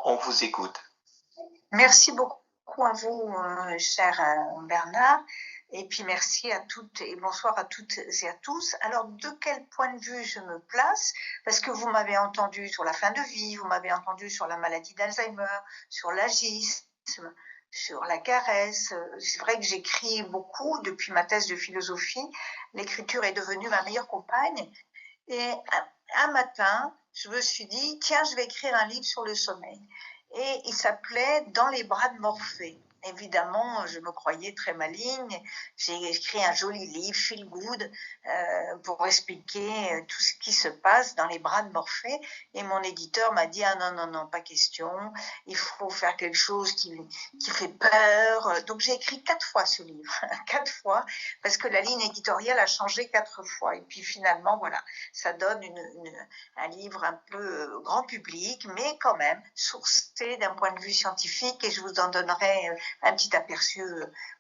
On vous écoute. Merci beaucoup à vous, cher Bernard, et puis merci à toutes et bonsoir à toutes et à tous. Alors, de quel point de vue je me place? Parce que vous m'avez entendu sur la fin de vie, vous m'avez entendu sur la maladie d'Alzheimer, sur l'agisme, sur la caresse. C'est vrai que j'écris beaucoup depuis ma thèse de philosophie. L'écriture est devenue ma meilleure compagne. Et un matin, je me suis dit, tiens, je vais écrire un livre sur le sommeil. Et il s'appelait Dans les bras de Morphée. Évidemment, je me croyais très maligne. J'ai écrit un joli livre, Feel Good, pour expliquer tout ce qui se passe dans les bras de Morphée. Et mon éditeur m'a dit, ah non, non, non, pas question. Il faut faire quelque chose qui fait peur. Donc j'ai écrit 4 fois ce livre, 4 fois, parce que la ligne éditoriale a changé 4 fois. Et puis finalement, voilà, ça donne un livre un peu grand public, mais quand même sourcé d'un point de vue scientifique, et je vous en donnerai un petit aperçu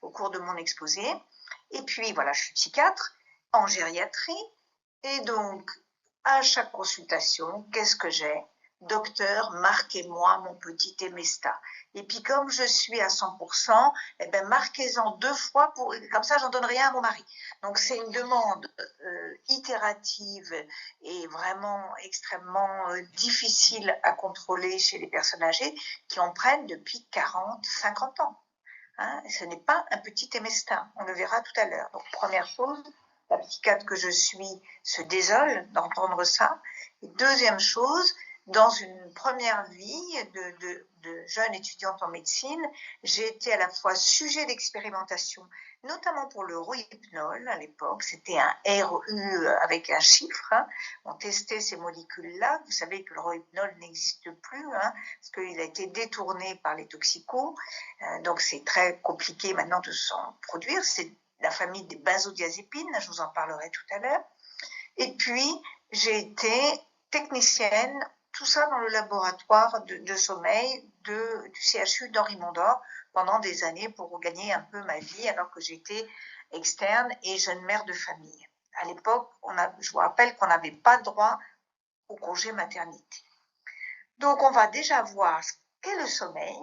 au cours de mon exposé. Et puis voilà, je suis psychiatre en gériatrie, et donc à chaque consultation, qu'est-ce que j'ai? Docteur, marquez-moi mon petit Emesta. Et puis comme je suis à 100%, eh ben marquez-en 2 fois, comme ça j'en donne rien à mon mari. Donc c'est une demande itérative et vraiment extrêmement difficile à contrôler chez les personnes âgées qui en prennent depuis 40, 50 ans. Hein, ce n'est pas un petit Emesta, on le verra tout à l'heure. Donc première chose, la psychiatre que je suis se désole d'entendre ça. Et deuxième chose, dans une première vie de jeune étudiante en médecine, j'ai été à la fois sujet d'expérimentation, notamment pour le rohypnol à l'époque. C'était un RU avec un chiffre. Hein. On testait ces molécules-là. Vous savez que le rohypnol n'existe plus, hein, parce qu'il a été détourné par les toxicos. Donc c'est très compliqué maintenant de s'en produire. C'est la famille des benzodiazépines, je vous en parlerai tout à l'heure. Et puis, j'ai été technicienne, tout ça dans le laboratoire de sommeil du CHU d'Henri Mondor pendant des années pour gagner un peu ma vie alors que j'étais externe et jeune mère de famille. À l'époque, je vous rappelle qu'on n'avait pas droit au congé maternité. Donc, on va déjà voir ce qu'est le sommeil,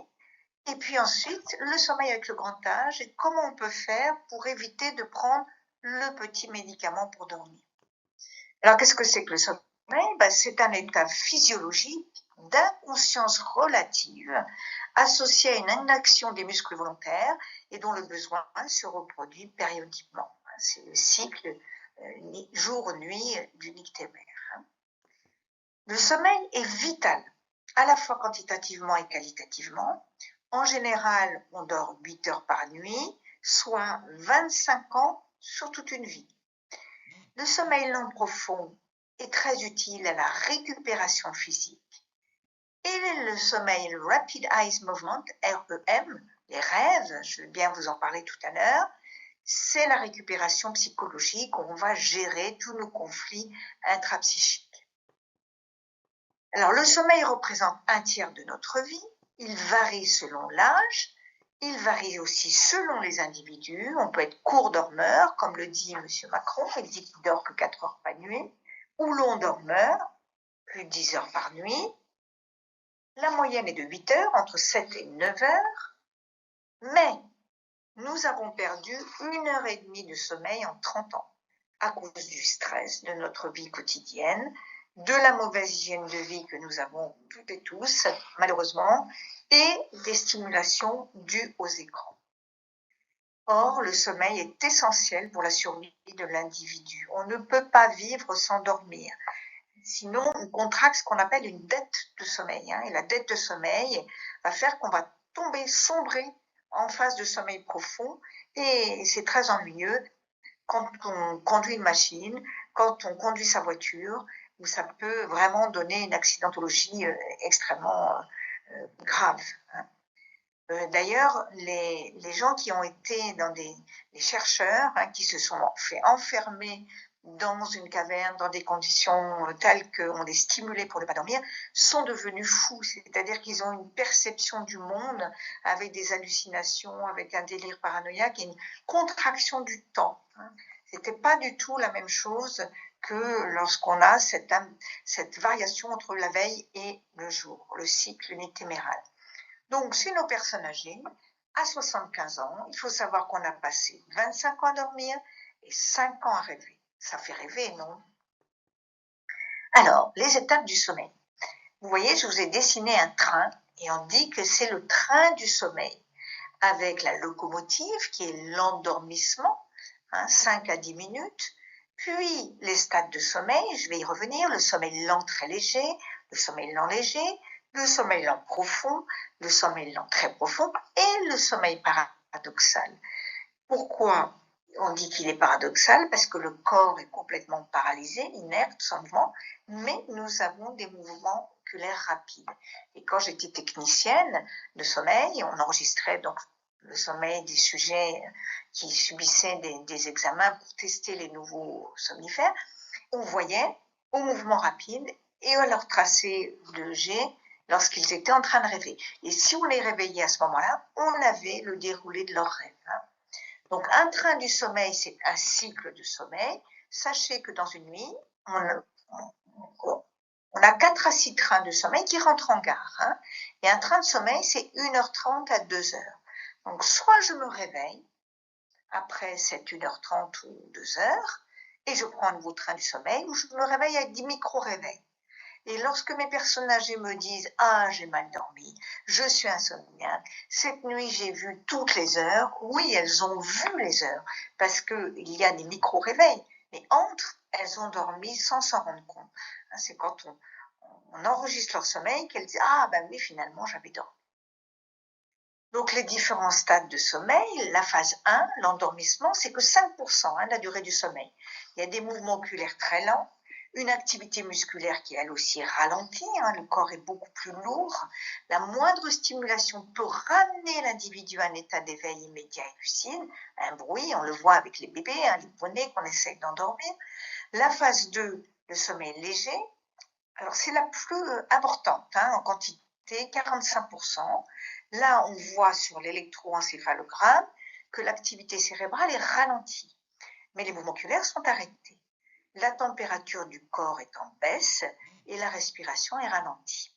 et puis ensuite, le sommeil avec le grand âge et comment on peut faire pour éviter de prendre le petit médicament pour dormir. Alors, qu'est-ce que c'est que le sommeil? C'est un état physiologique d'inconscience relative associé à une inaction des muscles volontaires et dont le besoin se reproduit périodiquement. C'est le cycle jour-nuit du nyctémère. Le sommeil est vital, à la fois quantitativement et qualitativement. En général, on dort 8 heures par nuit, soit 25 ans sur toute une vie. Le sommeil lent profond est très utile à la récupération physique. Et le sommeil Rapid Eye Movement, REM, les rêves, je vais bien vous en parler tout à l'heure, c'est la récupération psychologique où on va gérer tous nos conflits intrapsychiques. Alors, le sommeil représente un tiers de notre vie. Il varie selon l'âge. Il varie aussi selon les individus. On peut être court dormeur, comme le dit M. Macron. Il dit qu'il dort que 4 heures par nuit. Ou long dormeur, plus de 10 heures par nuit. La moyenne est de 8 heures, entre 7 et 9 heures. Mais nous avons perdu 1 heure et demie de sommeil en 30 ans à cause du stress de notre vie quotidienne, de la mauvaise hygiène de vie que nous avons toutes et tous, malheureusement, et des stimulations dues aux écrans. Or, le sommeil est essentiel pour la survie de l'individu. On ne peut pas vivre sans dormir. Sinon, on contracte ce qu'on appelle une dette de sommeil. Et la dette de sommeil va faire qu'on va sombrer en phase de sommeil profond. Et c'est très ennuyeux quand on conduit une machine, quand on conduit sa voiture, où ça peut vraiment donner une accidentologie extrêmement grave. D'ailleurs, les gens qui ont été les chercheurs qui se sont fait enfermer dans une caverne, dans des conditions telles qu'on les stimulait pour ne pas dormir, sont devenus fous. C'est-à-dire qu'ils ont une perception du monde avec des hallucinations, avec un délire paranoïaque et une contraction du temps. C'était pas du tout la même chose que lorsqu'on a cette variation entre la veille et le jour, le cycle unitéméral. Donc, chez nos personnes âgées, à 75 ans, il faut savoir qu'on a passé 25 ans à dormir et 5 ans à rêver. Ça fait rêver, non? Alors, les étapes du sommeil. Vous voyez, je vous ai dessiné un train et on dit que c'est le train du sommeil avec la locomotive qui est l'endormissement, 5 à 10 minutes, puis les stades de sommeil, je vais y revenir, le sommeil lent très léger, le sommeil lent léger, le sommeil lent profond, le sommeil lent très profond et le sommeil paradoxal. Pourquoi on dit qu'il est paradoxal? Parce que le corps est complètement paralysé, inerte, sans mouvement, mais nous avons des mouvements oculaires rapides. Et quand j'étais technicienne de sommeil, on enregistrait donc le sommeil des sujets qui subissaient des examens pour tester les nouveaux somnifères. On voyait au mouvement rapide et à leur tracé de G lorsqu'ils étaient en train de rêver. Et si on les réveillait à ce moment-là, on avait le déroulé de leur rêve. Donc, un train du sommeil, c'est un cycle de sommeil. Sachez que dans une nuit, on a 4 à 6 trains de sommeil qui rentrent en gare. Et un train de sommeil, c'est 1h30 à 2h. Donc, soit je me réveille après cette 1h30 ou 2h, et je prends un nouveau train du sommeil, ou je me réveille avec 10 micro-réveils. Et lorsque mes personnes âgées me disent « Ah, j'ai mal dormi, je suis insomniaque, cette nuit j'ai vu toutes les heures », oui, elles ont vu les heures, parce qu'il y a des micro-réveils, mais entre, elles ont dormi sans s'en rendre compte. C'est quand on enregistre leur sommeil qu'elles disent « Ah, ben oui, finalement, j'avais dormi ». Donc, les différents stades de sommeil, la phase 1, l'endormissement, c'est que 5% de la durée du sommeil. Il y a des mouvements oculaires très lents, une activité musculaire qui elle aussi ralentit, le corps est beaucoup plus lourd. La moindre stimulation peut ramener l'individu à un état d'éveil immédiat et lucide. Un bruit, on le voit avec les bébés, les poneys qu'on essaie d'endormir. La phase 2, le sommeil léger. Alors c'est la plus importante en quantité, 45%. Là, on voit sur l'électroencéphalogramme que l'activité cérébrale est ralentie, mais les mouvements oculaires sont arrêtés. La température du corps est en baisse et la respiration est ralentie.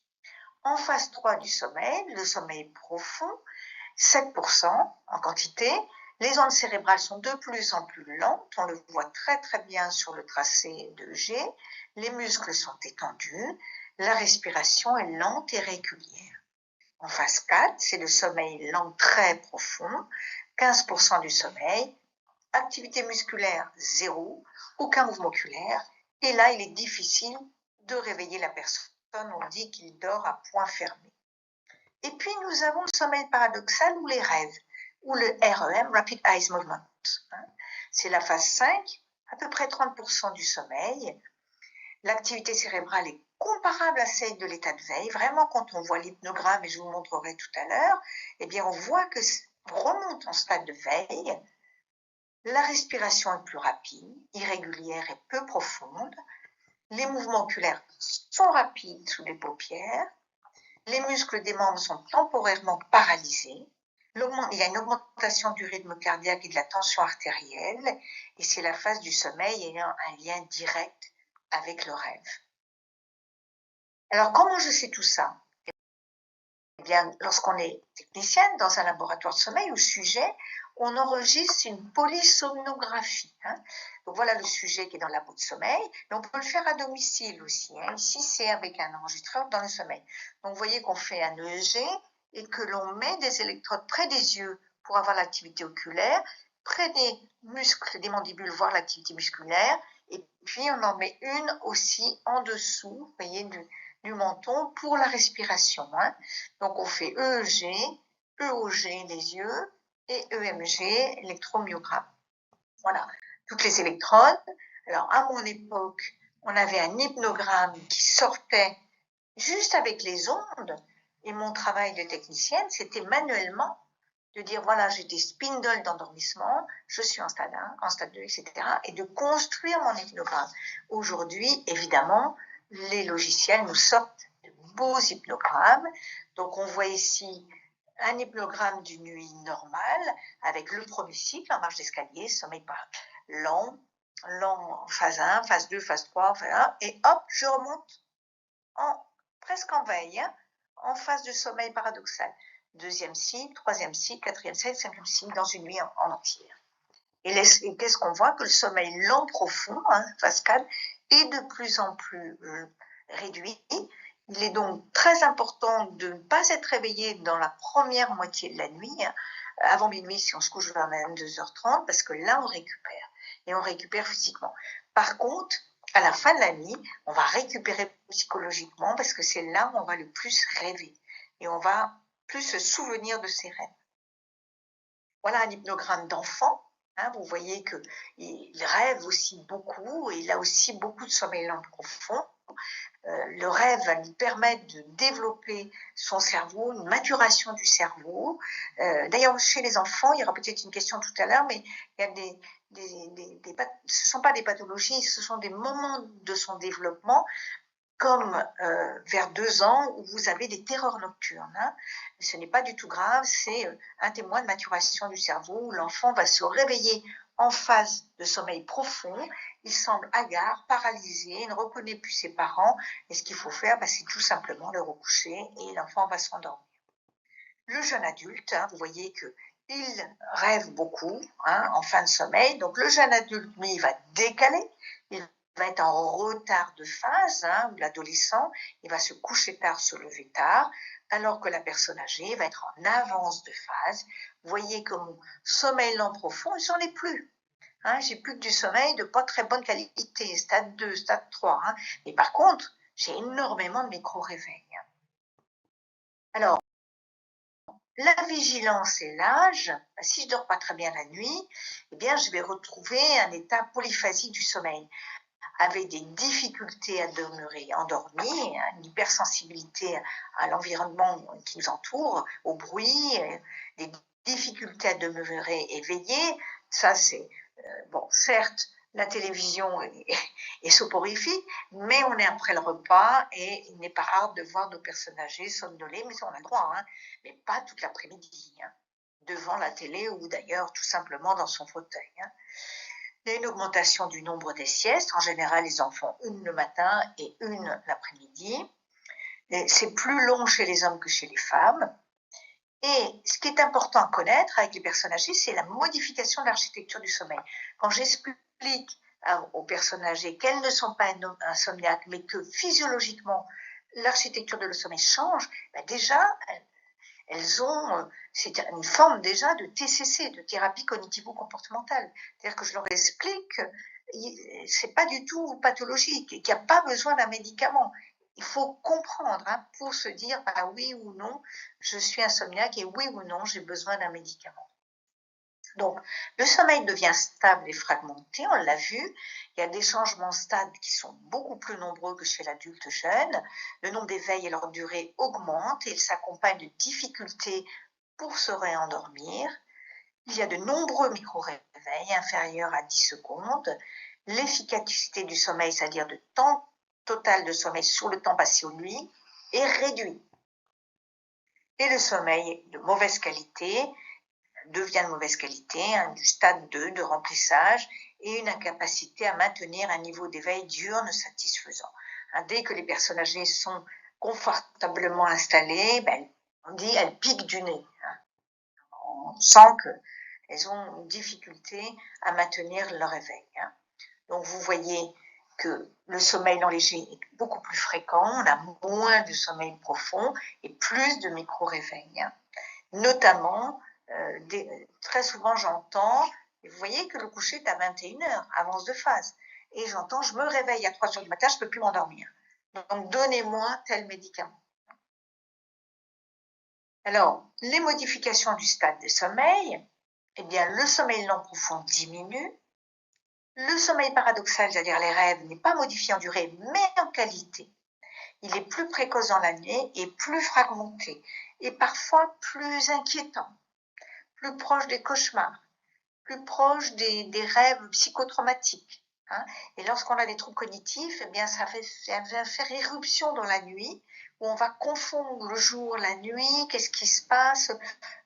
En phase 3 du sommeil, le sommeil profond, 7% en quantité, les ondes cérébrales sont de plus en plus lentes, on le voit très très bien sur le tracé de G, les muscles sont étendus, la respiration est lente et régulière. En phase 4, c'est le sommeil lent très profond, 15% du sommeil, activité musculaire 0, aucun mouvement oculaire, et là il est difficile de réveiller la personne, on dit qu'il dort à point fermé. Et puis nous avons le sommeil paradoxal ou les rêves, ou le REM, Rapid Eye Movement. C'est la phase 5, à peu près 30% du sommeil. L'activité cérébrale est comparable à celle de l'état de veille. Vraiment, quand on voit l'hypnogramme, et je vous montrerai tout à l'heure, eh bien on voit que remonte en stade de veille. La respiration est plus rapide, irrégulière et peu profonde. Les mouvements oculaires sont rapides sous les paupières. Les muscles des membres sont temporairement paralysés. Il y a une augmentation du rythme cardiaque et de la tension artérielle. Et c'est la phase du sommeil ayant un lien direct avec le rêve. Alors, comment je sais tout ça? Eh bien, lorsqu'on est technicienne dans un laboratoire de sommeil ou sujet, on enregistre une polysomnographie. Donc voilà le sujet qui est dans la peau de sommeil, mais on peut le faire à domicile aussi. Ici, c'est avec un enregistreur dans le sommeil. Donc vous voyez qu'on fait un EEG et que l'on met des électrodes près des yeux pour avoir l'activité oculaire, près des muscles des mandibules, voir l'activité musculaire, et puis on en met une aussi en dessous, vous voyez, du menton pour la respiration. Donc on fait EEG, EOG les yeux et EMG, électromyogramme. Voilà, toutes les électrodes. Alors à mon époque, on avait un hypnogramme qui sortait juste avec les ondes et mon travail de technicienne, c'était manuellement de dire voilà, j'ai des spindles d'endormissement, je suis en stade 1, en stade 2, etc. et de construire mon hypnogramme. Aujourd'hui, évidemment, les logiciels nous sortent de beaux hypnogrammes. Donc on voit ici un hypnogramme d'une nuit normale avec le premier cycle en marche d'escalier, sommeil lent, lent en phase 1, phase 2, phase 3, phase 1, et hop, je remonte presque en veille, hein, en phase de sommeil paradoxal. Deuxième cycle, troisième cycle, quatrième cycle, cinquième cycle, dans une nuit en entière. Et qu'est-ce qu'on voit? Que le sommeil lent profond, hein, phase 4, est de plus en plus réduit. Il est donc très important de ne pas être réveillé dans la première moitié de la nuit, hein, avant minuit si on se couche vers 22h30, parce que là, on récupère. Et on récupère physiquement. Par contre, à la fin de la nuit, on va récupérer psychologiquement, parce que c'est là où on va le plus rêver. Et on va plus se souvenir de ses rêves. Voilà un hypnogramme d'enfant. Hein, vous voyez qu'il rêve aussi beaucoup, et il a aussi beaucoup de sommeil lent profond. Le rêve va lui permettre de développer son cerveau, une maturation du cerveau. D'ailleurs, chez les enfants, il y aura peut-être une question tout à l'heure, mais il y a ce ne sont pas des pathologies, ce sont des moments de son développement, comme vers 2 ans où vous avez des terreurs nocturnes. Hein. Ce n'est pas du tout grave, c'est un témoin de maturation du cerveau où l'enfant va se réveiller en phase de sommeil profond, il semble hagard, paralysé, il ne reconnaît plus ses parents, et ce qu'il faut faire, c'est tout simplement le recoucher et l'enfant va s'endormir. Le jeune adulte, hein, vous voyez qu'il rêve beaucoup, hein, en fin de sommeil, donc le jeune adulte, lui, il va décaler, il va être en retard de phase, hein, l'adolescent, il va se coucher tard, se lever tard, alors que la personne âgée va être en avance de phase. Vous voyez que mon sommeil lent profond, j'en ai plus. Hein, j'ai plus que du sommeil de pas très bonne qualité, stade 2, stade 3. Hein. Mais par contre, j'ai énormément de micro-réveils. Alors, la vigilance et l'âge, si je dors pas très bien la nuit, eh bien, je vais retrouver un état polyphasique du sommeil, avec des difficultés à demeurer endormi, une hypersensibilité à l'environnement qui nous entoure, au bruit, des difficultés à demeurer éveillé. Ça, c'est, bon, certes, la télévision est soporifique, mais on est après le repas et il n'est pas rare de voir nos personnes âgées somnoler, mais on a le droit, hein, mais pas toute l'après-midi, hein, devant la télé ou d'ailleurs tout simplement dans son fauteuil. Hein. Il y a une augmentation du nombre des siestes. En général, ils en font une le matin et une l'après-midi. C'est plus long chez les hommes que chez les femmes. Et ce qui est important à connaître avec les personnes âgées, c'est la modification de l'architecture du sommeil. Quand j'explique aux personnes âgées qu'elles ne sont pas insomniaques, mais que physiologiquement, l'architecture de le sommeil change, déjà, elles ont, c'est une forme déjà de TCC, de thérapie cognitivo-comportementale. C'est-à-dire que je leur explique, c'est pas du tout pathologique, qu'il n'y a pas besoin d'un médicament. Il faut comprendre, hein, pour se dire, oui ou non, je suis insomniaque et oui ou non, j'ai besoin d'un médicament. Donc, le sommeil devient stable et fragmenté, on l'a vu. Il y a des changements stables qui sont beaucoup plus nombreux que chez l'adulte jeune. Le nombre d'éveils et leur durée augmente et ils s'accompagnent de difficultés pour se réendormir. Il y a de nombreux micro-réveils inférieurs à 10 secondes. L'efficacité du sommeil, c'est-à-dire de temps total de sommeil sur le temps passé aux nuits, est réduite. Et le sommeil de mauvaise qualité devient de mauvaise qualité, hein, du stade 2 de remplissage et une incapacité à maintenir un niveau d'éveil diurne satisfaisant. Hein, dès que les personnes âgées sont confortablement installées, on dit elles piquent du nez. Hein. On sent qu'elles ont une difficulté à maintenir leur éveil. Hein. Donc vous voyez que le sommeil non léger est beaucoup plus fréquent, on a moins de sommeil profond et plus de micro-réveils. Hein. Notamment, très souvent j'entends, et vous voyez que le coucher est à 21h, avance de phase, et j'entends, je me réveille à 3h du matin, je ne peux plus m'endormir. Donc donnez-moi tel médicament. Alors, les modifications du stade de sommeil, eh bien, le sommeil lent profond diminue. Le sommeil paradoxal, c'est-à-dire les rêves, n'est pas modifié en durée, mais en qualité. Il est plus précoce dans la nuit et plus fragmenté, et parfois plus inquiétant, plus proche des cauchemars, plus proche des rêves psychotraumatiques. Hein. Et lorsqu'on a des troubles cognitifs, eh bien, ça va faire éruption dans la nuit. où on va confondre le jour, la nuit, qu'est-ce qui se passe.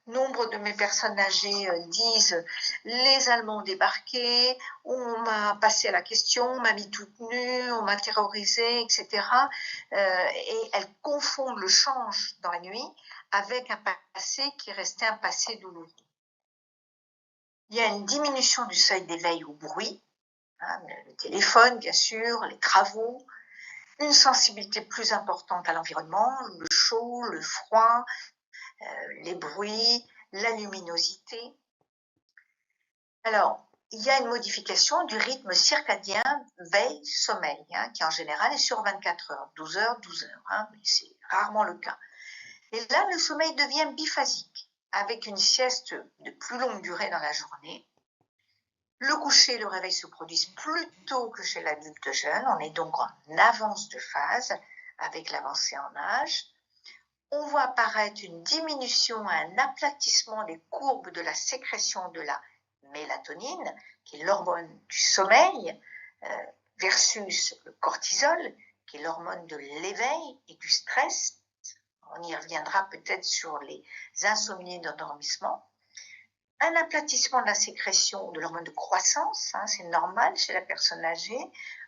Nombre de mes personnes âgées disent les Allemands ont débarqué, on m'a passé à la question, on m'a mis toute nue, on m'a terrorisée, etc. Et elles confondent le change dans la nuit avec un passé qui restait un passé douloureux. Il y a une diminution du seuil d'éveil au bruit, hein, le téléphone bien sûr, les travaux, une sensibilité plus importante à l'environnement, le chaud, le froid, les bruits, la luminosité. Alors, il y a une modification du rythme circadien veille-sommeil, hein, qui en général est sur 24 heures, 12 heures, 12 heures, hein, mais c'est rarement le cas. Et là, le sommeil devient biphasique, avec une sieste de plus longue durée dans la journée. Le coucher et le réveil se produisent plus tôt que chez l'adulte jeune, on est donc en avance de phase avec l'avancée en âge. On voit apparaître une diminution, un aplatissement des courbes de la sécrétion de la mélatonine, qui est l'hormone du sommeil, versus le cortisol, qui est l'hormone de l'éveil et du stress. On y reviendra peut-être sur les insomnies d'endormissement. Un aplatissement de la sécrétion de l'hormone de croissance, hein, c'est normal chez la personne âgée,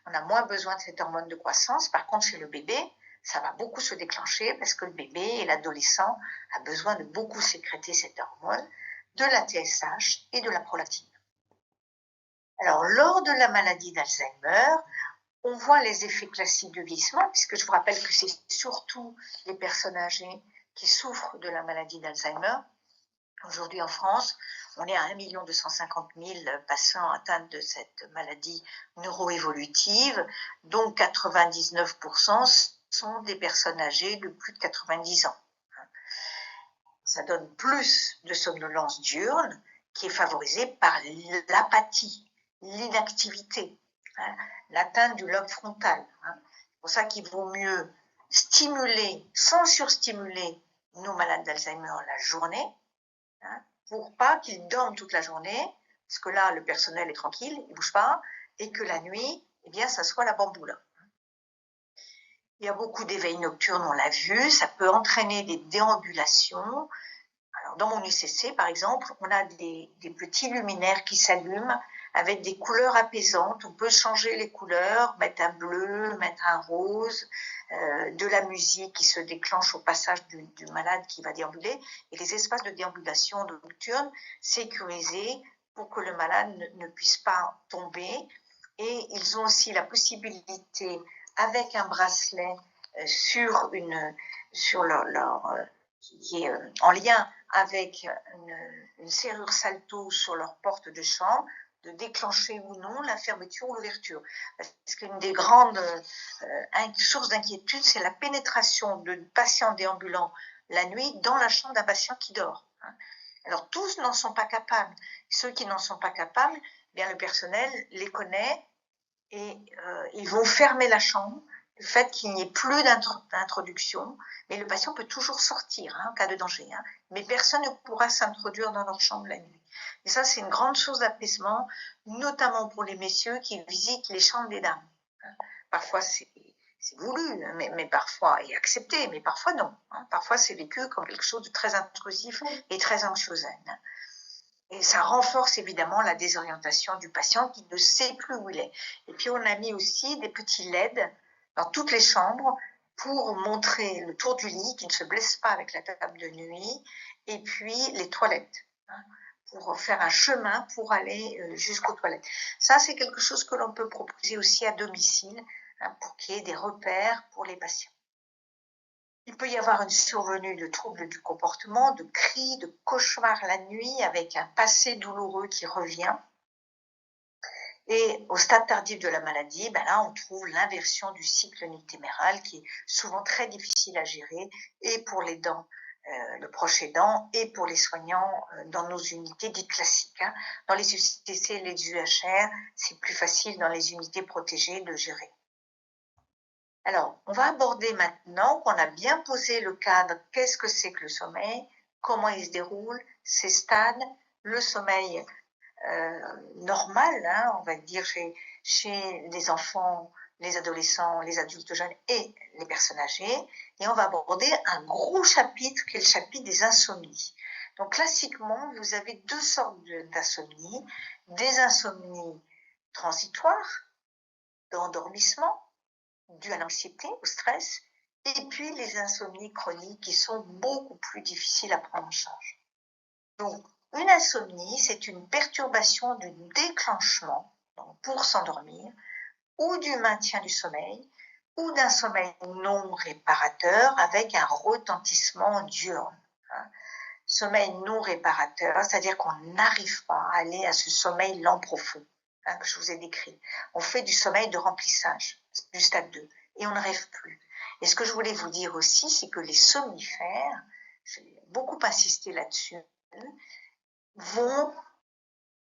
on a moins besoin de cette hormone de croissance. Par contre, chez le bébé, ça va beaucoup se déclencher parce que le bébé et l'adolescent a besoin de beaucoup sécréter cette hormone, de la TSH et de la prolactine. Alors, lors de la maladie d'Alzheimer, on voit les effets classiques de vieillissement, puisque je vous rappelle que c'est surtout les personnes âgées qui souffrent de la maladie d'Alzheimer. Aujourd'hui en France, on est à 1 250 000 patients atteints de cette maladie neuroévolutive, dont 99% sont des personnes âgées de plus de 90 ans. Ça donne plus de somnolence diurne qui est favorisée par l'apathie, l'inactivité, hein, l'atteinte du lobe frontal. Hein. C'est pour ça qu'il vaut mieux stimuler, sans surstimuler nos malades d'Alzheimer la journée, hein, pour pas qu'ils dorment toute la journée, parce que là, le personnel est tranquille, il ne bouge pas, et que la nuit, eh bien, ça soit la bamboula. Il y a beaucoup d'éveil nocturne, on l'a vu, ça peut entraîner des déambulations. Alors, dans mon UCC, par exemple, on a des petits luminaires qui s'allument avec des couleurs apaisantes. On peut changer les couleurs, mettre un bleu, mettre un rose, de la musique qui se déclenche au passage du malade qui va déambuler, et les espaces de déambulation nocturne sécurisés pour que le malade ne puisse pas tomber. Et ils ont aussi la possibilité, avec un bracelet sur leur qui est en lien avec une serrure salto sur leur porte de chambre, de déclencher ou non la fermeture ou l'ouverture. Parce qu'une des grandes sources d'inquiétude, c'est la pénétration de patients déambulants la nuit dans la chambre d'un patient qui dort. Alors tous n'en sont pas capables. Ceux qui n'en sont pas capables, bien le personnel les connaît et ils vont fermer la chambre. Le fait qu'il n'y ait plus d'introduction, mais le patient peut toujours sortir en cas de danger, mais personne ne pourra s'introduire dans leur chambre la nuit. Et ça, c'est une grande source d'apaisement, notamment pour les messieurs qui visitent les chambres des dames. Parfois, c'est voulu, mais parfois, et accepté, mais parfois non. Parfois, c'est vécu comme quelque chose de très intrusif et très anxiogène. Et ça renforce évidemment la désorientation du patient qui ne sait plus où il est. Et puis, on a mis aussi des petits LED dans toutes les chambres pour montrer le tour du lit qui ne se blesse pas avec la table de nuit, et puis les toilettes, pour faire un chemin pour aller jusqu'aux toilettes. Ça, c'est quelque chose que l'on peut proposer aussi à domicile, pour qu'il y ait des repères pour les patients. Il peut y avoir une survenue de troubles du comportement, de cris, de cauchemars la nuit avec un passé douloureux qui revient. Et au stade tardif de la maladie, là, on trouve l'inversion du cycle nictéméral qui est souvent très difficile à gérer, et pour l'aidant, le proche aidant, et pour les soignants dans nos unités dites classiques. Dans les UCC et les UHR, c'est plus facile dans les unités protégées de gérer. Alors, on va aborder maintenant qu'on a bien posé le cadre, qu'est-ce que c'est que le sommeil, comment il se déroule, ses stades, le sommeil normal, on va dire chez les enfants les adolescents, les adultes jeunes et les personnes âgées. Et on va aborder un gros chapitre qui est le chapitre des insomnies. Donc classiquement, vous avez deux sortes d'insomnies. Des insomnies transitoires, d'endormissement, dues à l'anxiété, au stress, et puis les insomnies chroniques qui sont beaucoup plus difficiles à prendre en charge. Donc, une insomnie, c'est une perturbation du déclenchement, donc pour s'endormir, ou du maintien du sommeil, ou d'un sommeil non réparateur avec un retentissement diurne. Sommeil non réparateur, c'est-à-dire qu'on n'arrive pas à aller à ce sommeil lent profond que je vous ai décrit. On fait du sommeil de remplissage, du stade 2, et on ne rêve plus. Et ce que je voulais vous dire aussi, c'est que les somnifères, j'ai beaucoup insisté là-dessus, vont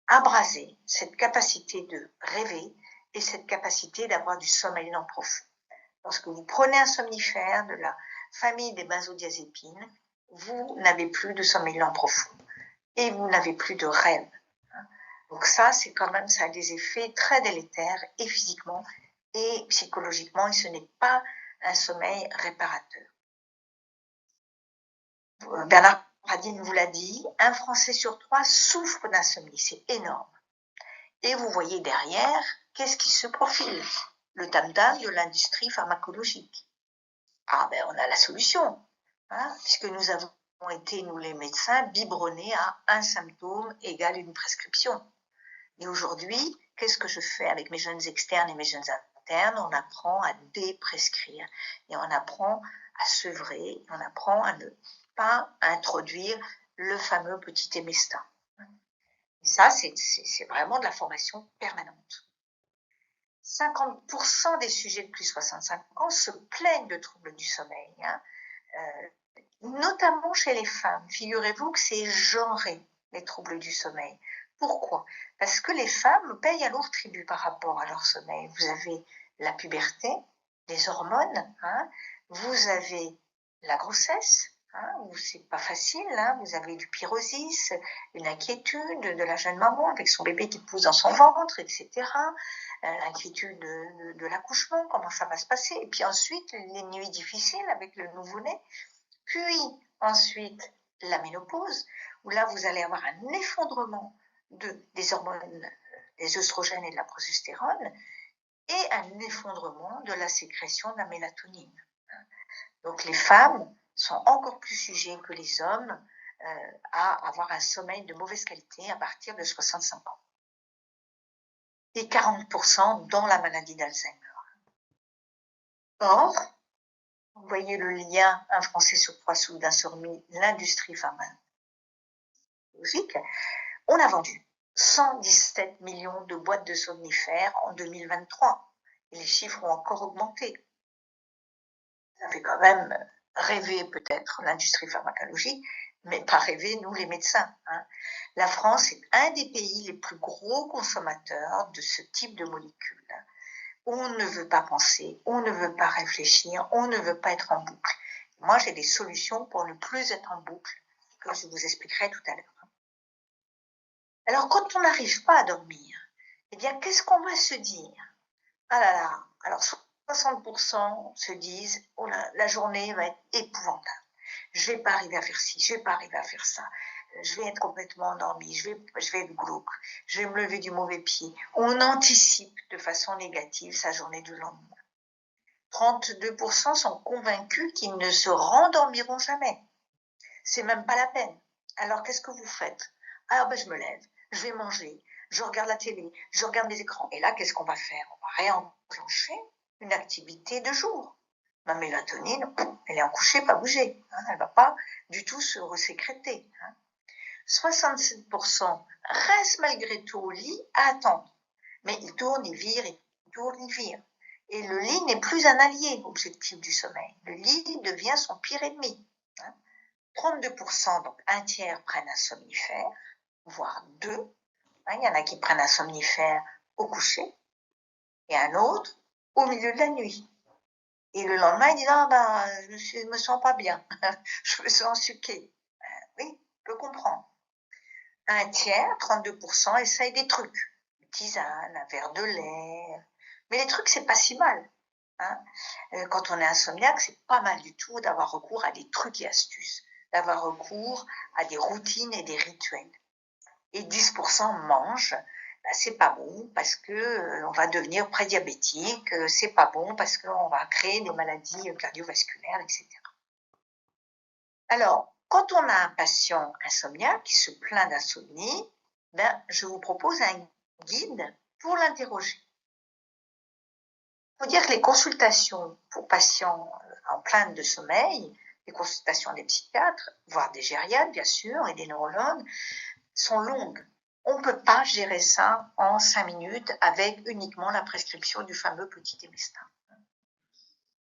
abraser cette capacité de rêver et cette capacité d'avoir du sommeil lent profond. Lorsque vous prenez un somnifère de la famille des benzodiazépines, vous n'avez plus de sommeil lent profond et vous n'avez plus de rêve. Donc ça, c'est quand même, ça a des effets très délétères et physiquement et psychologiquement, et ce n'est pas un sommeil réparateur. Bernard Pradine vous l'a dit, un Français sur 3 souffre d'insomnie, c'est énorme. Et vous voyez derrière, qu'est-ce qui se profile? Le tam-tam de l'industrie pharmacologique. Ah ben on a la solution, puisque nous avons été, nous les médecins, biberonnés à un symptôme égale une prescription. Et aujourd'hui, qu'est-ce que je fais avec mes jeunes externes et mes jeunes internes? On apprend à déprescrire et on apprend à sevrer, on apprend à ne pas introduire le fameux petit hémestat. Et ça, c'est vraiment de la formation permanente. 50% des sujets de plus de 65 ans se plaignent de troubles du sommeil, notamment chez les femmes. Figurez-vous que c'est genré, les troubles du sommeil. Pourquoi? Parce que les femmes payent un lourd tribut par rapport à leur sommeil. Vous avez la puberté, les hormones, vous avez la grossesse, où c'est pas facile, vous avez du pyrosis, une inquiétude de la jeune maman avec son bébé qui pousse dans son ventre, etc. L'inquiétude de l'accouchement, comment ça va se passer, et puis ensuite les nuits difficiles avec le nouveau-né, puis ensuite la ménopause, où là vous allez avoir un effondrement des hormones, des œstrogènes et de la progestérone, et un effondrement de la sécrétion de la mélatonine. Donc les femmes sont encore plus sujets que les hommes à avoir un sommeil de mauvaise qualité à partir de 65 ans. Et 40% dans la maladie d'Alzheimer. Or, vous voyez le lien, un Français sur 3 souffre d'insomnie, l'industrie pharmacologique, on a vendu 117 millions de boîtes de somnifères en 2023. Et les chiffres ont encore augmenté. Ça fait quand même rêver peut-être l'industrie pharmacologique, mais pas rêver nous les médecins. La France est un des pays les plus gros consommateurs de ce type de molécules. On ne veut pas penser, on ne veut pas réfléchir, on ne veut pas être en boucle. Moi, j'ai des solutions pour ne plus être en boucle, que je vous expliquerai tout à l'heure. Alors, quand on n'arrive pas à dormir, eh bien, qu'est-ce qu'on va se dire? Ah là là, alors 60% se disent, oh là, la journée va être épouvantable. Je vais pas arriver à faire ci, je vais pas arriver à faire ça. Je vais être complètement endormie, je vais être glauque, je vais me lever du mauvais pied. On anticipe de façon négative sa journée du lendemain. 32% sont convaincus qu'ils ne se rendormiront jamais. C'est même pas la peine. Alors qu'est-ce que vous faites? Alors je me lève, je vais manger, je regarde la télé, je regarde les écrans. Et là, qu'est-ce qu'on va faire? On va réenclencher une activité de jour. Ma mélatonine, elle est en coucher, pas bouger. Elle ne va pas du tout se resécréter. 67% restent malgré tout au lit à attendre. Mais ils tournent, ils virent, ils tournent, ils virent. Et le lit n'est plus un allié objectif du sommeil. Le lit devient son pire ennemi. 32%, donc un tiers, prennent un somnifère, voire 2. Il y en a qui prennent un somnifère au coucher et un autre au milieu de la nuit. Et le lendemain, il dit je me sens pas bien, je me sens suqué. Oui, je peux comprendre. Un tiers, 32%, essaye des trucs. Une tisane, un verre de lait, Mais les trucs, c'est pas si mal. Hein. Quand on est insomniaque, c'est pas mal du tout d'avoir recours à des trucs et astuces, d'avoir recours à des routines et des rituels. Et 10% mangent, c'est pas bon parce que on va devenir prédiabétique, c'est pas bon parce qu'on va créer des maladies cardiovasculaires, etc. Alors, quand on a un patient insomniaque qui se plaint d'insomnie, je vous propose un guide pour l'interroger. Il faut dire que les consultations pour patients en plainte de sommeil, les consultations des psychiatres, voire des gériatres bien sûr, et des neurologues, sont longues. On ne peut pas gérer ça en 5 minutes avec uniquement la prescription du fameux petit Emestin.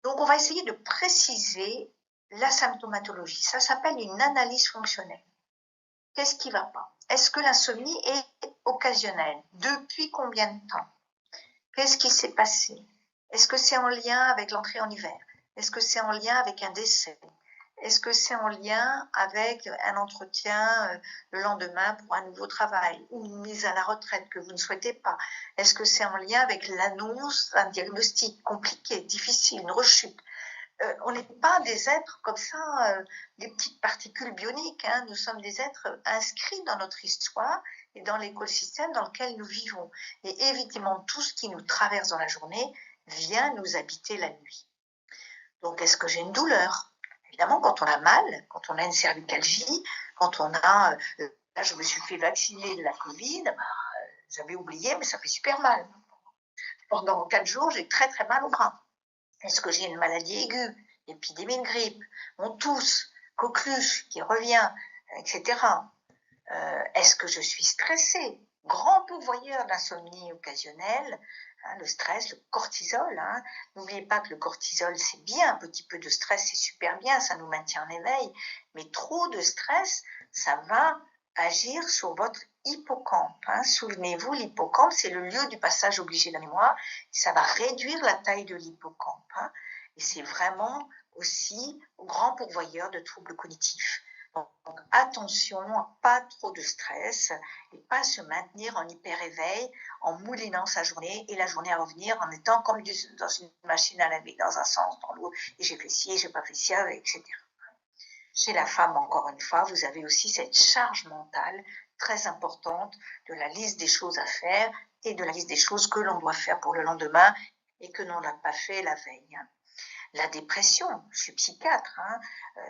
Donc on va essayer de préciser la symptomatologie. Ça s'appelle une analyse fonctionnelle. Qu'est-ce qui ne va pas? Est-ce que l'insomnie est occasionnelle? Depuis combien de temps? Qu'est-ce qui s'est passé? Est-ce que c'est en lien avec l'entrée en hiver? Est-ce que c'est en lien avec un décès? Est-ce que c'est en lien avec un entretien le lendemain pour un nouveau travail ou une mise à la retraite que vous ne souhaitez pas? Est-ce que c'est en lien avec l'annonce d'un diagnostic compliqué, difficile, une rechute? On n'est pas des êtres comme ça, des petites particules bioniques. Hein. Nous sommes des êtres inscrits dans notre histoire et dans l'écosystème dans lequel nous vivons. Et évidemment, tout ce qui nous traverse dans la journée vient nous habiter la nuit. Donc, est-ce que j'ai une douleur? Évidemment, quand on a mal, quand on a une cervicalgie, quand on a... là, je me suis fait vacciner de la Covid, j'avais oublié, mais ça fait super mal. Pendant 4 jours, j'ai très très mal au bras. Est-ce que j'ai une maladie aiguë, épidémie de grippe, on tousse, coqueluche qui revient, etc. Est-ce que je suis stressée? Grand pourvoyeur d'insomnie occasionnelle, hein, le stress, le cortisol. Hein. N'oubliez pas que le cortisol, c'est bien, un petit peu de stress, c'est super bien, ça nous maintient en éveil, mais trop de stress, ça va agir sur votre hippocampe. Hein. Souvenez-vous, l'hippocampe, c'est le lieu du passage obligé de la mémoire, ça va réduire la taille de l'hippocampe. Hein. Et c'est vraiment aussi grand pourvoyeur de troubles cognitifs. Donc, attention à pas trop de stress et pas se maintenir en hyper-éveil, en moulinant sa journée et la journée à revenir en étant comme dans une machine à laver, dans un sens, dans l'autre, et j'ai fait ci, j'ai pas fait ça, etc. Chez la femme, encore une fois, vous avez aussi cette charge mentale très importante de la liste des choses à faire et de la liste des choses que l'on doit faire pour le lendemain et que l'on n'a pas fait la veille. La dépression, je suis psychiatre, hein,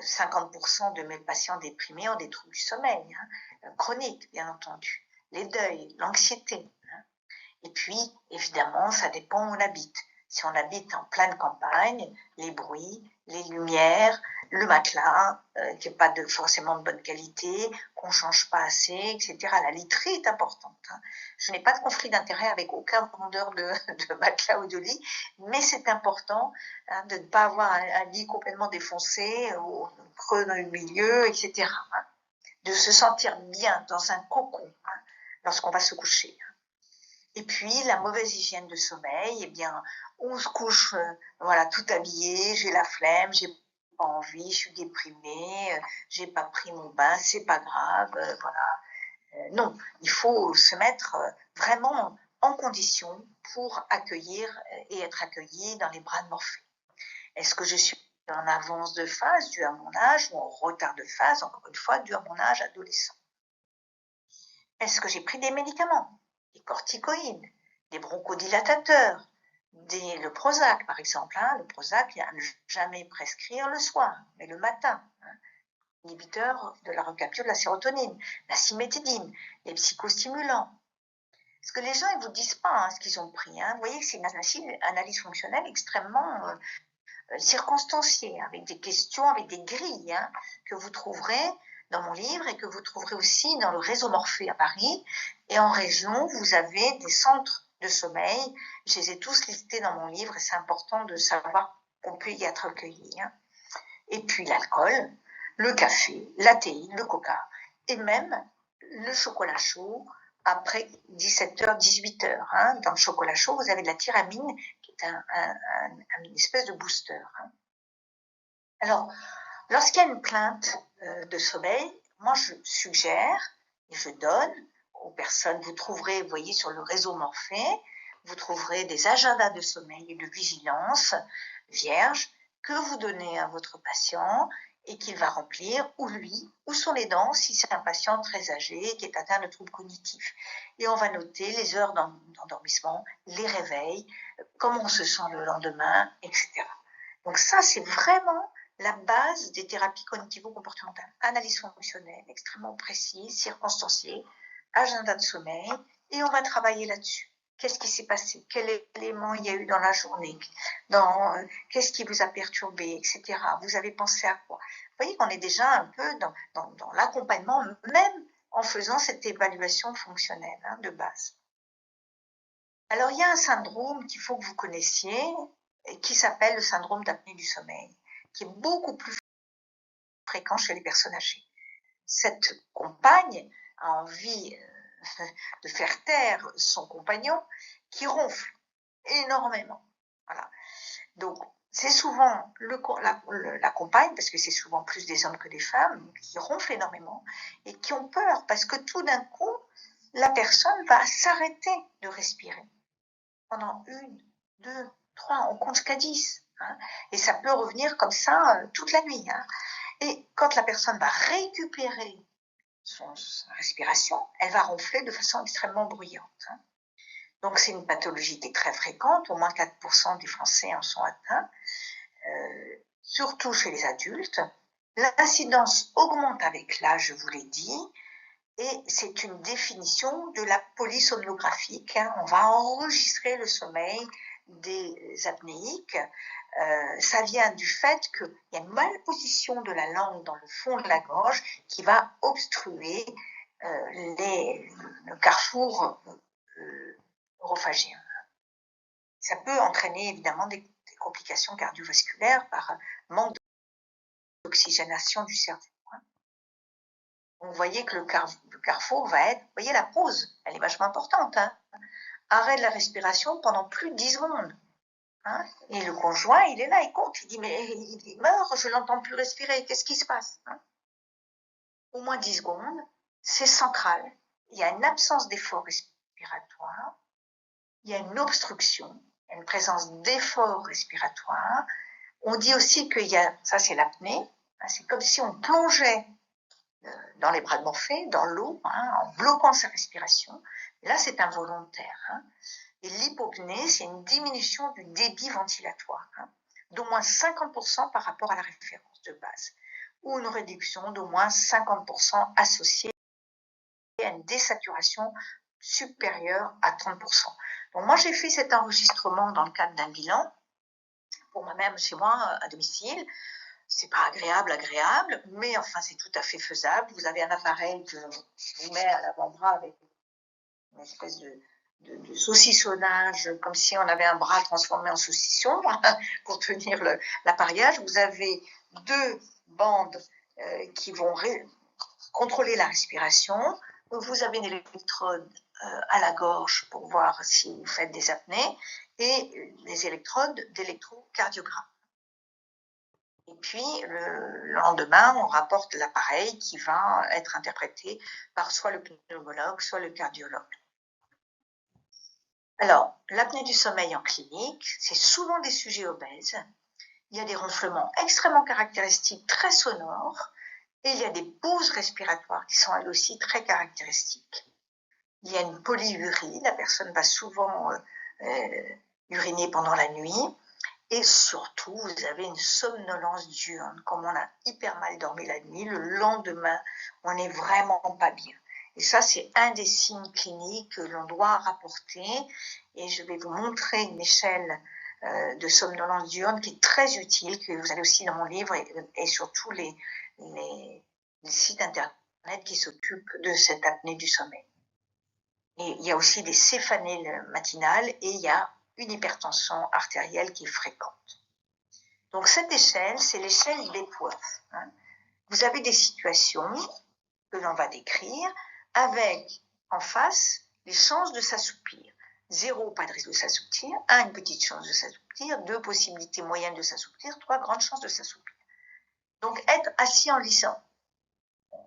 50% de mes patients déprimés ont des troubles du sommeil, hein, chroniques bien entendu, les deuils, l'anxiété. Hein. Et puis, évidemment, ça dépend où on habite. Si on habite en pleine campagne, les bruits, les lumières, le matelas, qui n'est pas forcément de bonne qualité, qu'on ne change pas assez, etc. La literie est importante. Hein. Je n'ai pas de conflit d'intérêt avec aucun vendeur de matelas ou de lit, mais c'est important hein, de ne pas avoir un lit complètement défoncé, ou creux dans le milieu, etc. Hein. De se sentir bien dans un cocon hein, lorsqu'on va se coucher. Et puis, la mauvaise hygiène de sommeil, eh bien, on se couche voilà, tout habillé, j'ai la flemme, j'ai pas envie, je suis déprimée, j'ai pas pris mon bain, c'est pas grave, voilà. Non, il faut se mettre vraiment en condition pour accueillir et être accueilli dans les bras de Morphée. Est-ce que je suis en avance de phase dû à mon âge ou en retard de phase, encore une fois, dû à mon âge adolescent? Est-ce que j'ai pris des médicaments? Des corticoïdes, des bronchodilatateurs, le Prozac par exemple. Hein. Le Prozac, il ne faut jamais prescrire le soir, mais le matin. Hein. Inhibiteur de la recapture de la sérotonine, la cimétidine, les psychostimulants. Parce que les gens ne vous disent pas hein, ce qu'ils ont pris. Hein. Vous voyez que c'est une analyse fonctionnelle extrêmement circonstanciée, avec des questions, avec des grilles hein, que vous trouverez dans mon livre et que vous trouverez aussi dans le réseau Morphée à Paris. Et en région, vous avez des centres de sommeil. Je les ai tous listés dans mon livre et c'est important de savoir qu'on peut y être accueilli. Hein. Et puis l'alcool, le café, la théine, le coca et même le chocolat chaud après 17h, 18h. Hein. Dans le chocolat chaud, vous avez de la tyramine qui est une espèce de booster. Hein. Alors, lorsqu'il y a une plainte de sommeil, moi je suggère et je donne aux personnes, vous trouverez, vous voyez, sur le réseau Morphée, vous trouverez des agendas de sommeil et de vigilance vierges que vous donnez à votre patient et qu'il va remplir, ou lui, ou son aidant, si c'est un patient très âgé qui est atteint de troubles cognitifs. Et on va noter les heures d'endormissement, les réveils, comment on se sent le lendemain, etc. Donc ça, c'est vraiment la base des thérapies cognitivo-comportementales. Analyse fonctionnelle, extrêmement précise, circonstanciée, agenda de sommeil, et on va travailler là-dessus. Qu'est-ce qui s'est passé? Quel élément il y a eu dans la journée? Qu'est-ce qui vous a perturbé, etc. Vous avez pensé à quoi? Vous voyez qu'on est déjà un peu dans l'accompagnement, même en faisant cette évaluation fonctionnelle de base. Alors, il y a un syndrome qu'il faut que vous connaissiez, qui s'appelle le syndrome d'apnée du sommeil, qui est beaucoup plus fréquent chez les personnes âgées. Cette compagne a envie de faire taire son compagnon qui ronfle énormément. Voilà. Donc, c'est souvent la compagne, parce que c'est souvent plus des hommes que des femmes, qui ronflent énormément et qui ont peur parce que tout d'un coup, la personne va s'arrêter de respirer pendant 1, 2, 3, on compte jusqu'à 10. Et ça peut revenir comme ça toute la nuit. Et quand la personne va récupérer sa respiration, elle va ronfler de façon extrêmement bruyante. Donc c'est une pathologie qui est très fréquente, au moins 4% des Français en sont atteints, surtout chez les adultes. L'incidence augmente avec l'âge, je vous l'ai dit, et c'est une définition de la polysomnographique. On va enregistrer le sommeil des apnéiques. Ça vient du fait qu'il y a une malposition de la langue dans le fond de la gorge qui va obstruer le carrefour orophagien. Ça peut entraîner évidemment des complications cardiovasculaires par manque d'oxygénation du cerveau. Donc, vous voyez que le carrefour va être, vous voyez la pause, elle est vachement importante. Arrêt de la respiration pendant plus de 10 secondes. Et le conjoint, il est là, il compte, il dit mais il meurt, je l'entends plus respirer, qu'est-ce qui se passe? Au moins 10 secondes, c'est central. Il y a une absence d'effort respiratoire, il y a une obstruction, il y a une présence d'effort respiratoire. On dit aussi qu'il y a, ça c'est l'apnée, c'est comme si on plongeait dans les bras de Morphée, dans l'eau, en bloquant sa respiration. Là, c'est involontaire. Et l'hypopnée, c'est une diminution du débit ventilatoire, d'au moins 50% par rapport à la référence de base, ou une réduction d'au moins 50% associée à une désaturation supérieure à 30%. Donc moi, j'ai fait cet enregistrement dans le cadre d'un bilan pour moi-même chez moi à domicile. C'est pas agréable, mais enfin c'est tout à fait faisable. Vous avez un appareil que vous met à l'avant-bras avec une espèce de saucissonnage, comme si on avait un bras transformé en saucisson pour tenir l'appareillage. Vous avez 2 bandes qui vont contrôler la respiration. Vous avez une électrode à la gorge pour voir si vous faites des apnées et des électrodes d'électrocardiogramme. Et puis, le lendemain, on rapporte l'appareil qui va être interprété par soit le pneumologue, soit le cardiologue. Alors, l'apnée du sommeil en clinique, c'est souvent des sujets obèses. Il y a des ronflements extrêmement caractéristiques, très sonores, et il y a des pauses respiratoires qui sont elles aussi très caractéristiques. Il y a une polyurie, la personne va souvent uriner pendant la nuit. Et surtout, vous avez une somnolence diurne. Comme on a hyper mal dormi la nuit, le lendemain, on n'est vraiment pas bien. Et ça, c'est un des signes cliniques que l'on doit rapporter. Et je vais vous montrer une échelle de somnolence diurne qui est très utile, que vous avez aussi dans mon livre et surtout les sites internet qui s'occupent de cette apnée du sommeil. Et il y a aussi des céphanées matinales et il y a une hypertension artérielle qui est fréquente. Donc cette échelle, c'est l'échelle d'Epworth. Vous avez des situations que l'on va décrire avec en face les chances de s'assoupir. 0, pas de risque de s'assoupir. 1, une petite chance de s'assoupir. 2, possibilité moyenne de s'assoupir. 3, grande chance de s'assoupir. Donc être assis en lissant.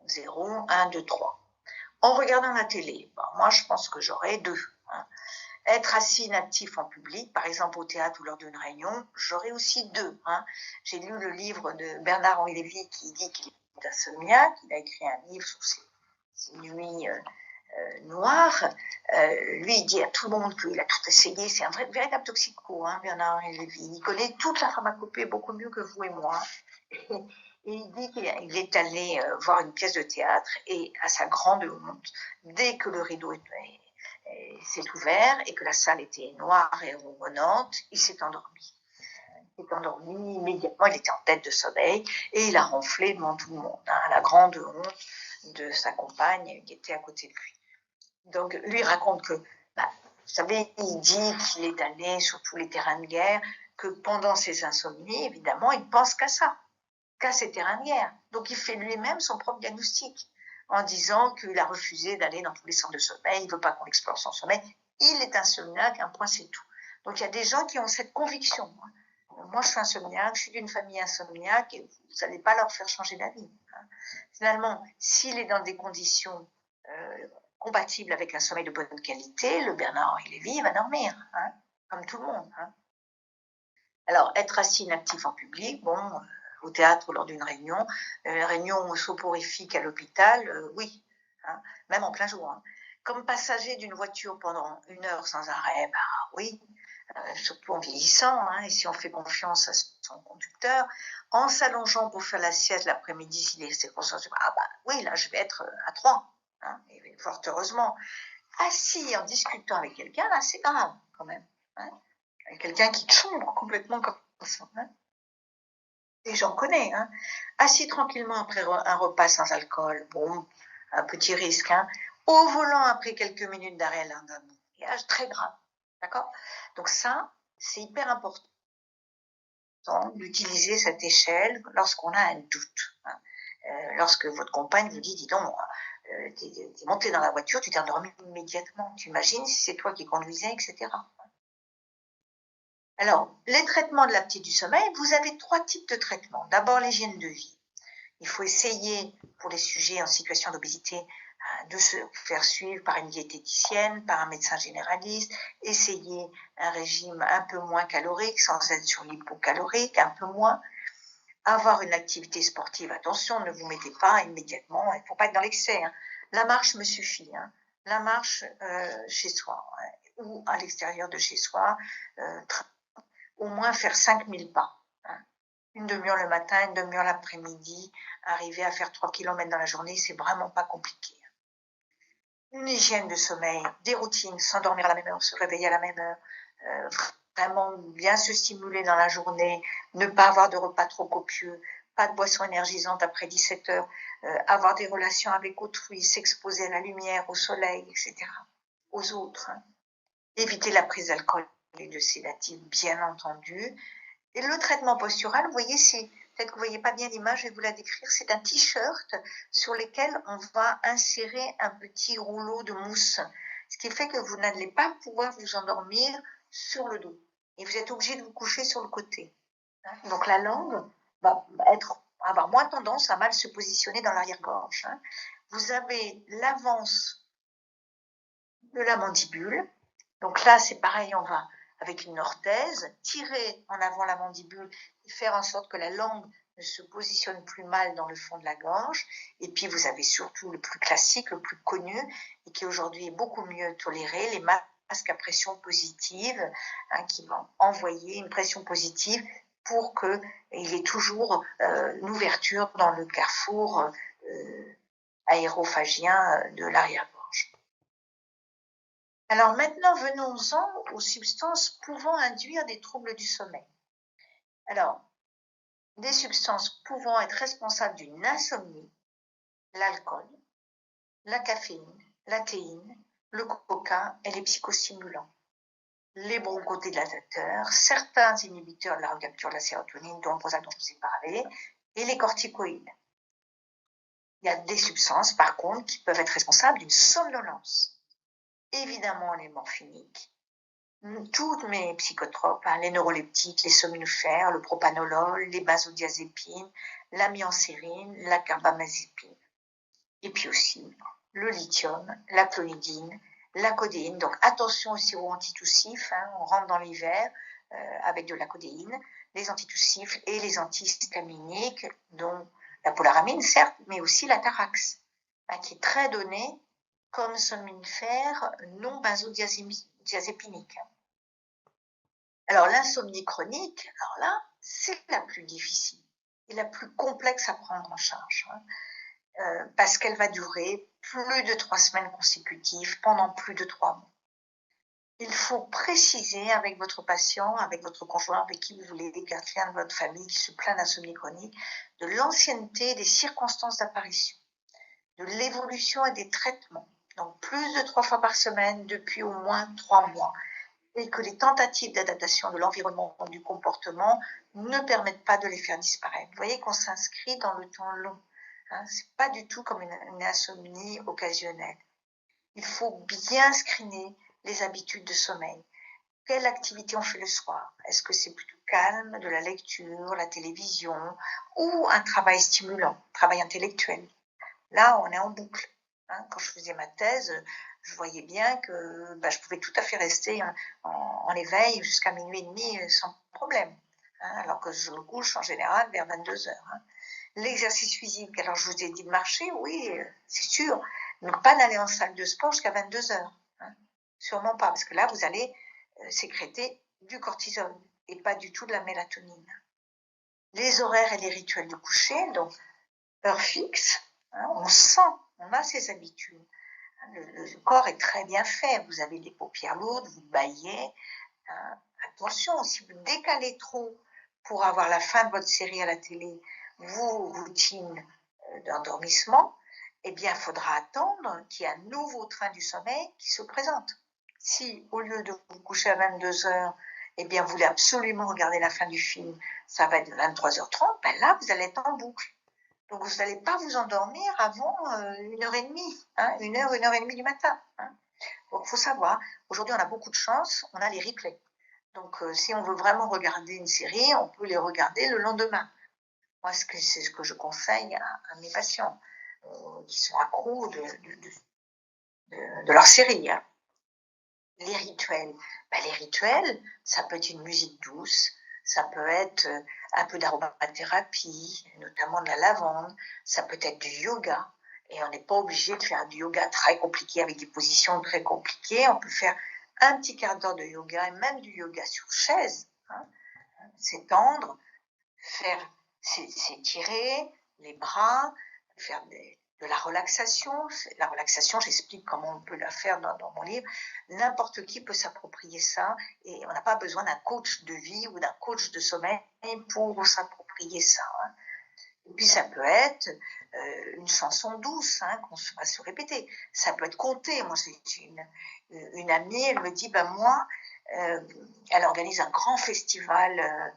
0, 1, 2, 3. En regardant la télé, moi je pense que j'aurais 2. Être assis inactif en public, par exemple au théâtre ou lors d'une réunion, j'aurais aussi deux. Hein. J'ai lu le livre de Bernard-Henri Lévy qui dit qu'il est insomniaque. Il a écrit un livre sur ses nuits noires. Lui, il dit à tout le monde qu'il a tout essayé. C'est un véritable toxico, hein, Bernard-Henri Lévy. Il connaît toute la pharmacopée beaucoup mieux que vous et moi. Et il dit qu'il est allé voir une pièce de théâtre et à sa grande honte, dès que le rideau s'est ouvert et que la salle était noire et ronronnante, il s'est endormi. Il s'est endormi immédiatement, il était en tête de sommeil et il a ronflé devant tout le monde, hein, à la grande honte de sa compagne qui était à côté de lui. Donc lui raconte que, vous savez, il dit qu'il est allé sur tous les terrains de guerre, que pendant ses insomnies, évidemment, il pense qu'à ça, qu'à ces terrains de guerre. Donc il fait lui-même son propre diagnostic en disant qu'il a refusé d'aller dans tous les centres de sommeil, il ne veut pas qu'on explore son sommeil. Il est insomniaque, un point c'est tout. Donc il y a des gens qui ont cette conviction. Moi je suis insomniaque, je suis d'une famille insomniaque et vous n'allez pas leur faire changer d'avis. Finalement, s'il est dans des conditions compatibles avec un sommeil de bonne qualité, le Bernard-Henri Lévy va dormir, hein, comme tout le monde. Hein. Alors, être assis inactif en public, bon, au théâtre ou lors d'une réunion soporifique à l'hôpital, oui, hein, même en plein jour. Hein. Comme passager d'une voiture pendant 1 heure sans arrêt, oui, surtout en vieillissant, hein, et si on fait confiance à son conducteur, en s'allongeant pour faire la sieste l'après-midi, s'il est circonstancié, oui, là, je vais être à 3, hein, et fort heureusement. Assis en discutant avec quelqu'un, là, c'est grave, quand même. Hein. Quelqu'un qui sombre complètement comme ça. Hein. Et j'en connais. Hein. Assis tranquillement après un repas sans alcool, bon, un petit risque. Hein. Au volant après quelques minutes d'arrêt d'un embouteillage, très grave. D'accord ? Donc ça, c'est hyper important d'utiliser cette échelle lorsqu'on a un doute. Hein. Lorsque votre compagne vous dit, dis donc, t'es monté dans la voiture, tu t'es endormi immédiatement. Tu imagines si c'est toi qui conduisais, etc. Alors, les traitements de l'apnée du sommeil, vous avez 3 types de traitements. D'abord, l'hygiène de vie. Il faut essayer, pour les sujets en situation d'obésité, de se faire suivre par une diététicienne, par un médecin généraliste, essayer un régime un peu moins calorique, sans être sur l'hypocalorique, un peu moins. Avoir une activité sportive, attention, ne vous mettez pas immédiatement, il ne faut pas être dans l'excès. Hein. La marche me suffit. Hein. La marche chez soi, hein, ou à l'extérieur de chez soi, au moins faire 5000 pas. Hein. Une demi-heure le matin, une demi-heure l'après-midi, arriver à faire 3 km dans la journée, c'est vraiment pas compliqué. Une hygiène de sommeil, des routines, s'endormir à la même heure, se réveiller à la même heure, vraiment bien se stimuler dans la journée, ne pas avoir de repas trop copieux, pas de boissons énergisantes après 17 heures, avoir des relations avec autrui, s'exposer à la lumière, au soleil, etc., aux autres. Hein. Éviter la prise d'alcool et de sédatifs, bien entendu. Et le traitement postural, vous voyez, peut-être que vous ne voyez pas bien l'image, je vais vous la décrire, c'est un t-shirt sur lequel on va insérer un petit rouleau de mousse, ce qui fait que vous n'allez pas pouvoir vous endormir sur le dos. Et vous êtes obligé de vous coucher sur le côté. Donc la langue va avoir moins tendance à mal se positionner dans l'arrière-gorge. Vous avez l'avance de la mandibule. Donc là, c'est pareil, on va, avec une orthèse, tirer en avant la mandibule et faire en sorte que la langue ne se positionne plus mal dans le fond de la gorge. Et puis, vous avez surtout le plus classique, le plus connu, et qui aujourd'hui est beaucoup mieux toléré, les masques à pression positive, hein, qui vont envoyer une pression positive pour qu'il y ait toujours une ouverture dans le carrefour aérophagien de l'arrière-gorge. Alors maintenant, venons-en aux substances pouvant induire des troubles du sommeil. Alors, des substances pouvant être responsables d'une insomnie, l'alcool, la caféine, la théine, le coca et les psychostimulants, les bronchodilatateurs, certains inhibiteurs de la recapture de la sérotonine, dont le Prozac dont je vous ai parlé, et les corticoïdes. Il y a des substances, par contre, qui peuvent être responsables d'une somnolence. Évidemment, les morphiniques, toutes mes psychotropes, hein, les neuroleptiques, les somnifères, le propanolol, les benzodiazépines, la myancérine, la carbamazépine. Et puis aussi le lithium, la clonidine, La codéine, donc attention aussi aux antitussifs, hein, on rentre dans l'hiver avec de la codéine, les antitussifs et les antihistaminiques, dont la polaramine certes, mais aussi la Tarax, hein, qui est très donnée comme somnifère non benzodiazépinique. Alors l'insomnie chronique, alors là, c'est la plus difficile et la plus complexe à prendre en charge, hein, parce qu'elle va durer plus de 3 semaines consécutives pendant plus de 3 mois. Il faut préciser avec votre patient, avec votre conjoint, avec qui vous voulez, quelqu'un de votre famille qui se plaint d'insomnie chronique, de l'ancienneté des circonstances d'apparition, de l'évolution et des traitements. Donc plus de 3 fois par semaine depuis au moins 3 mois. Et que les tentatives d'adaptation de l'environnement ou du comportement ne permettent pas de les faire disparaître. Vous voyez qu'on s'inscrit dans le temps long. Hein, ce n'est pas du tout comme une insomnie occasionnelle. Il faut bien screener les habitudes de sommeil. Quelle activité on fait le soir? Est-ce que c'est plutôt calme, de la lecture, la télévision, ou un travail stimulant, travail intellectuel? Là, on est en boucle. Hein, quand je faisais ma thèse, je voyais bien que je pouvais tout à fait rester en éveil jusqu'à minuit et demi sans problème. Hein, alors que je me couche en général vers 22 heures. Hein. L'exercice physique, alors je vous ai dit de marcher, oui, c'est sûr, mais pas d'aller en salle de sport jusqu'à 22 heures. Hein. Sûrement pas, parce que là, vous allez sécréter du cortisol et pas du tout de la mélatonine. Les horaires et les rituels de coucher, donc heure fixe, hein, on sent, on a ses habitudes. Le corps est très bien fait. Vous avez les paupières lourdes, vous baillez. Hein. Attention, si vous décalez trop pour avoir la fin de votre série à la télé, vos routines d'endormissement, eh bien, il faudra attendre qu'il y ait un nouveau train du sommeil qui se présente. Si, au lieu de vous coucher à 22 heures, eh bien, vous voulez absolument regarder la fin du film, ça va être 23h30, ben là, vous allez être en boucle. Donc, vous n'allez pas vous endormir avant 1h30, hein, 1h et demie du matin. Hein. Donc, il faut savoir, aujourd'hui, on a beaucoup de chance, on a les replays. Donc, si on veut vraiment regarder une série, on peut les regarder le lendemain. Moi, c'est ce que je conseille à mes patients qui sont accros de leur série. Hein. Les rituels. Les rituels, ça peut être une musique douce, ça peut être un peu d'aromathérapie, notamment de la lavande, ça peut être du yoga. Et on n'est pas obligé de faire du yoga très compliqué avec des positions très compliquées. On peut faire un petit quart d'heure de yoga et même du yoga sur chaise. Hein, s'étendre, faire s'étirer les bras, faire de la relaxation. La relaxation, j'explique comment on peut la faire dans mon livre. N'importe qui peut s'approprier ça et on n'a pas besoin d'un coach de vie ou d'un coach de sommeil pour s'approprier ça. Hein. Et puis ça peut être une chanson douce hein, qu'on va se répéter. Ça peut être compté. Moi, j'ai une amie, elle me dit, moi, elle organise un grand festival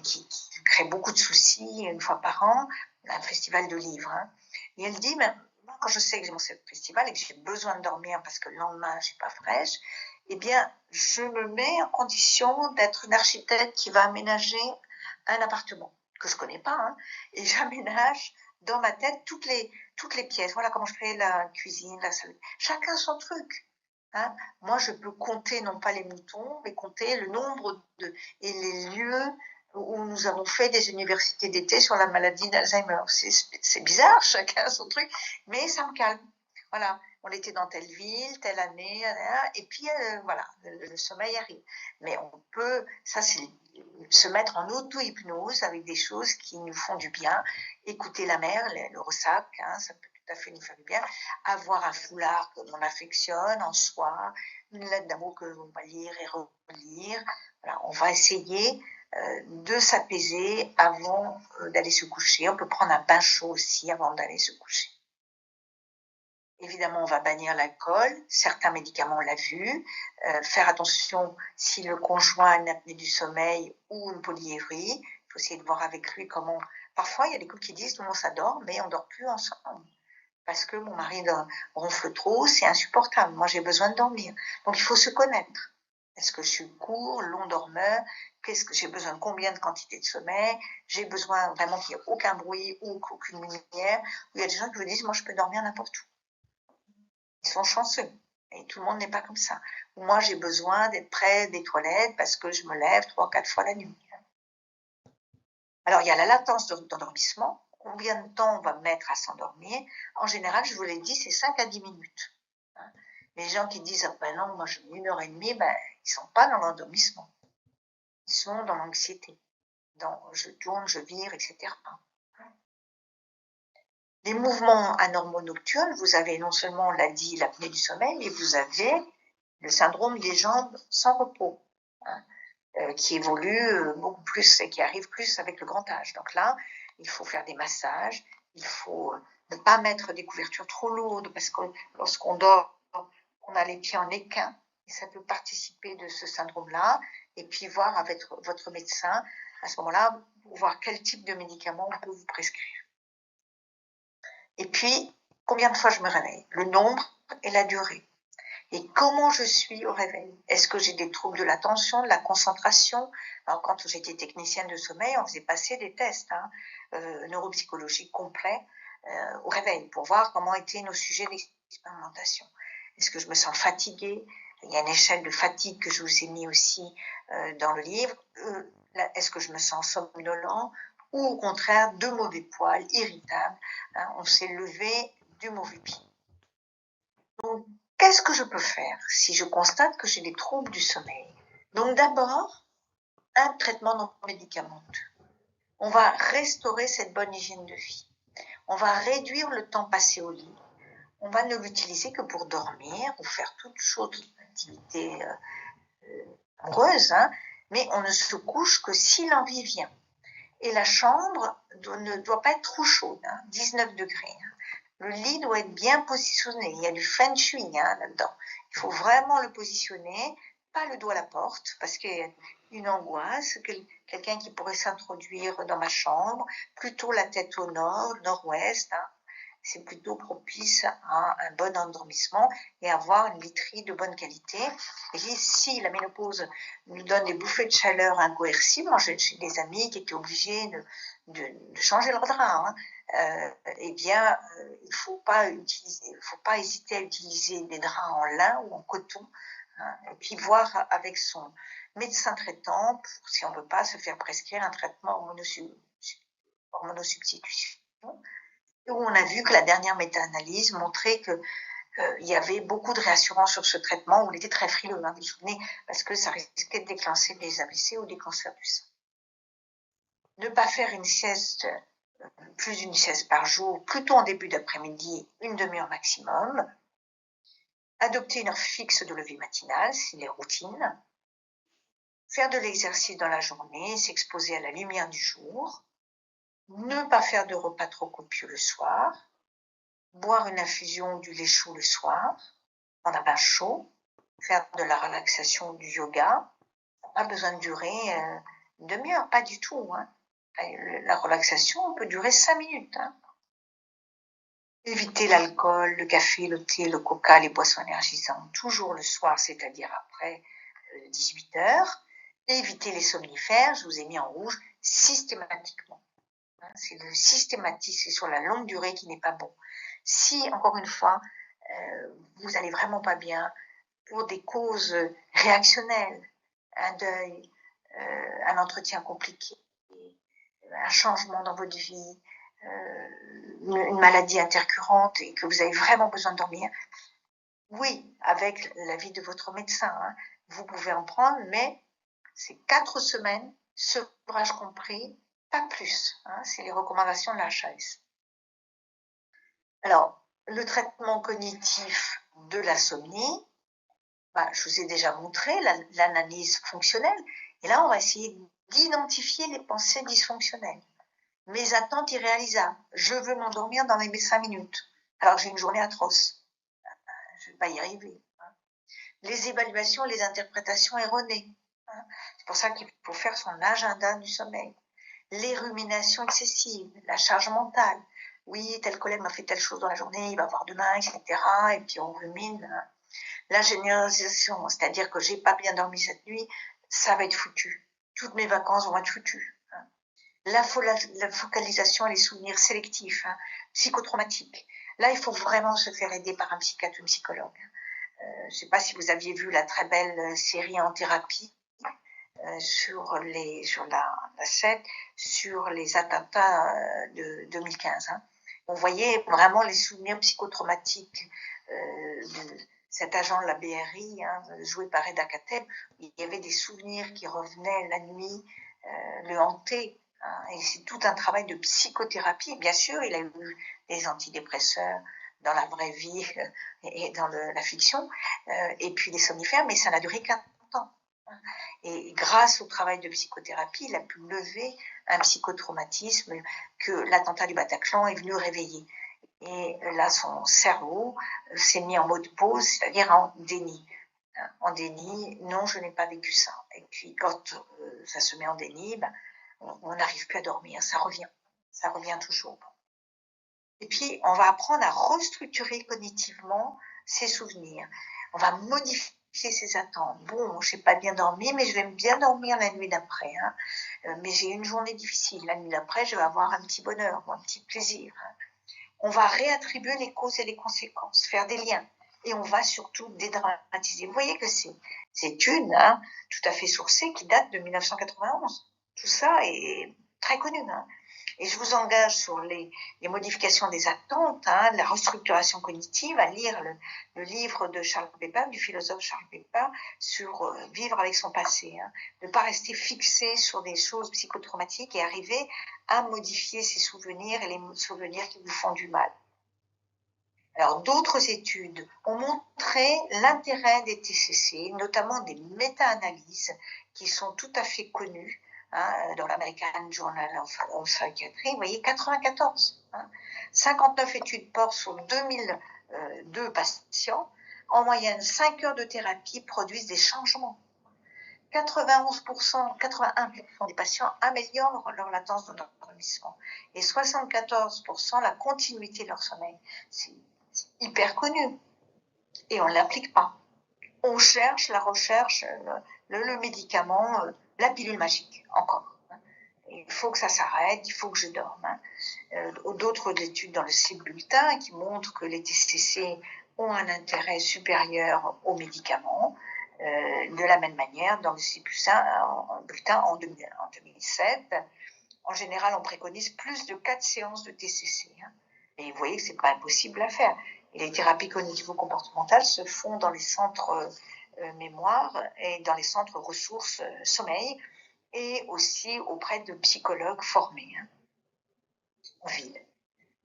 qui crée beaucoup de soucis une fois par an, un festival de livres. Hein. Et elle dit, moi, quand je sais que j'ai mon festival et que j'ai besoin de dormir parce que le lendemain, je ne suis pas fraîche, eh bien, je me mets en condition d'être une architecte qui va aménager un appartement que je ne connais pas, hein, et j'aménage dans ma tête toutes les pièces. Voilà comment je fais la cuisine, la salle. Chacun son truc. Hein. Moi, je peux compter non pas les moutons, mais compter le nombre et les lieux où nous avons fait des universités d'été sur la maladie d'Alzheimer. C'est bizarre, chacun son truc, mais ça me calme. Voilà, on était dans telle ville, telle année, et puis voilà, le sommeil arrive. Mais on peut, ça c'est se mettre en auto-hypnose avec des choses qui nous font du bien, écouter la mer, le ressac, hein, ça peut tout à fait nous faire du bien, avoir un foulard que l'on affectionne en soi, une lettre d'amour que l'on va lire et relire. Voilà, on va essayer de s'apaiser avant d'aller se coucher. On peut prendre un bain chaud aussi avant d'aller se coucher. Évidemment, on va bannir l'alcool, certains médicaments, on l'a vu, faire attention si le conjoint a une apnée du sommeil ou une polyurie, il faut essayer de voir avec lui comment... Parfois, il y a des couples qui disent, non, ça dort, mais on ne dort plus ensemble. Parce que mon mari ronfle trop, c'est insupportable, moi j'ai besoin de dormir. Donc il faut se connaître. Est-ce que je suis court, long dormeur? Qu'est-ce que j'ai besoin de combien de quantité de sommeil? J'ai besoin vraiment qu'il n'y ait aucun bruit ou aucune lumière. Il y a des gens qui vous disent, moi je peux dormir n'importe où. Ils sont chanceux. Et tout le monde n'est pas comme ça. Moi, j'ai besoin d'être près des toilettes parce que je me lève 3-4 fois la nuit. Alors, il y a la latence d'endormissement. Combien de temps on va mettre à s'endormir? En général, je vous l'ai dit, c'est 5 à 10 minutes. Les gens qui disent « ben non, moi je mets 1 heure et demie », ben, ils ne sont pas dans l'endormissement. Ils sont dans l'anxiété. Dans je tourne, je vire, etc. Les mouvements anormaux nocturnes, vous avez non seulement, on l'a dit, l'apnée du sommeil, mais vous avez le syndrome des jambes sans repos, qui évolue beaucoup plus et qui arrive plus avec le grand âge. Donc là, il faut faire des massages, il faut ne pas mettre des couvertures trop lourdes parce que lorsqu'on dort, on a les pieds en équin et ça peut participer de ce syndrome-là. Et puis voir avec votre médecin à ce moment-là, pour voir quel type de médicament on peut vous prescrire. Et puis, combien de fois je me réveille? Le nombre et la durée. Et comment je suis au réveil? Est-ce que j'ai des troubles de l'attention, de la concentration? Alors, quand j'étais technicienne de sommeil, on faisait passer des tests neuropsychologiques complets au réveil pour voir comment étaient nos sujets d'expérimentation. Est-ce que je me sens fatiguée? Il y a une échelle de fatigue que je vous ai mis aussi dans le livre. Est-ce que je me sens somnolent? Ou au contraire, de mauvais poils, irritable, on s'est levé du mauvais pied. Donc, qu'est-ce que je peux faire si je constate que j'ai des troubles du sommeil? Donc d'abord, un traitement non médicamenteux. On va restaurer cette bonne hygiène de vie. On va réduire le temps passé au lit. On va ne l'utiliser que pour dormir ou faire toute chose d'activité amoureuse, mais on ne se couche que si l'envie vient. Et la chambre ne doit pas être trop chaude, 19 degrés. Le lit doit être bien positionné. Il y a du feng shui là-dedans. Il faut vraiment le positionner, pas le dos à la porte, parce qu'il y a une angoisse, quelqu'un qui pourrait s'introduire dans ma chambre, plutôt la tête au nord, nord-ouest. C'est plutôt propice à un bon endormissement et avoir une literie de bonne qualité. Et si la ménopause nous donne des bouffées de chaleur incoercibles, moi j'ai des amis qui étaient obligés de changer leur drap, eh bien, il ne faut pas hésiter à utiliser des draps en lin ou en coton, et puis voir avec son médecin traitant si on ne peut pas se faire prescrire un traitement hormonosubstitution, où on a vu que la dernière méta-analyse montrait que il y avait beaucoup de réassurance sur ce traitement, où il était très frileux, vous vous souvenez, parce que ça risquait de déclencher des AVC ou des cancers du sein. Ne pas faire une sieste, plus d'une sieste par jour, plutôt en début d'après-midi, une demi-heure maximum. Adopter une heure fixe de lever matinale, c'est les routines. Faire de l'exercice dans la journée, s'exposer à la lumière du jour. Ne pas faire de repas trop copieux le soir. Boire une infusion ou du lait chaud le soir, en un bain chaud, faire de la relaxation, du yoga, pas besoin de durer une demi-heure, pas du tout. La relaxation peut durer 5 minutes. Éviter l'alcool, le café, le thé, le coca, les boissons énergisantes, toujours le soir, c'est-à-dire après 18 heures. Éviter les somnifères, je vous ai mis en rouge, systématiquement. C'est le systématisme, c'est sur la longue durée qui n'est pas bon. Si, encore une fois, vous allez vraiment pas bien pour des causes réactionnelles, un deuil, un entretien compliqué, un changement dans votre vie, une maladie intercurrente et que vous avez vraiment besoin de dormir, oui, avec l'avis de votre médecin, vous pouvez en prendre, mais c'est 4 semaines, sevrage compris, pas plus. C'est les recommandations de la HAS. Alors, le traitement cognitif de l'insomnie, je vous ai déjà montré l'analyse fonctionnelle, et là, on va essayer d'identifier les pensées dysfonctionnelles. Mes attentes irréalisables. Je veux m'endormir dans les 5 minutes, alors que j'ai une journée atroce. Je ne vais pas y arriver. Les évaluations et les interprétations erronées. C'est pour ça qu'il faut faire son agenda du sommeil. Les ruminations excessives, la charge mentale. Oui, tel collègue m'a fait telle chose dans la journée, il va voir demain, etc. Et puis on rumine. La généralisation, c'est-à-dire que j'ai pas bien dormi cette nuit, ça va être foutu. Toutes mes vacances vont être foutues. La focalisation et les souvenirs sélectifs, psychotraumatiques. Là, il faut vraiment se faire aider par un psychiatre ou une psychologue. je ne sais pas si vous aviez vu la très belle série En thérapie sur la 7, sur les attentats de 2015. Hein. On voyait vraiment les souvenirs psychotraumatiques de cet agent de la BRI, hein, joué par Reda Kateb. Il y avait des souvenirs qui revenaient la nuit, le hantaient. Hein, et c'est tout un travail de psychothérapie. Bien sûr, il a eu des antidépresseurs dans la vraie vie et dans la fiction, et puis des somnifères, mais ça n'a duré qu'un temps. Et grâce au travail de psychothérapie, il a pu lever un psychotraumatisme que l'attentat du Bataclan est venu réveiller. Et là, son cerveau s'est mis en mode pause, c'est-à-dire en déni. En déni, non, je n'ai pas vécu ça. Et puis, quand ça se met en déni, ben, on n'arrive plus à dormir, ça revient toujours. Et puis, on va apprendre à restructurer cognitivement ses souvenirs. On va modifier ses attentes. Bon, je n'ai pas bien dormi, mais je vais bien dormir la nuit d'après. Hein. Mais j'ai une journée difficile. La nuit d'après, je vais avoir un petit bonheur, un petit plaisir. Hein. On va réattribuer les causes et les conséquences, faire des liens. Et on va surtout dédramatiser. Vous voyez que c'est une, hein, tout à fait sourcée, qui date de 1991. Tout ça est très connu. Hein. Et je vous engage sur les modifications des attentes, hein, la restructuration cognitive, à lire le livre de Charles Pépin, du philosophe Charles Pépin, sur vivre avec son passé. Hein, ne pas rester fixé sur des choses psychotraumatiques et arriver à modifier ses souvenirs et les souvenirs qui vous font du mal. Alors, d'autres études ont montré l'intérêt des TCC, notamment des méta-analyses qui sont tout à fait connues. Hein, dans l'American Journal of Psychiatry, vous voyez, 94. Hein, 59 études portent sur 2002 patients. En moyenne, 5 heures de thérapie produisent des changements. 81% des patients améliorent leur latence d'endormissement et 74% la continuité de leur sommeil. C'est hyper connu. Et on ne l'applique pas. On cherche la recherche, le médicament, la pilule magique, encore. Il faut que ça s'arrête, il faut que je dorme. D'autres études dans le CIP bulletin qui montrent que les TCC ont un intérêt supérieur aux médicaments. De la même manière, dans le CIP bulletin en 2007, en général, on préconise plus de 4 séances de TCC. Et vous voyez que ce n'est pas impossible à faire. Et les thérapies cognitivo-comportementales se font dans les centres mémoire et dans les centres ressources sommeil et aussi auprès de psychologues formés en ville.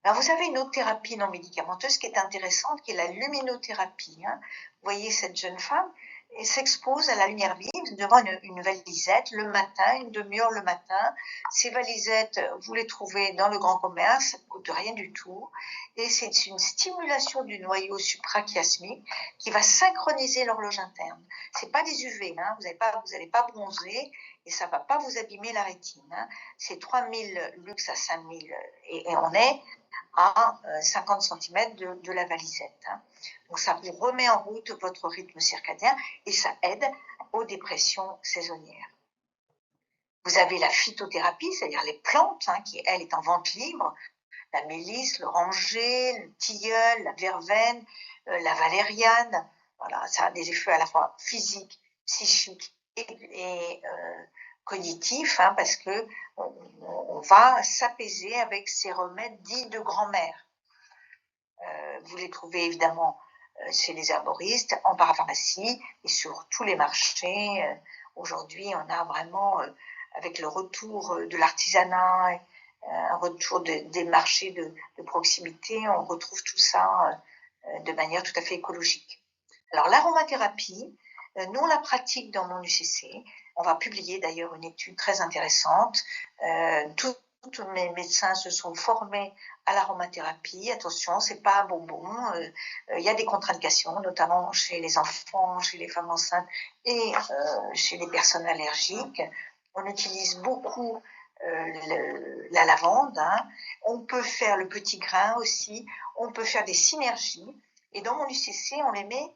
Alors vous avez une autre thérapie non médicamenteuse qui est intéressante, qui est la luminothérapie. Vous voyez cette jeune femme, elle s'expose à la lumière vive devant une valisette le matin, une demi-heure le matin. Ces valisettes, vous les trouvez dans le grand commerce, ça ne coûte rien du tout. Et c'est une stimulation du noyau suprachiasmique qui va synchroniser l'horloge interne. Ce n'est pas des UV, hein, vous n'allez pas bronzer et ça ne va pas vous abîmer la rétine. Hein. C'est 3000 lux à 5000 et on est à 50 cm de la valisette. Hein. Donc ça vous remet en route votre rythme circadien et ça aide aux dépressions saisonnières. Vous avez la phytothérapie, c'est-à-dire les plantes, hein, qui, elle, est en vente libre. La mélisse, l'oranger, le tilleul, la verveine, la valériane. Voilà, ça a des effets à la fois physiques, psychiques et cognitifs, hein, parce que on va s'apaiser avec ces remèdes dits de grand-mère. Vous les trouvez évidemment chez les herboristes, en parapharmacie et sur tous les marchés. Aujourd'hui, on a vraiment, avec le retour de l'artisanat, un retour des marchés de proximité, on retrouve tout ça de manière tout à fait écologique. Alors l'aromathérapie, nous on la pratique dans mon UCC. On va publier d'ailleurs une étude très intéressante. Tous mes médecins se sont formés à l'aromathérapie. Attention, c'est pas un bonbon. Il y a des contre-indications, notamment chez les enfants, chez les femmes enceintes et chez les personnes allergiques. On utilise beaucoup la lavande. Hein. On peut faire le petit grain aussi. On peut faire des synergies. Et dans mon UCC, on les met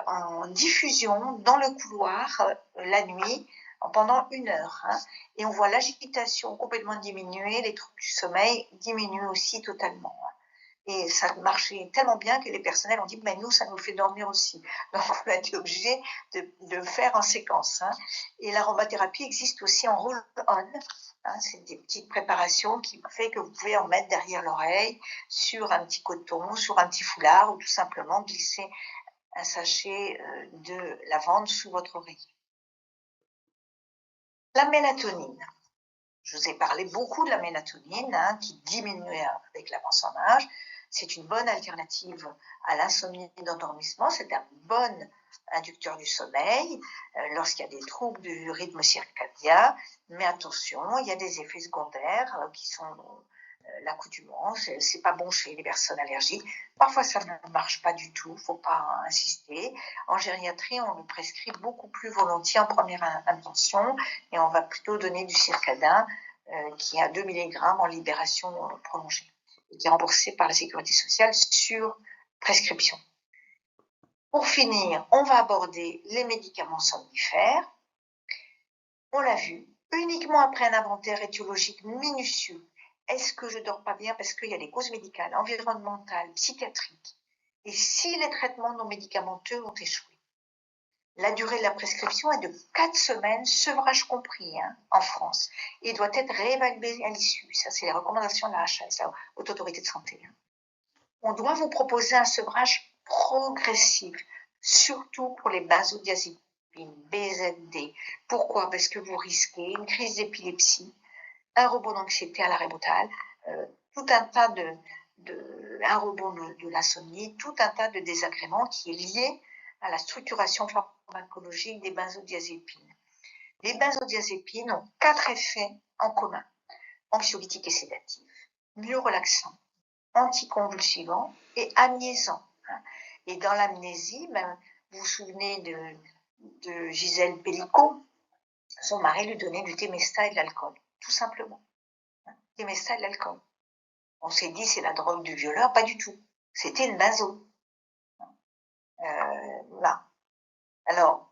en diffusion dans le couloir la nuit pendant 1 heure. Hein, et on voit l'agitation complètement diminuer, les troubles du sommeil diminuent aussi totalement. Hein. Et ça marchait tellement bien que les personnels ont dit, mais nous, ça nous fait dormir aussi. Donc, on a été obligé de faire en séquence. Hein. Et l'aromathérapie existe aussi en roll-on. Hein, c'est des petites préparations qui fait que vous pouvez en mettre derrière l'oreille, sur un petit coton, sur un petit foulard, ou tout simplement glisser un sachet de lavande sous votre oreiller. La mélatonine. Je vous ai parlé beaucoup de la mélatonine hein, qui diminue avec l'avance en âge. C'est une bonne alternative à l'insomnie d'endormissement. C'est un bon inducteur du sommeil lorsqu'il y a des troubles du rythme circadien. Mais attention, il y a des effets secondaires qui sont l'accoutumance. C'est pas bon chez les personnes allergiques. Parfois, ça ne marche pas du tout. Faut pas insister. En gériatrie, on le prescrit beaucoup plus volontiers en première intention et on va plutôt donner du circadin qui est à 2 mg en libération prolongée et qui est remboursé par la sécurité sociale sur prescription. Pour finir, on va aborder les médicaments somnifères. On l'a vu, uniquement après un inventaire étiologique minutieux. Est-ce que je ne dors pas bien parce qu'il y a des causes médicales, environnementales, psychiatriques? Et si les traitements non médicamenteux ont échoué? La durée de la prescription est de 4 semaines, sevrage compris, hein, en France, et doit être réévalué à l'issue. Ça, c'est les recommandations de la HAS, la Haute Autorité de Santé. Hein. On doit vous proposer un sevrage progressif, surtout pour les benzodiazépines, BZD. Pourquoi? Parce que vous risquez une crise d'épilepsie, un rebond d'anxiété à l'arrêt brutal, tout un tas un rebond de l'insomnie, tout un tas de désagréments qui est lié à la structuration pharmacologique des benzodiazépines. Les benzodiazépines ont 4 effets en commun: anxiolytiques et sédatifs, mieux relaxants, anticonvulsivants et amniésants. Et dans l'amnésie, vous vous souvenez de Gisèle Pellicot, son mari lui donnait du Temesta et de l'alcool, tout simplement. Temesta et de l'alcool. On s'est dit c'est la drogue du violeur, pas du tout. C'était une benzo. Là. Alors,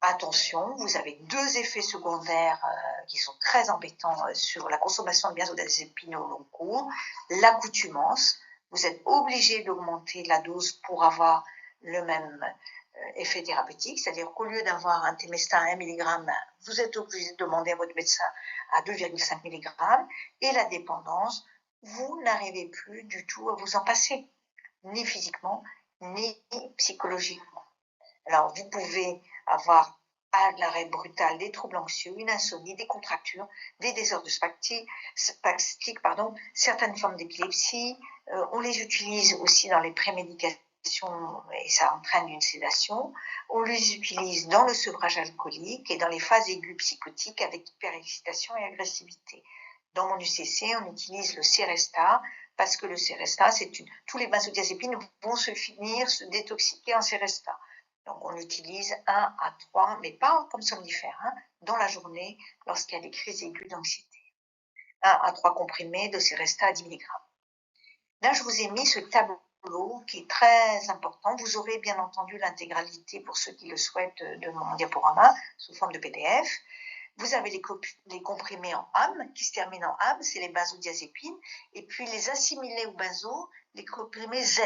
attention, vous avez 2 effets secondaires qui sont très embêtants sur la consommation de benzodiazépines au long cours. L'accoutumance, vous êtes obligé d'augmenter la dose pour avoir le même effet thérapeutique, c'est-à-dire qu'au lieu d'avoir un Temesta à 1 mg, vous êtes obligé de demander à votre médecin à 2,5 mg, et la dépendance, vous n'arrivez plus du tout à vous en passer, ni physiquement, ni psychologiquement. Alors, vous pouvez avoir à l'arrêt brutal des troubles anxieux, une insomnie, des contractures, des désordres spastiques, certaines formes d'épilepsie. On les utilise aussi dans les prémédications et ça entraîne une sédation. On les utilise dans le sevrage alcoolique et dans les phases aiguës psychotiques avec hyperexcitation et agressivité. Dans mon UCC, on utilise le Seresta parce que le Seresta, tous les benzodiazépines vont se détoxiquer en Seresta. Donc, on l'utilise 1 à 3, mais pas comme somnifère, hein, dans la journée, lorsqu'il y a des crises aiguës d'anxiété. 1 à 3 comprimés de Seresta à 10 mg. Là, je vous ai mis ce tableau qui est très important. Vous aurez bien entendu l'intégralité, pour ceux qui le souhaitent, de mon diaporama, sous forme de PDF. Vous avez les comprimés en AM, qui se terminent en AM, c'est les benzodiazépines, et puis les assimilés au benzo, les comprimés Z,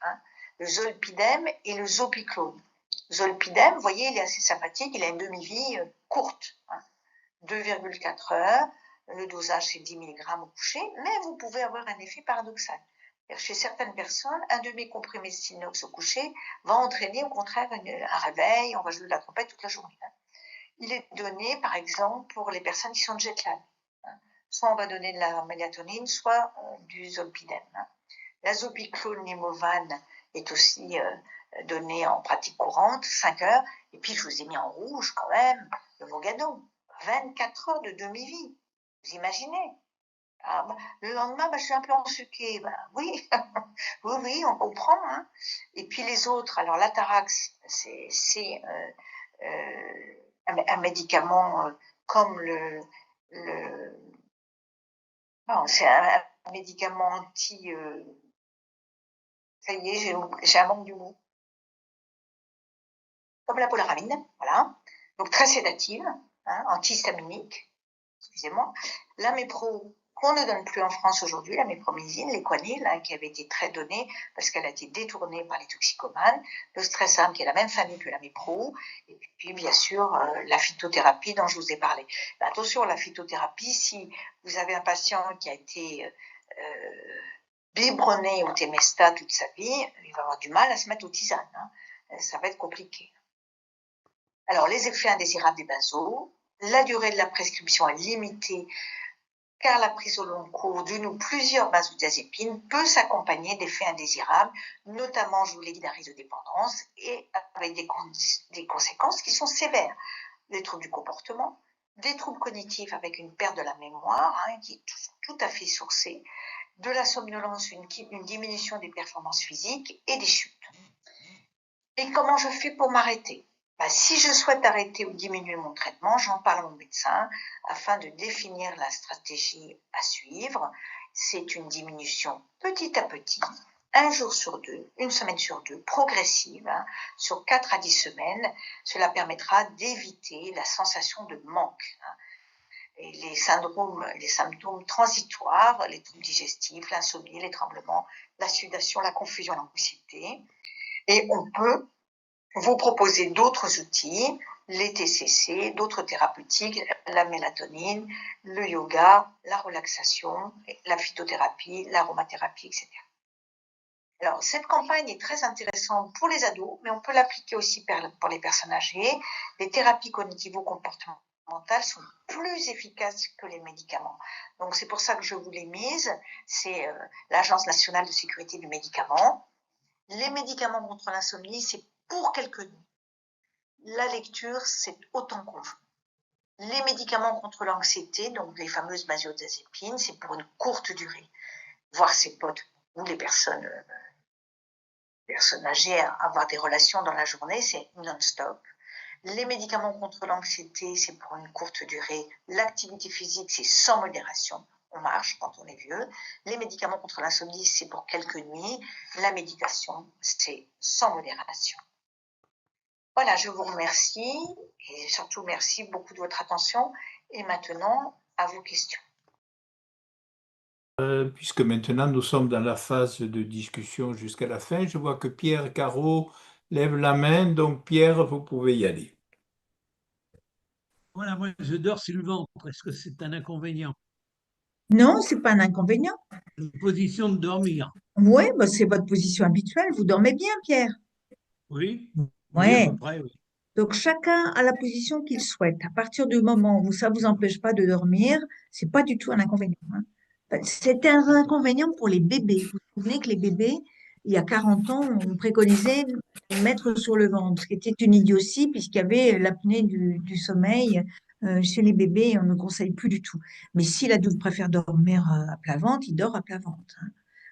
hein, le zolpidem et le zopiclone. Zolpidem, vous voyez, il est assez sympathique, il a une demi-vie courte, hein, 2,4 heures, le dosage c'est 10 mg au coucher, mais vous pouvez avoir un effet paradoxal. Chez certaines personnes, un demi-comprimé de Stilnox au coucher va entraîner au contraire un réveil, on va jouer de la trompette toute la journée. Hein. Il est donné, par exemple, pour les personnes qui sont de jet lag. Hein. Soit on va donner de la mélatonine, soit du zolpidem. Hein. La zopiclone Nimovan est aussi donnée en pratique courante, 5 heures. Et puis, je vous ai mis en rouge quand même le Mogadon, 24 heures de demi-vie. Vous imaginez? Le lendemain, je suis un peu ensuquée. Oui, oui, on comprend. Hein. Et puis les autres, alors l'Atarax, c'est un médicament comme non, c'est un médicament anti... ça y est, j'ai un manque du mot. Comme la polaramine, voilà. Donc très sédative, hein, antihistaminique, excusez-moi. L'Amépro, qu'on ne donne plus en France aujourd'hui, la mépromycine, l'Equanil, hein, qui avait été très donnée parce qu'elle a été détournée par les toxicomanes, le Stresam, qui est la même famille que la mépro, et puis bien sûr la phytothérapie dont je vous ai parlé. Mais attention, la phytothérapie, si vous avez un patient qui a été biberonné au Temesta toute sa vie, il va avoir du mal à se mettre aux tisanes, hein. Ça va être compliqué. Alors, les effets indésirables des benzos, la durée de la prescription est limitée car la prise au long cours d'une ou plusieurs benzodiazépines peut s'accompagner d'effets indésirables, notamment, je vous l'ai dit, d'arrêt de dépendance et avec des conséquences qui sont sévères. Des troubles du comportement, des troubles cognitifs avec une perte de la mémoire, hein, qui est tout à fait sourcée, de la somnolence, une diminution des performances physiques et des chutes. Et comment je fais pour m'arrêter? Si je souhaite arrêter ou diminuer mon traitement, j'en parle à mon médecin afin de définir la stratégie à suivre. C'est une diminution petit à petit, un jour sur deux, une semaine sur deux, progressive, hein, sur 4 à 10 semaines. Cela permettra d'éviter la sensation de manque. Hein. Et les symptômes transitoires, les troubles digestifs, l'insomnie, les tremblements, la sudation, la confusion, l'anxiété. Et on peut vous proposer d'autres outils, les TCC, d'autres thérapeutiques, la mélatonine, le yoga, la relaxation, la phytothérapie, l'aromathérapie, etc. Alors, cette campagne est très intéressante pour les ados, mais on peut l'appliquer aussi pour les personnes âgées. Les thérapies cognitivo-comportementales sont plus efficaces que les médicaments. Donc, c'est pour ça que je vous l'ai mise. C'est l'Agence nationale de sécurité du médicament. Les médicaments contre l'insomnie, c'est pour quelques nuits. La lecture, c'est autant qu'on veut. Les médicaments contre l'anxiété, donc les fameuses benzodiazépines, c'est pour une courte durée. Voir ses potes ou les personnes âgées avoir des relations dans la journée, c'est non-stop. Les médicaments contre l'anxiété, c'est pour une courte durée. L'activité physique, c'est sans modération. On marche quand on est vieux. Les médicaments contre l'insomnie, c'est pour quelques nuits. La méditation, c'est sans modération. Voilà, je vous remercie et surtout merci beaucoup de votre attention. Et maintenant, à vos questions. Puisque maintenant nous sommes dans la phase de discussion jusqu'à la fin, je vois que Pierre Caro lève la main, donc Pierre, vous pouvez y aller. Voilà, moi je dors sur le ventre. Est-ce que c'est un inconvénient? Non, c'est pas un inconvénient. Une position de dormir? Oui, bah, c'est votre position habituelle. Vous dormez bien, Pierre. Oui, oui, à Ouais. peu près, oui. Donc chacun a la position qu'il souhaite. À partir du moment où ça vous empêche pas de dormir, c'est pas du tout un inconvénient, hein. Enfin, c'est un inconvénient pour les bébés. Vous vous souvenez que les bébés, il y a 40 ans, on préconisait de mettre sur le ventre, ce qui était une idiotie puisqu'il y avait l'apnée du sommeil chez les bébés et on ne conseille plus du tout. Mais si l'adulte préfère dormir à plat ventre, il dort à plat ventre, hein.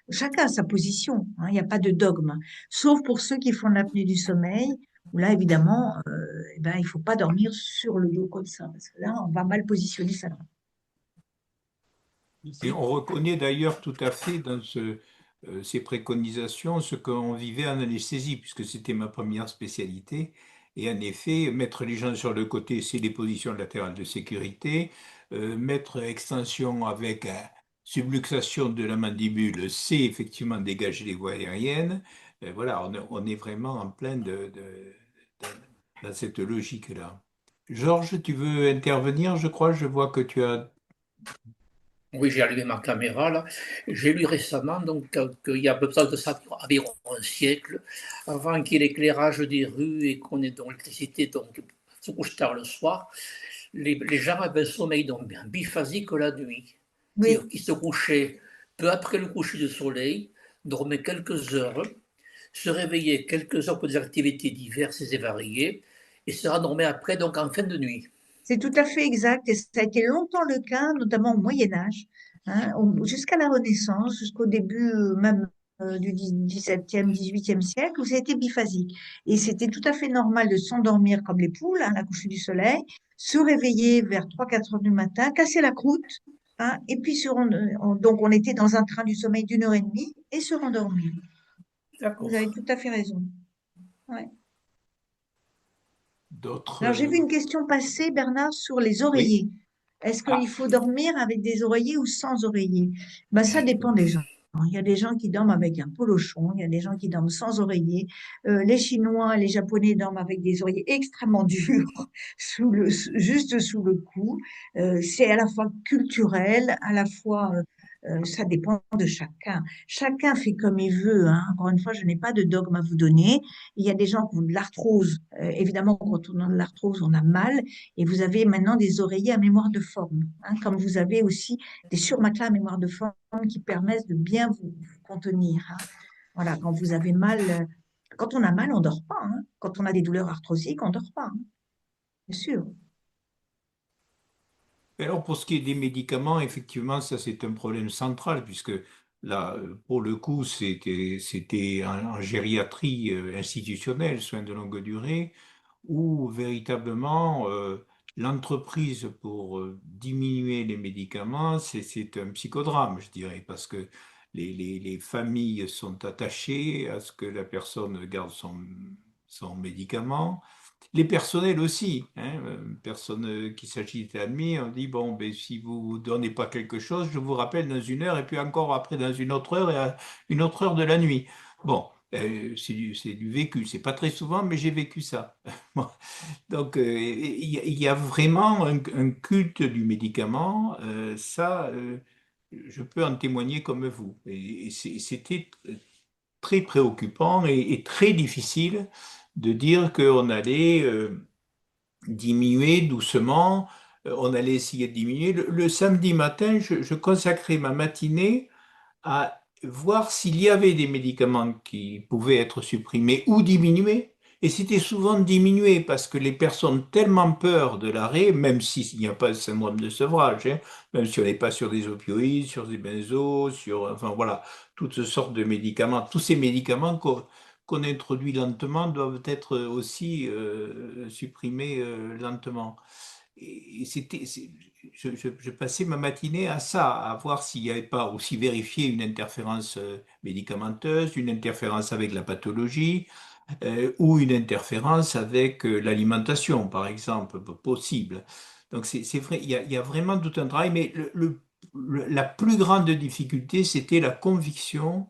Chacun a sa position, hein, il n'y a pas de dogme. Sauf pour ceux qui font l'apnée du sommeil, où là, évidemment, eh ben, il ne faut pas dormir sur le dos comme ça, parce que là, on va mal positionner sa langue. Et on reconnaît d'ailleurs tout à fait dans ces préconisations ce qu'on vivait en anesthésie, puisque c'était ma première spécialité. Et en effet, mettre les gens sur le côté, c'est les positions latérales de sécurité. Mettre extension avec subluxation de la mandibule, c'est effectivement dégager les voies aériennes. Voilà, on est vraiment en plein dans cette logique-là. Georges, tu veux intervenir, je crois, je vois que tu as... Oui, j'ai allumé ma caméra là. J'ai lu récemment qu'il y a besoin de ça environ un siècle avant qu'il y ait l'éclairage des rues et qu'on ait donc l'électricité, donc se couche tard le soir. Les gens avaient un sommeil donc bien biphasique la nuit, Oui, c'est-à-dire qu'ils se couchaient peu après le coucher du soleil, dormaient quelques heures, se réveillaient quelques heures pour des activités diverses et variées et se rendormaient après donc en fin de nuit. c'est tout à fait exact. Et ça a été longtemps le cas, notamment au Moyen Âge, hein, jusqu'à la Renaissance, jusqu'au début même du XVIIe, XVIIIe siècle, où c'était biphasique. Et c'était tout à fait normal de s'endormir comme les poules, hein, à la couche du soleil, se réveiller vers 3-4 heures du matin, casser la croûte, hein, et puis donc on était dans un train du sommeil d'1 heure et demie et se rendormir. Vous D'accord. avez tout à fait raison. Ouais. D'autres... Alors j'ai vu une question passer, Bernard, sur les Oui. oreillers. Est-ce Ah, qu'il faut dormir avec des oreillers ou sans oreiller? Ben, ça dépend des gens. Il y a des gens qui dorment avec un polochon, il y a des gens qui dorment sans oreiller. Les Chinois, les Japonais dorment avec des oreillers extrêmement durs, juste sous le cou. C'est à la fois culturel, à la fois, ça dépend de chacun. Chacun fait comme il veut, hein. Encore une fois, je n'ai pas de dogme à vous donner. Il y a des gens qui ont de l'arthrose. Évidemment, quand on a de l'arthrose, on a mal. Et vous avez maintenant des oreillers à mémoire de forme, hein, comme vous avez aussi des surmatelas à mémoire de forme qui permettent de bien vous contenir, hein. Voilà, quand vous avez mal, quand on a mal, on dort pas, hein. Quand on a des douleurs arthrosiques, on dort pas, hein, bien sûr. alors, pour ce qui est des médicaments, effectivement, ça c'est un problème central, puisque là, pour le coup, c'était en gériatrie institutionnelle, soins de longue durée, où véritablement l'entreprise pour diminuer les médicaments, c'est un psychodrame, je dirais, parce que les familles sont attachées à ce que la personne garde son médicament. Les personnels aussi, hein, personne qui s'agit d'admis, on dit, bon, ben, si vous ne donnez pas quelque chose, je vous rappelle dans une heure, et puis encore après dans une autre heure, et à une autre heure de la nuit. Bon, c'est du vécu, c'est pas très souvent, mais j'ai vécu ça. Bon. Donc, il y a vraiment un culte du médicament, ça, je peux en témoigner comme vous. Et c'était très préoccupant et très difficile de dire qu'on allait diminuer doucement, on allait essayer de diminuer. Le samedi matin, je consacrais ma matinée à voir s'il y avait des médicaments qui pouvaient être supprimés ou diminués. Et c'était souvent diminué parce que les personnes ont tellement peur de l'arrêt, même s'il n'y a pas de syndrome de sevrage, hein, même si on n'est pas sur des opioïdes, sur des benzos, enfin voilà, toutes sortes de médicaments. Tous ces médicaments qu'on introduit lentement doivent être aussi supprimés lentement. Et je passais ma matinée à ça, à voir s'il n'y avait pas aussi vérifié une interférence médicamenteuse, une interférence avec la pathologie, ou une interférence avec l'alimentation, par exemple, possible. Donc c'est vrai, il y a vraiment tout un travail, mais la plus grande difficulté, c'était la conviction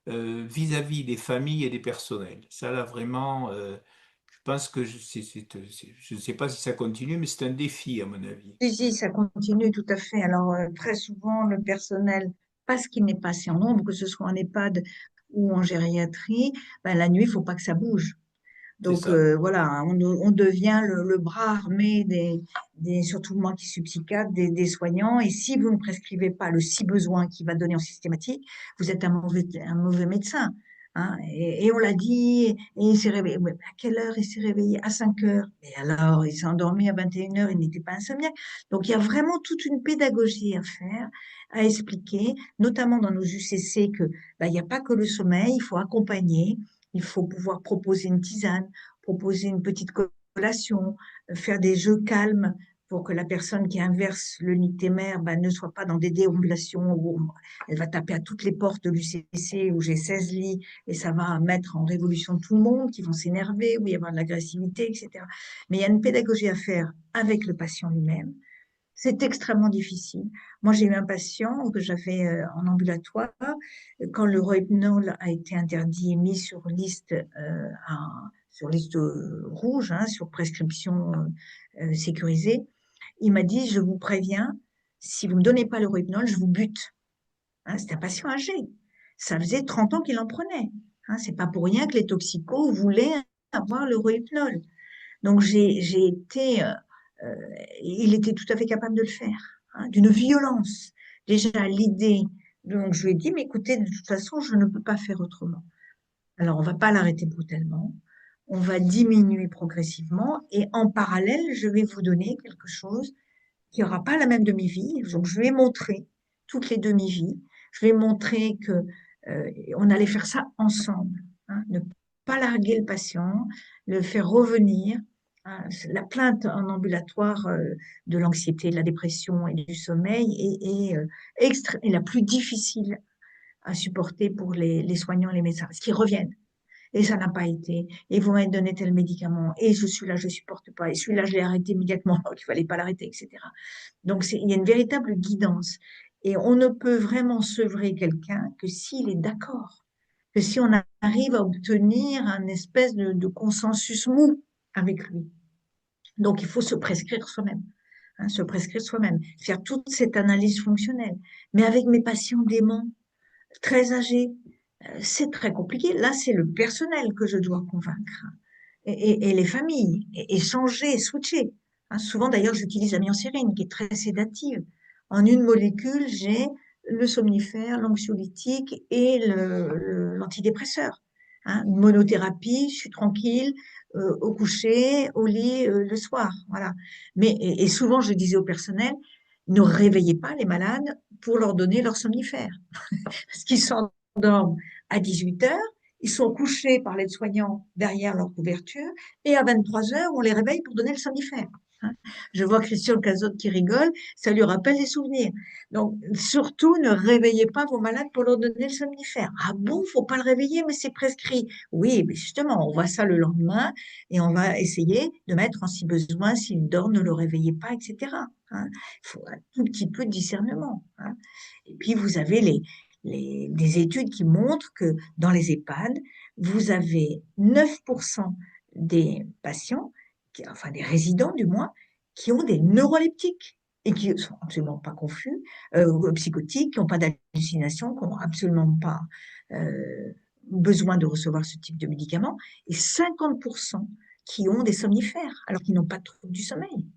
vis-à-vis des familles et des personnels. Ça, là, vraiment, je pense que je ne sais pas si ça continue, mais c'est un défi, à mon avis. Si, si, ça continue tout à fait. Alors, très souvent, le personnel, parce qu'il n'est pas assez en nombre, que ce soit en EHPAD ou en gériatrie, ben, la nuit, il faut pas que ça bouge. C'est Donc ça. voilà, on devient le bras armé surtout moi qui suis psychiatre, des soignants. Et si vous ne prescrivez pas le si besoin qui va donner en systématique, vous êtes un mauvais médecin, hein. Et on l'a dit, et il s'est réveillé. Ouais, à quelle heure il s'est réveillé? À 5 heures. Et alors, il s'est endormi à 21 heures, il n'était pas insomniaque. Donc il y a vraiment toute une pédagogie à faire, à expliquer, notamment dans nos UCC, que il n'y a pas que le sommeil, il faut accompagner. Il faut pouvoir proposer une tisane, proposer une petite collation, faire des jeux calmes pour que la personne qui inverse le nictémère ne soit pas dans des déambulations où elle va taper à toutes les portes de l'UCC où j'ai 16 lits et ça va mettre en révolution tout le monde qui vont s'énerver, où il va y avoir de l'agressivité, etc. Mais il y a une pédagogie à faire avec le patient lui-même. C'est extrêmement difficile. Moi, j'ai eu un patient que j'avais en ambulatoire. Quand le Rohypnol a été interdit et mis sur liste rouge, hein, sur prescription sécurisée, il m'a dit, je vous préviens, si vous ne me donnez pas le Rohypnol, je vous bute. Hein, c'est un patient âgé. Ça faisait 30 ans qu'il en prenait. Hein, c'est pas pour rien que les toxicos voulaient avoir le Rohypnol. Donc j'ai été, euh, il était tout à fait capable de le faire, hein, d'une violence. Déjà l'idée, donc je lui ai dit, mais écoutez, de toute façon, je ne peux pas faire autrement. Alors on va pas l'arrêter brutalement, on va diminuer progressivement et en parallèle, je vais vous donner quelque chose qui n'aura pas la même demi-vie. Donc je vais montrer toutes les demi-vies. Je vais montrer que on allait faire ça ensemble, hein, ne pas larguer le patient, le faire revenir. Hein. La plainte en ambulatoire de l'anxiété, de la dépression et du sommeil est la plus difficile à supporter pour les soignants et les médecins, parce qu'ils reviennent. et ça n'a pas été, et vous m'avez donné tel médicament, et je suis là, je supporte pas, et celui-là, je l'ai arrêté immédiatement, alors qu'il fallait pas l'arrêter, etc. Donc, il y a une véritable guidance. Et on ne peut vraiment sevrer quelqu'un que s'il est d'accord, que si on arrive à obtenir un espèce de consensus mou avec lui. Donc, il faut se prescrire soi-même, hein, se prescrire soi-même, faire toute cette analyse fonctionnelle. Mais avec mes patients déments, très âgés, c'est très compliqué. Là, c'est le personnel que je dois convaincre et les familles, et changer, switcher. Hein, souvent, d'ailleurs, j'utilise la myoncérine, qui est très sédative. En une molécule, j'ai le somnifère, l'anxiolytique et l'antidépresseur. Hein, monothérapie, je suis tranquille, au coucher, au lit, le soir. Voilà. Mais, et souvent, je disais au personnel, ne réveillez pas les malades pour leur donner leur somnifère. Parce qu'ils s'endorment à 18 heures, ils sont couchés par l'aide-soignant derrière leur couverture, et à 23 heures, on les réveille pour donner le somnifère. Hein. Je vois Christian Cazotte qui rigole, ça lui rappelle des souvenirs. Donc, surtout, ne réveillez pas vos malades pour leur donner le somnifère. Ah bon, faut pas le réveiller, mais c'est prescrit. Oui, mais justement, on voit ça le lendemain et on va essayer de mettre en si besoin, s'il dort, ne le réveillez pas, etc. Hein. Il faut un tout petit peu de discernement. Hein. Et puis, vous avez des études qui montrent que dans les EHPAD, vous avez 9% des patients, enfin des résidents du moins, qui ont des neuroleptiques et qui ne sont absolument pas confus, psychotiques, qui n'ont pas d'hallucination, qui n'ont absolument pas besoin de recevoir ce type de médicaments, et 50% qui ont des somnifères, alors qu'ils n'ont pas de trouble du sommeil.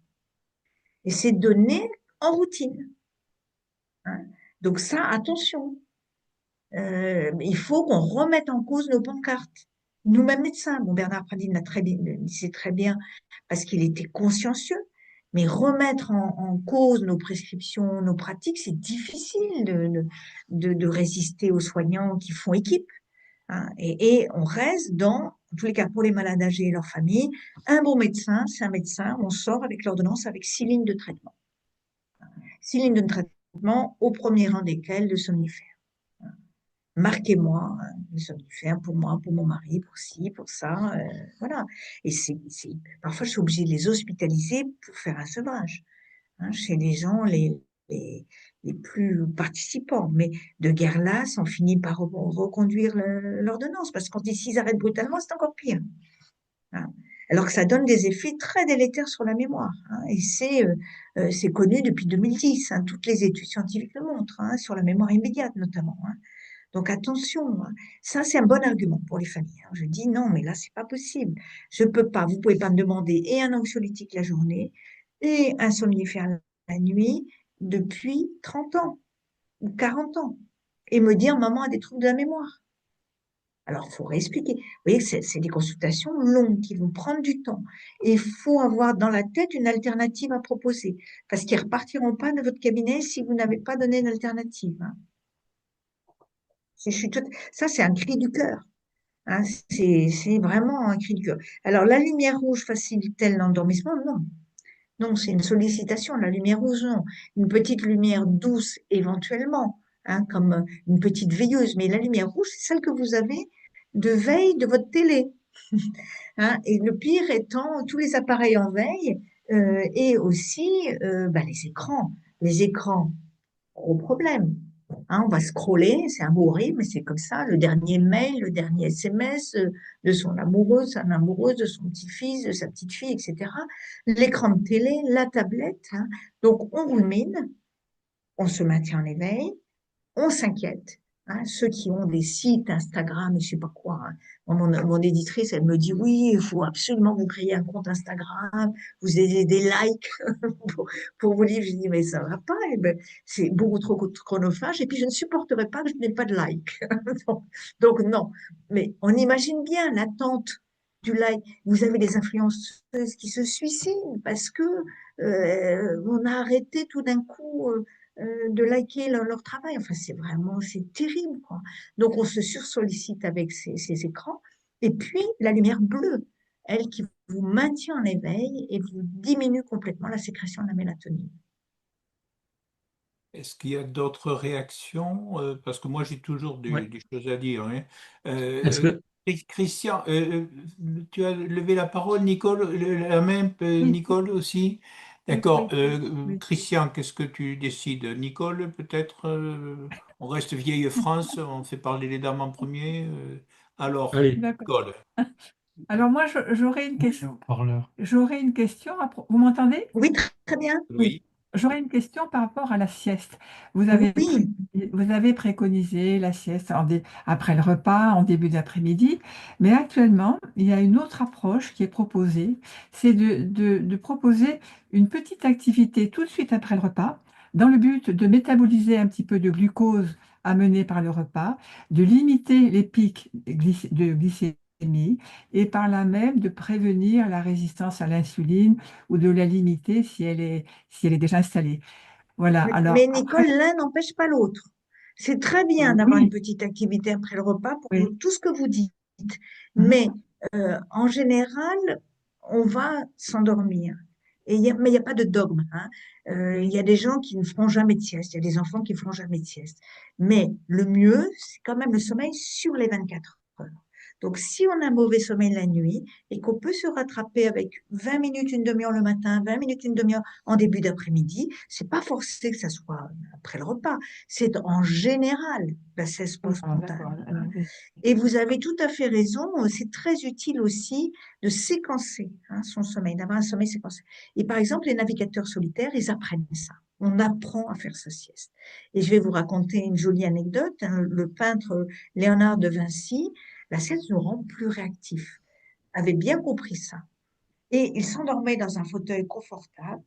Et c'est donné en routine. Hein. Donc ça, attention. Il faut qu'on remette en cause nos pancartes. Nous-mêmes médecins, bon, Bernard Pradine l'a très bien, disait très bien, parce qu'il était consciencieux, mais remettre en cause nos prescriptions, nos pratiques, c'est difficile de résister aux soignants qui font équipe. Hein. Et on reste dans, en tous les cas pour les malades âgés et leurs familles, un bon médecin, c'est un médecin, on sort avec l'ordonnance avec 6 lignes de traitement. 6 lignes de traitement, au premier rang desquelles le somnifère. Marquez-moi le somnifère pour moi, pour mon mari, pour ci, pour ça, voilà. Et parfois, je suis obligée de les hospitaliser pour faire un sevrage, hein, chez les gens les plus participants. Mais de guerre lasse, on finit par reconduire l'ordonnance, parce que quand ils arrêtent brutalement, c'est encore pire. Hein. Alors que ça donne des effets très délétères sur la mémoire. Hein, et c'est connu depuis 2010. Hein, toutes les études scientifiques le montrent, hein, sur la mémoire immédiate notamment. Hein. Donc attention, hein. Ça c'est un bon argument pour les familles. Hein. Je dis non, mais là c'est pas possible. Je peux pas, vous pouvez pas me demander et un anxiolytique la journée et un somnifère la nuit depuis 30 ans ou 40 ans et me dire maman a des troubles de la mémoire. Alors, il faut réexpliquer. Vous voyez que c'est des consultations longues qui vont prendre du temps. Et il faut avoir dans la tête une alternative à proposer. Parce qu'ils ne repartiront pas de votre cabinet si vous n'avez pas donné une alternative. Hein. Ça, c'est un cri du cœur. Hein. C'est vraiment un cri du cœur. Alors, la lumière rouge facilite-t-elle l'endormissement? Non. Non, c'est une sollicitation. La lumière rouge, non. Une petite lumière douce, éventuellement, hein, comme une petite veilleuse. Mais la lumière rouge, c'est celle que vous avez de veille de votre télé. Hein. Et le pire étant tous les appareils en veille et aussi les écrans. Les écrans, gros problème. Hein, on va scroller, c'est un mot horrible, mais c'est comme ça. Le dernier mail, le dernier SMS de son amoureuse, son amoureuse, de son petit-fils, de sa petite-fille, etc. L'écran de télé, la tablette. Hein. Donc, on rumine, on se maintient en éveil, on s'inquiète. Hein, ceux qui ont des sites Instagram et je sais pas quoi. Hein. Mon éditrice, elle me dit oui, il faut absolument vous créer un compte Instagram, vous ayez des likes pour vos livres. Je dis mais ça va pas, eh ben, c'est beaucoup trop chronophage et puis je ne supporterai pas que je n'ai pas de likes. donc non, mais on imagine bien l'attente du like. Vous avez des influenceuses qui se suicident parce que on a arrêté tout d'un coup. De liker leur travail. Enfin, c'est terrible, quoi. Donc, on se sursollicite avec ces écrans. Et puis, la lumière bleue, elle qui vous maintient en éveil et vous diminue complètement la sécrétion de la mélatonine. Est-ce qu'il y a d'autres réactions? Parce que moi, j'ai toujours Ouais. des choses à dire. Hein. Est-ce que Christian, tu as levé la parole, Nicole, la main, Oui, Nicole aussi. oui, D'accord. oui, oui. Christian, qu'est-ce que tu décides? Nicole, peut-être, on reste vieille France, on fait parler les dames en premier. Alors, Allez, D'accord. Nicole. Alors moi, j'aurais une question. J'aurais une question. Vous m'entendez? Oui, très bien. Oui. Oui. J'aurais une question par rapport à la sieste. Oui, Vous avez préconisé la sieste après le repas, en début d'après-midi, mais actuellement, il y a une autre approche qui est proposée, c'est de proposer une petite activité tout de suite après le repas, dans le but de métaboliser un petit peu de glucose amené par le repas, de limiter les pics de glycémie et par là même de prévenir la résistance à l'insuline ou de la limiter si elle est déjà installée. Voilà, alors mais Nicole, après, l'un n'empêche pas l'autre. C'est très bien d'avoir une oui, petite activité après le repas pour oui. tout ce que vous dites. Mhm. Mais en général, on va s'endormir. Mais il n'y a pas de dogme, hein. Il y a des gens qui ne feront jamais de sieste, il y a des enfants qui ne feront jamais de sieste. Mais le mieux, c'est quand même le sommeil sur les 24 heures. Donc, si on a un mauvais sommeil la nuit et qu'on peut se rattraper avec 20 minutes, une demi-heure le matin, 20 minutes, une demi-heure en début d'après-midi, c'est pas forcé que ça soit après le repas. C'est en général la sieste Ah, d'accord. post-prandiale. Alors, oui. Et vous avez tout à fait raison, c'est très utile aussi de séquencer son sommeil, d'avoir un sommeil séquencé. Et par exemple, les navigateurs solitaires, ils apprennent ça. On apprend à faire sa sieste. Et je vais vous raconter une jolie anecdote, hein. Le peintre Léonard de Vinci, la sieste nous rend plus réactifs, avait bien compris ça. Et il s'endormait dans un fauteuil confortable,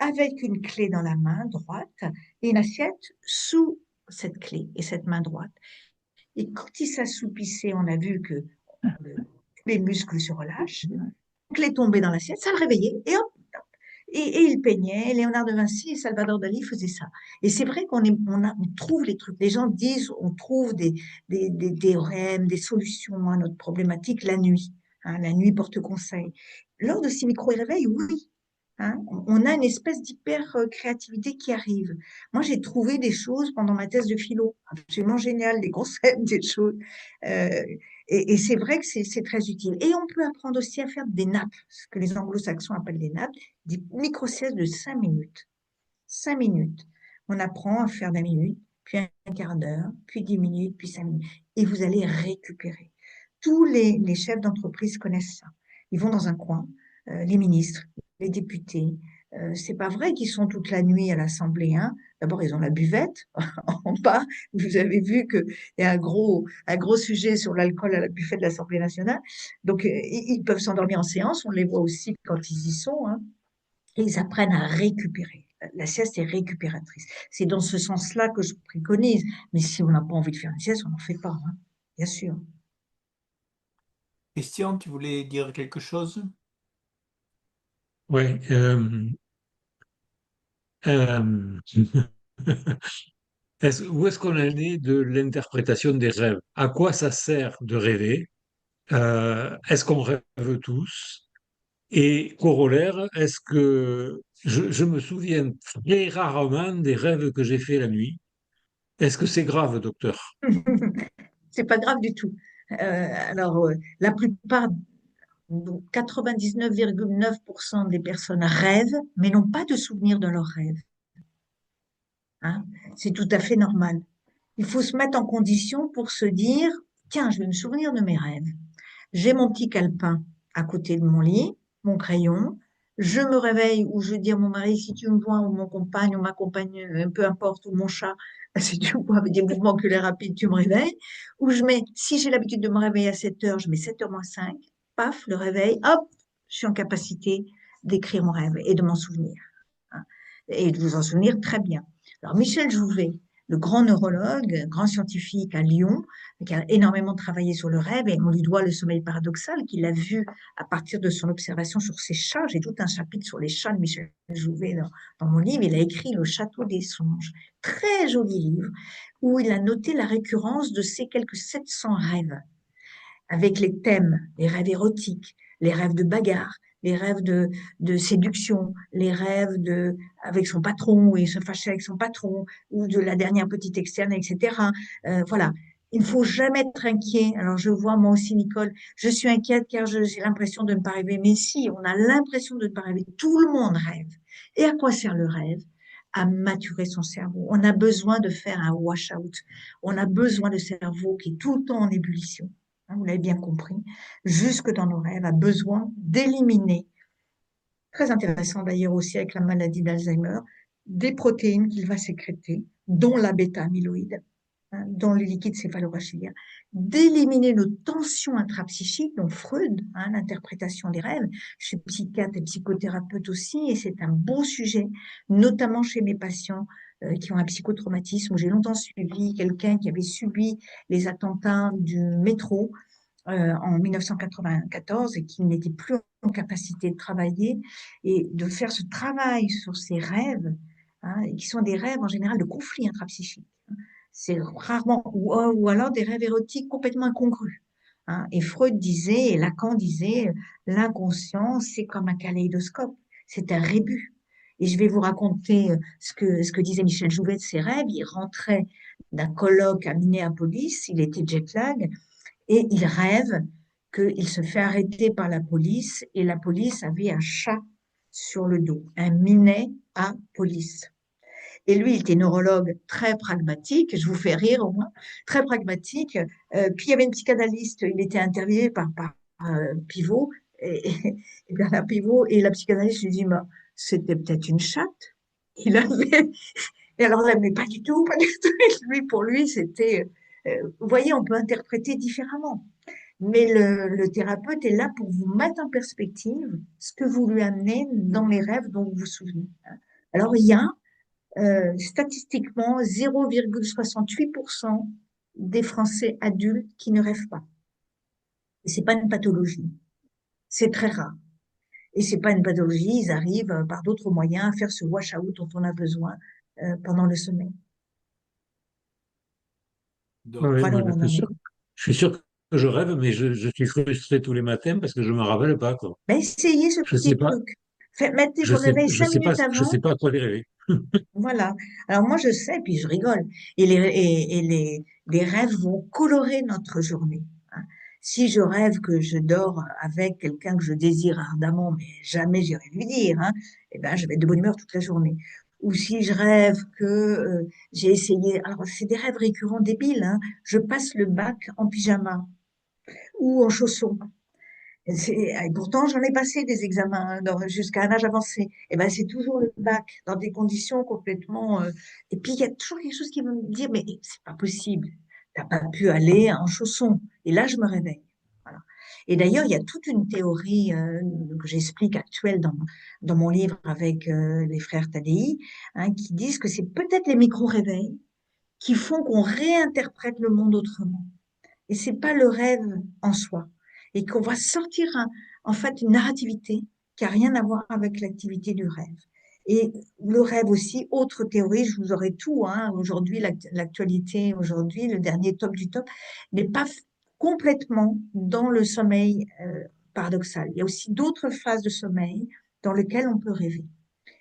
avec une clé dans la main droite et une assiette sous cette clé et cette main droite. Et quand il s'assoupissait, on a vu que les muscles se relâchent. Donc, les tombées dans l'assiette, ça le réveillait. Et hop, et il peignait. Léonard de Vinci et Salvador Dali faisaient ça. Et c'est vrai on trouve les trucs. Les gens disent on trouve des théorèmes, des solutions à notre problématique la nuit. Hein, la nuit porte conseil. Lors de ces micro-réveils, oui. Hein, on a une espèce d'hyper-créativité qui arrive. Moi, j'ai trouvé des choses pendant ma thèse de philo, absolument géniales, des concepts, des choses. Euh, et c'est vrai que c'est très utile. Et on peut apprendre aussi à faire des nappes, ce que les anglo-saxons appellent des nappes, des micro-siestes de 5 minutes. 5 minutes. On apprend à faire 20 minutes, puis un quart d'heure, puis 10 minutes, puis 5 minutes. Et vous allez récupérer. Tous les chefs d'entreprise connaissent ça. Ils vont dans un coin, les ministres, les députés. C'est pas vrai qu'ils sont toute la nuit à l'Assemblée, hein. D'abord, ils ont la buvette en bas. Vous avez vu qu'il y a un gros sujet sur l'alcool à la buffet de l'Assemblée nationale. Donc, ils peuvent s'endormir en séance. On les voit aussi quand ils y sont, hein. Et ils apprennent à récupérer. La sieste est récupératrice. C'est dans ce sens-là que je préconise. Mais si on n'a pas envie de faire une sieste, on n'en fait pas, hein, bien sûr. Christian, tu voulais dire quelque chose? ouais. Euh, où est-ce qu'on en est de l'interprétation des rêves? À quoi ça sert de rêver? Est-ce qu'on rêve tous? Et corollaire, est-ce que je me souviens très rarement des rêves que j'ai faits la nuit? Est-ce que c'est grave, docteur? C'est pas grave du tout. Alors, la plupart, 99,9% des personnes rêvent, mais n'ont pas de souvenir de leurs rêves, hein. C'est tout à fait normal. Il faut se mettre en condition pour se dire, tiens, je vais me souvenir de mes rêves. J'ai mon petit calepin à côté de mon lit, mon crayon. Je me réveille ou je dis à mon mari, si tu me vois, ou mon compagne, ou ma compagne, peu importe, ou mon chat, si tu me vois avec des mouvements oculaires rapides, tu me réveilles. Ou je mets, si j'ai l'habitude de me réveiller à 7 heures, je mets 7h moins 5. Paf, le réveil, hop, je suis en capacité d'écrire mon rêve et de m'en souvenir, hein, et de vous en souvenir très bien. Alors, Michel Jouvet, le grand neurologue, grand scientifique à Lyon, qui a énormément travaillé sur le rêve, et on lui doit le sommeil paradoxal, qu'il a vu à partir de son observation sur ses chats. J'ai tout un chapitre sur les chats de Michel Jouvet dans mon livre. Il a écrit Le Château des songes, très joli livre, où il a noté la récurrence de ces quelques 700 rêves, avec les thèmes, les rêves érotiques, les rêves de bagarre, les rêves de séduction, les rêves avec son patron, où il se fâchait avec son patron, ou de la dernière petite externe, etc. Voilà. Il ne faut jamais être inquiet. Alors, je vois moi aussi, Nicole, je suis inquiète car j'ai l'impression de ne pas rêver. Mais si, on a l'impression de ne pas rêver. Tout le monde rêve. Et à quoi sert le rêve? À maturer son cerveau. On a besoin de faire un wash-out. On a besoin de cerveau qui est tout le temps en ébullition. Hein, vous l'avez bien compris. Jusque dans nos rêves, a besoin d'éliminer, très intéressant d'ailleurs aussi avec la maladie d'Alzheimer, des protéines qu'il va sécréter, dont la bêta-amyloïde, hein, dans le liquide céphalorachidien, d'éliminer nos tensions intrapsychiques, dont Freud, hein, l'interprétation des rêves. Je suis psychiatre et psychothérapeute aussi, et c'est un beau sujet, notamment chez mes patients qui ont un psychotraumatisme, où j'ai longtemps suivi quelqu'un qui avait subi les attentats du métro en 1994 et qui n'était plus en capacité de travailler et de faire ce travail sur ses rêves, hein, et qui sont des rêves en général de conflits intrapsychiques. C'est rarement, ou alors des rêves érotiques complètement incongrus. Hein. Et Freud disait, et Lacan disait, l'inconscient, c'est comme un kaléidoscope, c'est un rébus. Et je vais vous raconter ce que disait Michel Jouvet de ses rêves. Il rentrait d'un colloque à Minneapolis, il était jet lag, et il rêve qu'il se fait arrêter par la police et la police avait un chat sur le dos, un minet à police. Et lui, il était neurologue très pragmatique, je vous fais rire au moins, très pragmatique. Puis il y avait une psychanalyste, il était interviewé par Pivot, et Bernard Pivot, et la psychanalyste lui dit, bah, c'était peut-être une chatte. Il avait, et alors là, mais pas du tout, pas du tout. Lui, pour lui, c'était, vous voyez, on peut interpréter différemment. Mais le thérapeute est là pour vous mettre en perspective ce que vous lui amenez dans les rêves dont vous vous souvenez. Alors, il y a statistiquement 0,68% des Français adultes qui ne rêvent pas. Et c'est pas une pathologie. C'est très rare. Et c'est pas une pathologie. Ils arrivent par d'autres moyens à faire ce wash-out dont on a besoin pendant le sommeil. Oui, Donc, oui, Voilà moi, où on en est. je suis sûr que je rêve, mais je suis frustré tous les matins parce que je me rappelle pas, quoi. Mais essayez ce Je sais petit pas, truc. Mettez vos réveils cinq minutes je avant. sais pas à quoi les rêver. Voilà. Alors moi, je sais, puis je rigole. Les rêves vont colorer notre journée. Hein. Si je rêve que je dors avec quelqu'un que je désire ardemment, mais jamais j'irai lui dire, hein, eh ben, je vais être de bonne humeur toute la journée. Ou si je rêve que j'ai essayé, alors c'est des rêves récurrents débiles, hein, je passe le bac en pyjama ou en chaussons. Et pourtant, j'en ai passé des examens jusqu'à un âge avancé. Et ben, c'est toujours le bac, dans des conditions complètement. Et puis, il y a toujours quelque chose qui va me dire, mais c'est pas possible. T'as pas pu aller en chaussons. Et là, je me réveille. Voilà. Et d'ailleurs, il y a toute une théorie que j'explique actuelle dans mon livre avec les frères Tadei, hein, qui disent que c'est peut-être les micro-réveils qui font qu'on réinterprète le monde autrement. Et c'est pas le rêve en soi. Et qu'on va sortir en fait une narrativité qui a rien à voir avec l'activité du rêve. Et le rêve aussi, autre théorie, je vous aurai tout, hein, aujourd'hui, l'actualité aujourd'hui, le dernier top du top, n'est pas complètement dans le sommeil paradoxal. Il y a aussi d'autres phases de sommeil dans lesquelles on peut rêver.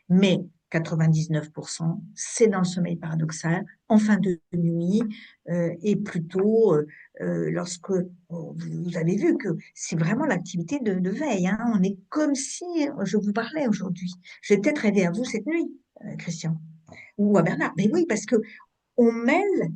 Mais 99%, c'est dans le sommeil paradoxal, en fin de nuit, et plutôt lorsque vous avez vu que c'est vraiment l'activité de veille. Hein. On est comme si je vous parlais aujourd'hui. Je vais peut-être rêver à vous cette nuit, Christian, ou à Bernard. Mais oui, parce que on mêle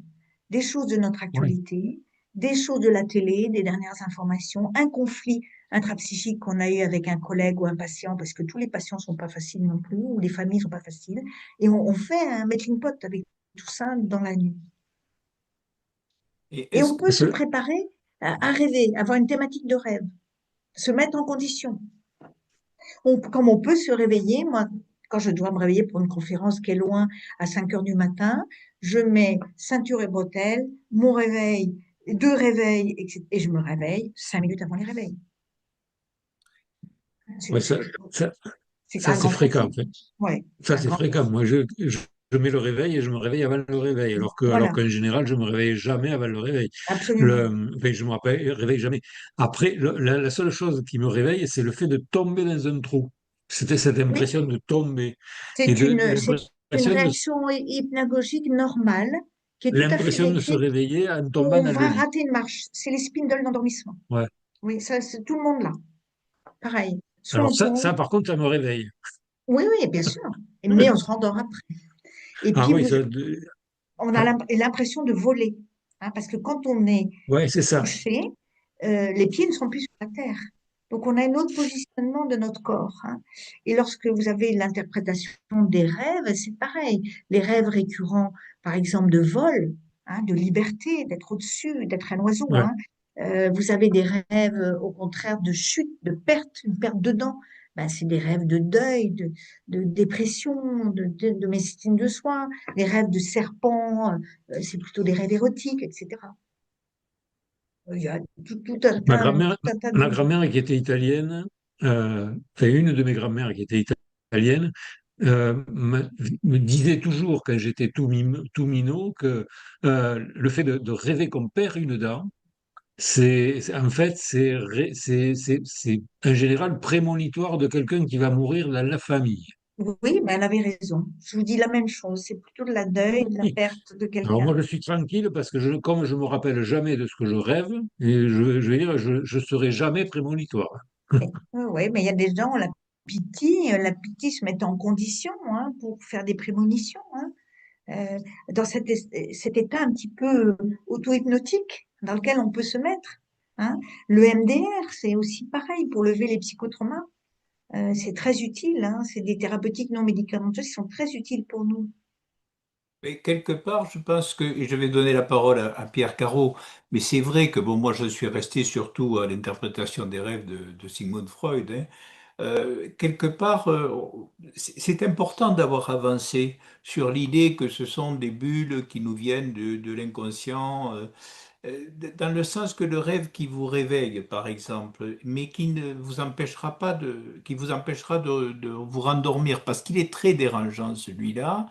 des choses de notre Oui. actualité, des choses de la télé, des dernières informations, un conflit intrapsychique qu'on a eu avec un collègue ou un patient, parce que tous les patients sont pas faciles non plus, ou les familles sont pas faciles, et on fait un melting pot avec tout ça dans la nuit. et Et est-ce on peut se Je- préparer à rêver, avoir une thématique de rêve, se mettre en condition. Comme on peut se réveiller, moi, quand je dois me réveiller pour une conférence qui est loin à 5 heures du matin, je mets ceinture et bretelles, mon réveil, deux réveils, et je me réveille 5 minutes avant les réveils. ouais, C'est ça un c'est grand fréquent, en classique. fait. Ouais, c'est Ça, un c'est grand fréquent. classique. Moi, je mets le réveil et je me réveille avant le réveil, alors Voilà, qu'en général, je me réveille jamais avant le réveil. absolument. Enfin, je me réveille jamais. Après, la seule chose qui me réveille, c'est le fait de tomber dans un trou. C'était cette Oui, impression de tomber et c'est de une l'impression de... réaction hypnagogique normale qui est tout à fait L'impression de se électrique, réveiller en où tombant on dans le va lit. rater une marche. C'est les spindles d'endormissement. Ouais. Oui, ça, c'est tout le monde là. Pareil. Soit Alors on ça, tombe. par contre, ça me réveille. Oui, oui, bien sûr. Mais on se rendort après. Et Ah puis, oui, on a l'impression de voler. Hein, parce que quand on est ouais, c'est ça. couché, les pieds ne sont plus sur la terre. Donc, on a un autre positionnement de notre corps. Hein. Et lorsque vous avez l'interprétation des rêves, c'est pareil. Les rêves récurrents, par exemple, de vol, hein, de liberté, d'être au-dessus, d'être un oiseau. Ouais. Hein. Vous avez des rêves, au contraire, de chute, de perte, une perte de dents. Ben, c'est des rêves de deuil, de dépression, de mésestime de soi. Les rêves de serpent, c'est plutôt des rêves érotiques, etc. Il y a tout un Ma tas, grand-mère, tout un tas ma de... grand-mère qui était italienne, enfin une de mes grand-mères qui était italienne, me disait toujours quand j'étais tout minot que le fait de rêver qu'on perd une dent, en fait c'est en général prémonitoire de quelqu'un qui va mourir dans la famille. Oui, mais elle avait raison. Je vous dis la même chose. C'est plutôt de la deuil, de la Oui. perte de Alors quelqu'un. moi je suis tranquille parce que comme je me rappelle jamais de ce que je rêve, et je vais dire je serai jamais prémonitoire. Oui, oui, mais il y a des gens, la pitié se met en condition, hein, pour faire des prémonitions. Hein. Dans cet état un petit peu auto-hypnotique dans lequel on peut se mettre. Hein. Le MDR, c'est aussi pareil pour lever les psychotraumas. C'est très utile. Hein. C'est des thérapeutiques non médicamenteuses qui sont très utiles pour nous. Mais quelque part, je pense que, et je vais donner la parole à Pierre Caro, mais c'est vrai que bon, moi je suis resté surtout à l'interprétation des rêves de Sigmund Freud. Hein. Quelque part, c'est important d'avoir avancé sur l'idée que ce sont des bulles qui nous viennent de l'inconscient, dans le sens que le rêve qui vous réveille, par exemple, mais qui ne vous empêchera pas qui vous empêchera de vous rendormir, parce qu'il est très dérangeant celui-là.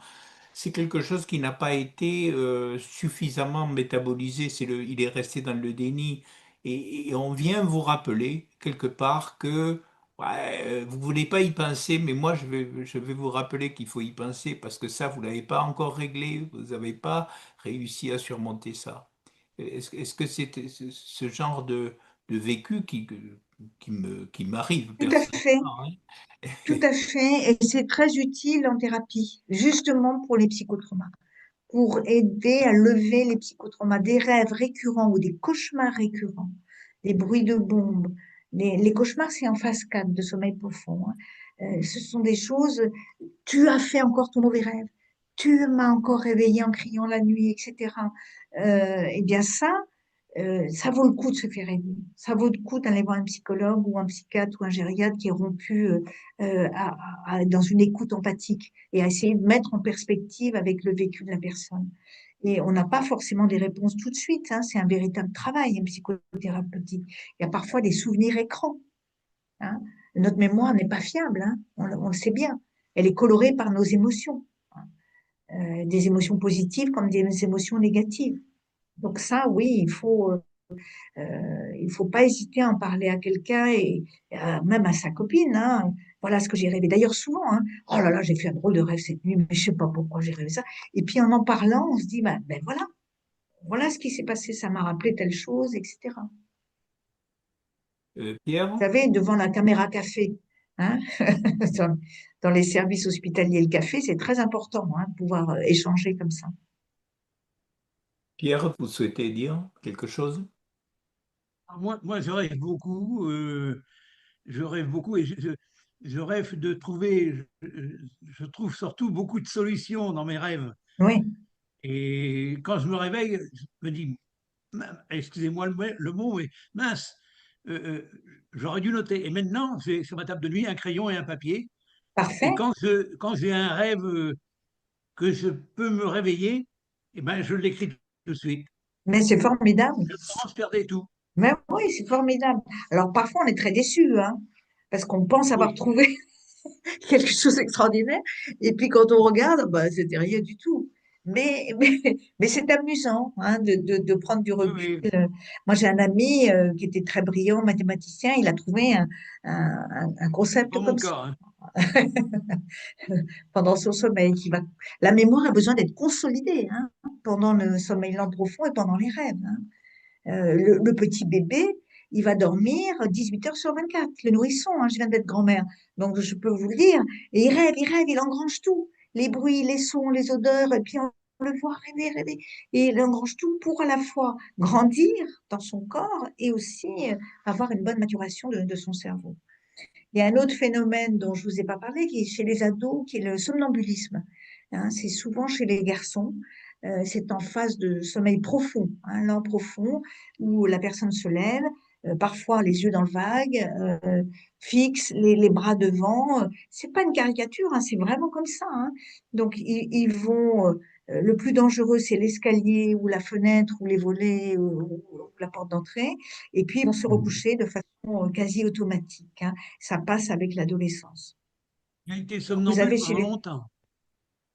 C'est quelque chose qui n'a pas été suffisamment métabolisé. Il est resté dans le déni. Et on vient vous rappeler quelque part que ouais, vous voulez pas y penser, mais moi je vais vous rappeler qu'il faut y penser parce que ça, vous l'avez pas encore réglé, vous n'avez pas réussi à surmonter ça. Est-ce que c'est ce genre de vécu qui m'arrive Tout à fait. personnellement, hein? Tout à fait, et c'est très utile en thérapie, justement pour les psychotraumas, pour aider à lever les psychotraumas, des rêves récurrents ou des cauchemars récurrents, des bruits de bombes. Les cauchemars, c'est en phase 4 de sommeil profond. Hein. Ce sont des choses, tu as fait encore ton mauvais rêve, tu m'as encore réveillé en criant la nuit, etc. Eh bien ça vaut le coup de se faire aider. Ça vaut le coup d'aller voir un psychologue ou un psychiatre ou un gériatre qui est rompu dans une écoute empathique et à essayer de mettre en perspective avec le vécu de la personne. Et on n'a pas forcément des réponses tout de suite. Hein. C'est un véritable travail, un psychothérapeutique. Il y a parfois des souvenirs écrans. Hein. Notre mémoire n'est pas fiable. Hein. On le sait bien. Elle est colorée par nos émotions. Hein. Des émotions positives comme des émotions négatives. Donc ça, oui, il faut pas hésiter à en parler à quelqu'un et même à sa copine. Hein. Voilà ce que j'ai rêvé. D'ailleurs, souvent, hein, oh là là, j'ai fait un drôle de rêve cette nuit, mais je sais pas pourquoi j'ai rêvé ça. Et puis en parlant, on se dit, ben voilà, voilà ce qui s'est passé, ça m'a rappelé telle chose, etc. Pierre? Vous savez, devant la caméra café, hein, dans, dans les services hospitaliers, le café, c'est très important, hein, de pouvoir échanger comme ça. Pierre, vous souhaitez dire quelque chose? Alors, moi, je rêve beaucoup et je rêve de trouver, je trouve surtout beaucoup de solutions dans mes rêves. Oui, Et quand je me réveille, je me dis, excusez-moi le mot, mais mince, euh, euh, j'aurais dû noter. Et maintenant, j'ai sur ma table de nuit un crayon et un papier. Et parfait. quand j'ai un rêve que je peux me réveiller, eh ben, je l'écris tout de suite. Mais c'est formidable. Je pense perdre tout. Mais oui, c'est formidable. Alors parfois, on est très déçu, hein, parce qu'on pense avoir Oui, trouvé quelque chose d'extraordinaire, et puis quand on regarde, bah, c'était rien du tout. Mais c'est amusant, hein, de prendre du oui, recul. oui, Moi, j'ai un ami qui était très brillant mathématicien, il a trouvé un c'est concept pas mon comme ça. cas, hein. pendant son sommeil. La mémoire a besoin d'être consolidée, hein, pendant le sommeil lent profond et pendant les rêves, hein. Le petit bébé, il va dormir 18 heures sur 24. Le nourrisson, hein, je viens d'être grand-mère, donc je peux vous le dire. Et il rêve, il engrange tout. Les bruits, les sons, les odeurs, et puis on le voit rêver, rêver. Et il engrange tout pour à la fois grandir dans son corps et aussi avoir une bonne maturation de son cerveau. Il y a un autre phénomène dont je vous ai pas parlé, qui est chez les ados, qui est le somnambulisme. Hein, c'est souvent chez les garçons. C'est en phase de sommeil profond, hein, lent profond, où la personne se lève, parfois les yeux dans le vague, fixe les bras devant. C'est pas une caricature, hein, c'est vraiment comme ça, hein. Donc ils vont. Le plus dangereux, c'est l'escalier ou la fenêtre ou les volets ou la porte d'entrée. Et puis ils vont se recoucher de façon quasi automatique, hein. Ça passe avec l'adolescence. J'ai été Vous somnambule avez chez pendant les... longtemps.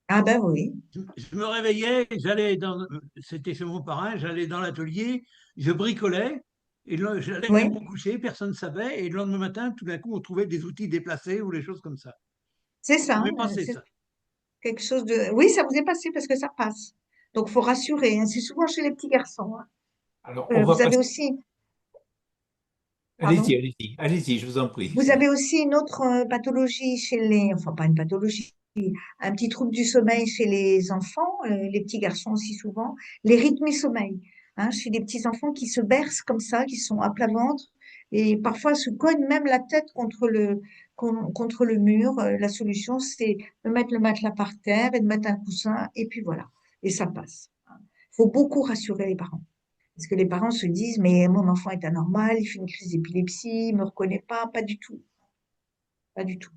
Ah ben oui, Je me réveillais, c'était chez mon parrain, j'allais dans l'atelier, je bricolais, et j'allais oui, me coucher, personne ne savait, et le lendemain matin, tout d'un coup, on trouvait des outils déplacés ou des choses comme ça. c'est Ça ça. m'est passé, C'est ça. quelque chose de... Oui, ça vous est passé parce que ça passe. Donc, faut rassurer, hein. C'est souvent chez les petits garçons, hein. Alors, on va Vous avez passer. aussi, Allez-y, pardon, allez-y, allez-y, je vous en prie. vous avez aussi une autre pathologie chez les... Enfin, pas une pathologie, un petit trouble du sommeil chez les enfants, les petits garçons aussi souvent, les rythmes sommeil, hein, chez les petits enfants qui se bercent comme ça, qui sont à plat ventre et parfois se cognent même la tête contre le mur. La solution, c'est de mettre le matelas par terre et de mettre un coussin et puis voilà, et ça passe. Il faut beaucoup rassurer les parents. Parce que les parents se disent, mais mon enfant est anormal, il fait une crise d'épilepsie, il me reconnaît pas du tout, pas du tout.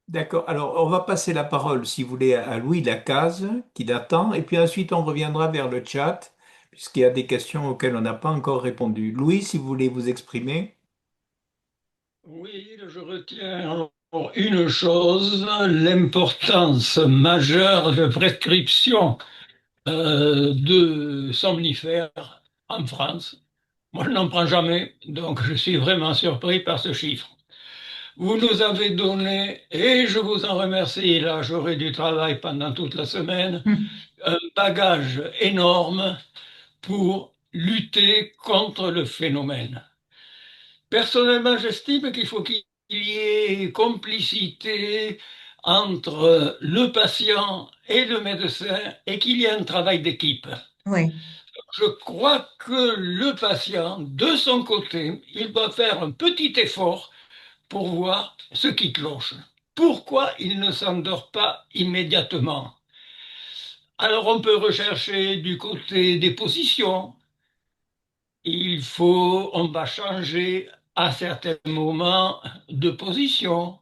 D'accord. Alors, on va passer la parole, si vous voulez, à Louis Lacaze, qui l'attend, et puis ensuite on reviendra vers le chat, puisqu'il y a des questions auxquelles on n'a pas encore répondu. Louis, si vous voulez vous exprimer. Oui, je retiens alors une chose, l'importance majeure de prescription de somnifères en France. Moi, je n'en prends jamais, donc je suis vraiment surpris par ce chiffre. Vous nous avez donné, et je vous en remercie, là j'aurai du travail pendant toute la semaine, un bagage énorme pour lutter contre le phénomène. Personnellement, j'estime qu'il faut qu'il y ait complicité entre le patient et le médecin et qu'il y ait un travail d'équipe. Oui, Je crois que le patient, de son côté, il doit faire un petit effort pour voir ce qui cloche. Pourquoi il ne s'endort pas immédiatement? Alors on peut rechercher du côté des positions. On va changer à certains moments de position.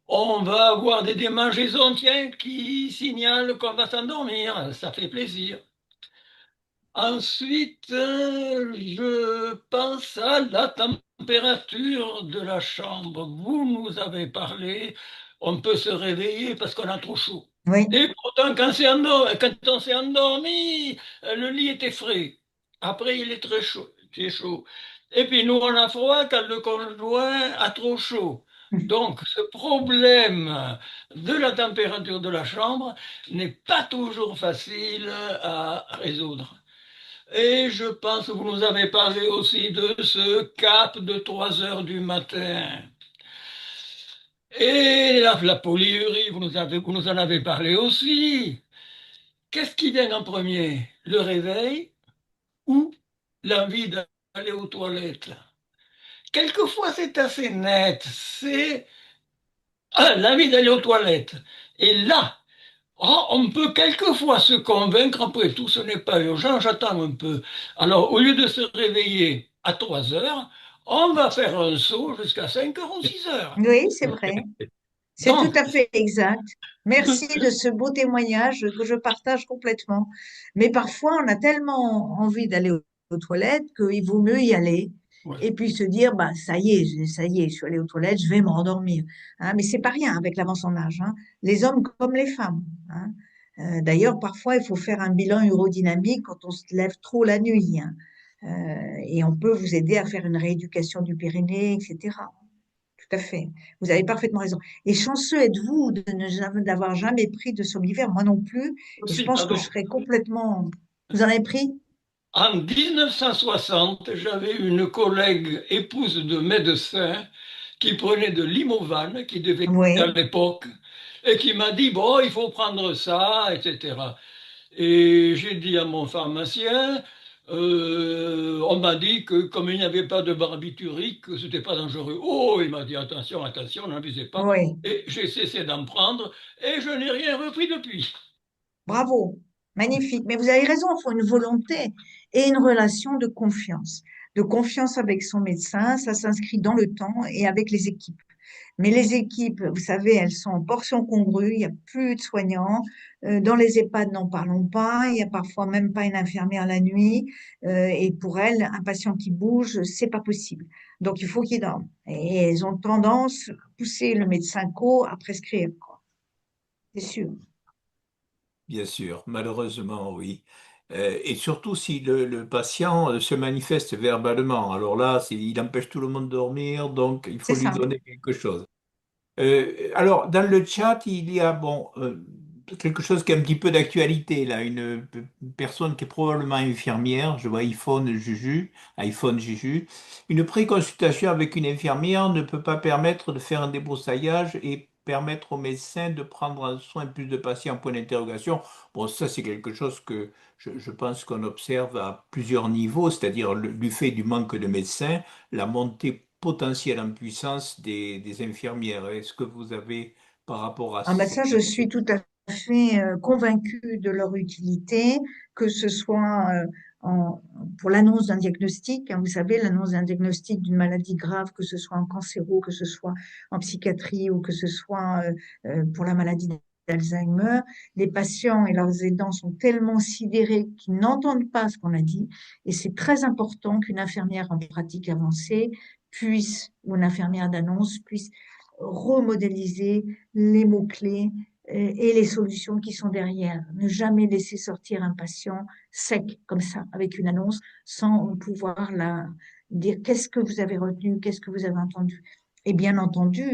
On va avoir des démangeaisons, tiens, qui signalent qu'on va s'endormir. Ça fait plaisir. Ensuite, je pense à la température de la chambre. Vous nous avez parlé, on peut se réveiller parce qu'on a trop chaud. oui, Et pourtant, quand on s'est endormi, le lit était frais. Après, il est très chaud, c'est chaud. Et puis nous, on a froid quand le conjoint a trop chaud. Donc, ce problème de la température de la chambre n'est pas toujours facile à résoudre. Et je pense que vous nous avez parlé aussi de ce cap de 3 heures du matin. Et la polyurie, vous nous en avez parlé aussi. Qu'est-ce qui vient en premier? Le réveil ou l'envie d'aller aux toilettes? Quelquefois, c'est assez net. C'est l'envie d'aller aux toilettes. Et là, on peut quelquefois se convaincre, après tout, ce n'est pas urgent, j'attends un peu. Alors, au lieu de se réveiller à 3 heures, on va faire un saut jusqu'à 5 heures ou 6 heures. oui, c'est vrai. C'est tout Donc, à fait exact. Merci de ce beau témoignage que je partage complètement. Mais parfois, on a tellement envie d'aller aux toilettes qu'il vaut mieux y aller ouais. et puis se dire, bah, ça y est, je suis allée aux toilettes, je vais me rendormir. Hein, mais c'est pas rien avec l'avance en âge, hein. Les hommes comme les femmes, hein. D'ailleurs, parfois, il faut faire un bilan urodynamique quand on se lève trop la nuit, hein. Et on peut vous aider à faire une rééducation du périnée, etc. tout à fait. Vous avez parfaitement raison. Et chanceux êtes-vous de ne jamais, d'avoir jamais pris de somnifère, moi non plus. Et je Aussi, pense que je pardon. serais complètement. Vous en avez pris? En 1960, j'avais une collègue épouse de médecin qui prenait de l'Imovane, qui devait coûter à Oui, l'époque, et qui m'a dit, bon, il faut prendre ça, etc. Et j'ai dit à mon pharmacien, on m'a dit que comme il n'y avait pas de barbiturique, que c'était pas dangereux. Oh, il m'a dit, attention, attention, n'abusez pas. oui. Et j'ai cessé d'en prendre, et je n'ai rien repris depuis. Bravo, magnifique. Mais vous avez raison, il faut une volonté et une relation de confiance. De confiance avec son médecin, ça s'inscrit dans le temps et avec les équipes. Mais les équipes, vous savez, elles sont en portions congrues, il n'y a plus de soignants. Dans les EHPAD, n'en parlons pas, il n'y a parfois même pas une infirmière la nuit. Et pour elles, un patient qui bouge, c'est pas possible. Donc il faut qu'ils dorment. Et elles ont tendance à pousser le médecin co à prescrire, quoi. C'est sûr. Bien sûr, malheureusement, oui. Et surtout si le patient se manifeste verbalement. Alors là, il empêche tout le monde de dormir, donc il faut C'est lui ça. donner quelque chose. Alors, dans le chat, il y a bon, quelque chose qui a un petit peu d'actualité, là. Une personne qui est probablement infirmière, je vois iPhone Juju. Une préconsultation avec une infirmière ne peut pas permettre de faire un débroussaillage et permettre au médecin de prendre en soin plus de patients, point d'interrogation. Bon, ça, c'est quelque chose que je pense qu'on observe à plusieurs niveaux, c'est-à-dire du fait du manque de médecins, la montée potentielle en puissance des infirmières. Est-ce que vous avez, par rapport à Ah ben ça, cet je suis aspect, tout à fait convaincue de leur utilité, que ce soit en- pour l'annonce d'un diagnostic. Hein, vous savez, l'annonce d'un diagnostic d'une maladie grave, que ce soit en cancéro, que ce soit en psychiatrie ou que ce soit pour la maladie d'Alzheimer, les patients et leurs aidants sont tellement sidérés qu'ils n'entendent pas ce qu'on a dit. Et c'est très important qu'une infirmière en pratique avancée puisse, ou une infirmière d'annonce, puisse remodéliser les mots-clés et les solutions qui sont derrière. Ne jamais laisser sortir un patient sec comme ça, avec une annonce, sans pouvoir dire qu'est-ce que vous avez retenu, qu'est-ce que vous avez entendu. Et bien entendu,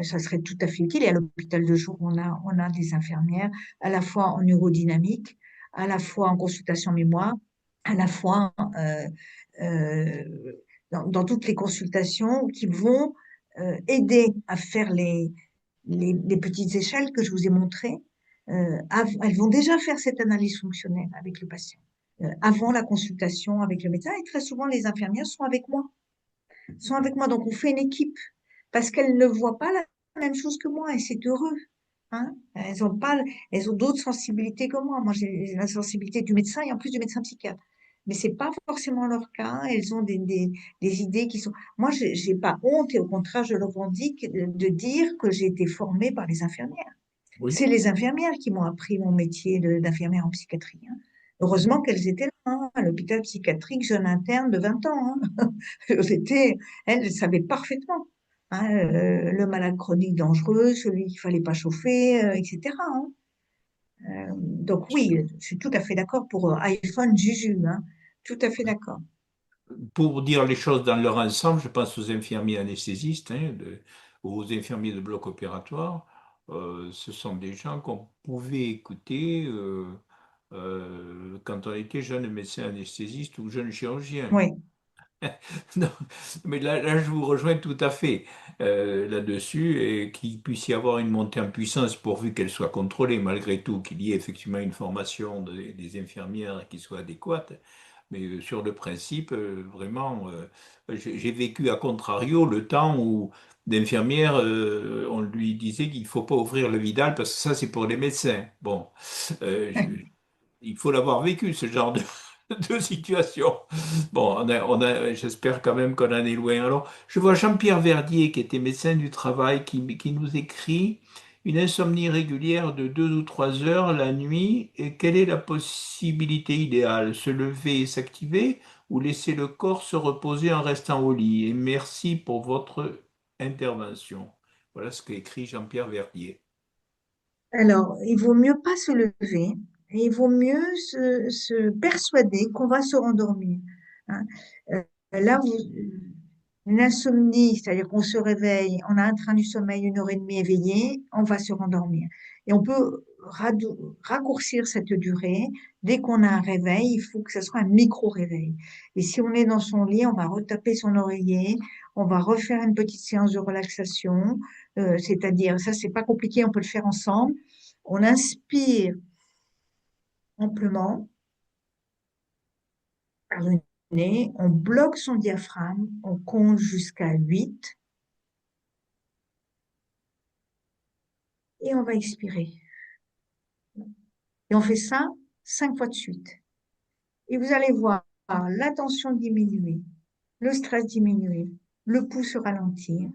ça serait tout à fait utile. Et à l'hôpital de jour, on a des infirmières à la fois en neurodynamique, à la fois en consultation mémoire, à la fois euh, dans toutes les consultations qui vont aider à faire les petites échelles que je vous ai montrées. Elles vont déjà faire cette analyse fonctionnelle avec le patient avant la consultation avec le médecin. Et très souvent, les infirmières sont avec moi. Sont avec moi. Donc, on fait une équipe parce qu'elles ne voient pas la même chose que moi et c'est heureux. Hein. Elles ont pas, elles ont d'autres sensibilités que moi. Moi, j'ai la sensibilité du médecin et en plus du médecin psychiatre. Mais c'est pas forcément leur cas. Elles ont des idées qui sont. Moi, j'ai pas honte et au contraire, je le revendique de dire que j'ai été formée par les infirmières. oui, C'est les infirmières qui m'ont appris mon métier d'infirmière en psychiatrie. Hein. Heureusement qu'elles étaient là, hein, à l'hôpital psychiatrique, jeune interne de 20 ans. Hein. Elles savaient parfaitement. Hein, le malade chronique dangereux, celui qu'il fallait pas chauffer, etc. Hein. Donc oui, je suis tout à fait d'accord pour iPhone Juju. Hein. Tout à fait d'accord. pour dire les choses dans leur ensemble, je pense aux infirmiers anesthésistes, aux infirmiers de bloc opératoire. Ce sont des gens qu'on pouvait écouter quand on était jeune médecin anesthésiste ou jeune chirurgien. Oui, Non, mais là, je vous rejoins tout à fait là-dessus et qu'il puisse y avoir une montée en puissance pourvu qu'elle soit contrôlée, malgré tout, qu'il y ait effectivement une formation des infirmières qui soit adéquate. Mais sur le principe, vraiment, j'ai vécu à contrario le temps où d'infirmière, on lui disait qu'il ne faut pas ouvrir le Vidal parce que ça, c'est pour les médecins. Bon, euh, je- il faut l'avoir vécu, ce genre de situation. Bon, j'espère quand même qu'on en est loin. Alors, je vois Jean-Pierre Verdier, qui était médecin du travail, qui nous écrit une insomnie régulière de 2 ou 3 heures la nuit. Et quelle est la possibilité idéale? Se lever et s'activer ou laisser le corps se reposer en restant au lit? Et merci pour votre intervention. Voilà ce qu'écrit Jean-Pierre Verdier. alors, il vaut mieux pas se lever et il vaut mieux se persuader qu'on va se rendormir. Hein. Là, Une insomnie, c'est-à-dire qu'on se réveille, on a un train du sommeil 1 heure et demie éveillé, on va se rendormir. Et on peut raccourcir cette durée. Dès qu'on a un réveil, il faut que ce soit un micro-réveil. Et si on est dans son lit, on va retaper son oreiller, on va refaire une petite séance de relaxation, c'est-à-dire, ça c'est pas compliqué, on peut le faire ensemble. On inspire amplement par le nez, on bloque son diaphragme, on compte jusqu'à 8 et on va expirer. Et on fait ça 5 fois de suite. Et vous allez voir la tension diminuer, le stress diminuer, le pouls se ralentir.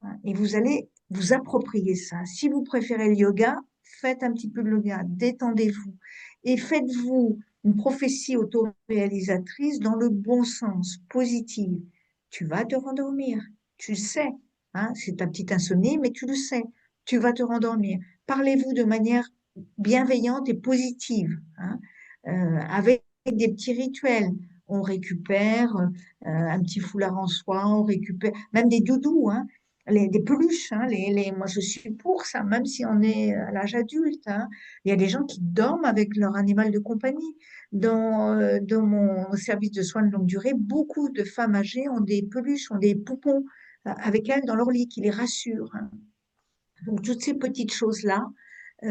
Hein, et vous allez vous approprier ça. Si vous préférez le yoga, faites un petit peu de yoga, détendez-vous. Et faites-vous une prophétie autoréalisatrice dans le bon sens, positive. Tu vas te rendormir, tu le sais. Hein, c'est ta petite insomnie, mais tu le sais. Tu vas te rendormir. Parlez-vous de manière bienveillante et positive, hein, avec des petits rituels. On récupère un petit foulard en soie, on récupère même des doudous, hein, des peluches. Hein, moi, je suis pour ça, même si on est à l'âge adulte. Hein. Il y a des gens qui dorment avec leur animal de compagnie. Dans mon service de soins de longue durée, beaucoup de femmes âgées ont des peluches, ont des poupons avec elles dans leur lit qui les rassurent. Hein. Donc, toutes ces petites choses-là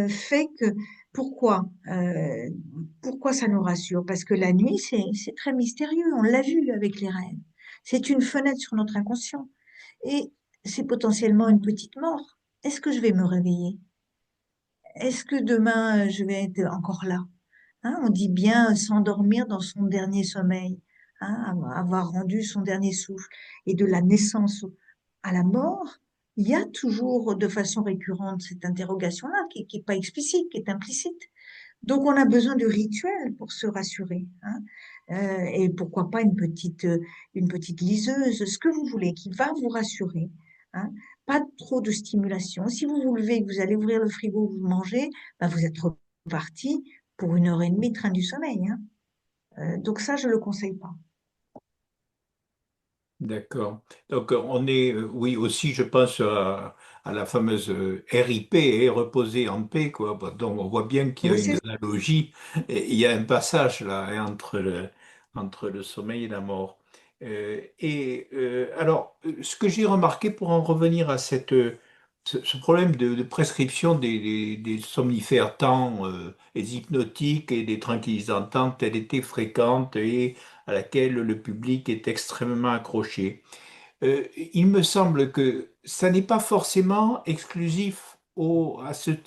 fait que pourquoi pourquoi ça nous rassure? Parce que la nuit, c'est très mystérieux. On l'a vu avec les rêves. C'est une fenêtre sur notre inconscient. Et c'est potentiellement une petite mort. Est-ce que je vais me réveiller? Est-ce que demain, je vais être encore là? Hein, on dit bien s'endormir dans son dernier sommeil, hein, avoir rendu son dernier souffle. Et de la naissance à la mort, il y a toujours de façon récurrente cette interrogation-là qui n'est pas explicite, qui est implicite. Donc on a besoin de rituels pour se rassurer. Hein. Et pourquoi pas une petite liseuse, ce que vous voulez, qui va vous rassurer. Hein. Pas trop de stimulation. Si vous vous levez et que vous allez ouvrir le frigo, vous mangez, ben vous êtes reparti pour 1 heure et demie de train du sommeil. Hein. Donc ça, je le conseille pas. D'accord. Donc, on est, oui, aussi, je pense à la fameuse RIP, et reposer en paix, quoi. Bon, donc, on voit bien qu'il y a Oui, une c'est analogie, et il y a un passage là hein, entre le sommeil et la mort. Alors, ce que j'ai remarqué pour en revenir à ce problème de prescription des somnifères, tant les hypnotiques et des tranquillisants, tant elle était fréquente et à laquelle le public est extrêmement accroché. Il me semble que ça n'est pas forcément exclusif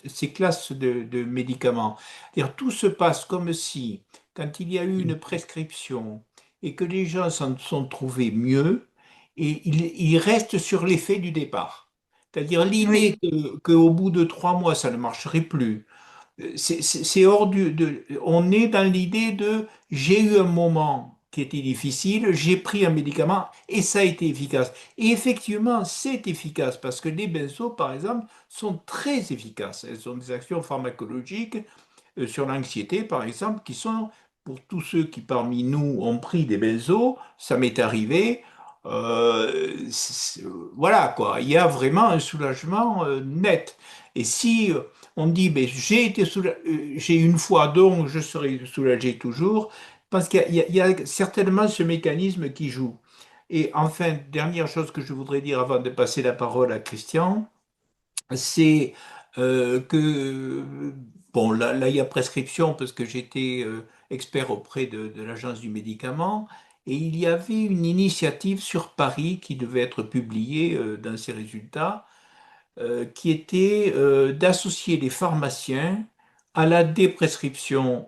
ces classes de médicaments. C'est-à-dire, tout se passe comme si, quand il y a eu une prescription et que les gens s'en sont trouvés mieux, et ils restent sur l'effet du départ. C'est-à-dire oui, l'idée qu'au bout de 3 mois, ça ne marcherait plus, c'est hors on est dans l'idée de j'ai eu un moment qui était difficile, j'ai pris un médicament et ça a été efficace. Et effectivement, c'est efficace parce que les benzos, par exemple, sont très efficaces. Elles ont des actions pharmacologiques sur l'anxiété, par exemple, qui sont, pour tous ceux qui parmi nous ont pris des benzos, ça m'est arrivé. Voilà quoi, il y a vraiment un soulagement net. Et si on dit ben, j'ai une fois donc je serai soulagé toujours, parce qu'il y a certainement ce mécanisme qui joue. Et enfin, dernière chose que je voudrais dire avant de passer la parole à Christian, c'est que, bon, là, il y a prescription parce que j'étais expert auprès de l'Agence du médicament et il y avait une initiative sur Paris qui devait être publiée dans ses résultats, qui était d'associer les pharmaciens à la déprescription,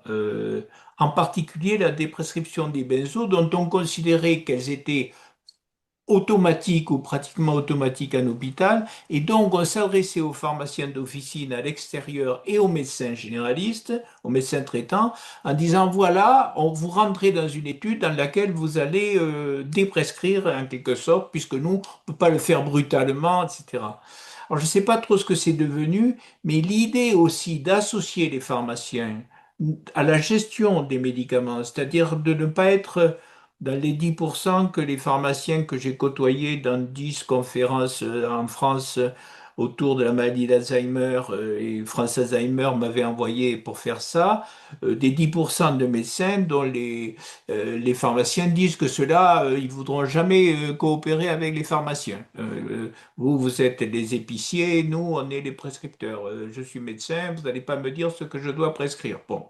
en particulier la déprescription des benzos dont on considérait qu'elles étaient automatique ou pratiquement automatique en hôpital. Et donc, on s'adressait aux pharmaciens d'officine à l'extérieur et aux médecins généralistes, aux médecins traitants, en disant, voilà, on vous rentrez dans une étude dans laquelle vous allez déprescrire en quelque sorte, puisque nous, on ne peut pas le faire brutalement, etc. Alors, je ne sais pas trop ce que c'est devenu, mais l'idée aussi d'associer les pharmaciens à la gestion des médicaments, c'est-à-dire de ne pas être dans les 10% que les pharmaciens que j'ai côtoyés dans 10 conférences en France autour de la maladie d'Alzheimer et France Alzheimer m'avaient envoyé pour faire ça, des 10% de médecins dont les pharmaciens disent que ceux-là, ils voudront jamais coopérer avec les pharmaciens. Vous, vous êtes des épiciers, nous, on est les prescripteurs. Je suis médecin, vous n'allez pas me dire ce que je dois prescrire. Bon,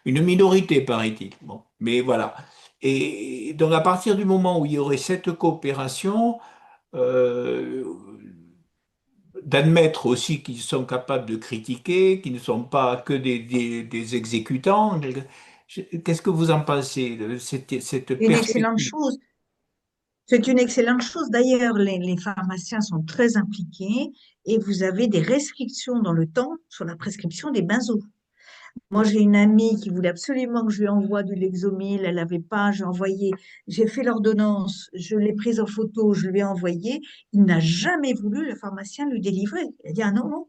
une minorité, paraît-il. Bon, mais voilà. Et donc, à partir du moment où il y aurait cette coopération, euh, d'admettre aussi qu'ils sont capables de critiquer, qu'ils ne sont pas que des exécutants. Qu'est-ce que vous en pensez de cette Une excellente perspective? chose. C'est une excellente chose. D'ailleurs, les pharmaciens sont très impliqués et vous avez des restrictions dans le temps sur la prescription des benzos. Moi, j'ai une amie qui voulait absolument que je lui envoie du Lexomil. Elle n'avait pas, j'ai fait l'ordonnance, je l'ai prise en photo, je lui ai envoyé. Il n'a jamais voulu, le pharmacien, lui délivrer. Il a dit, ah non, non,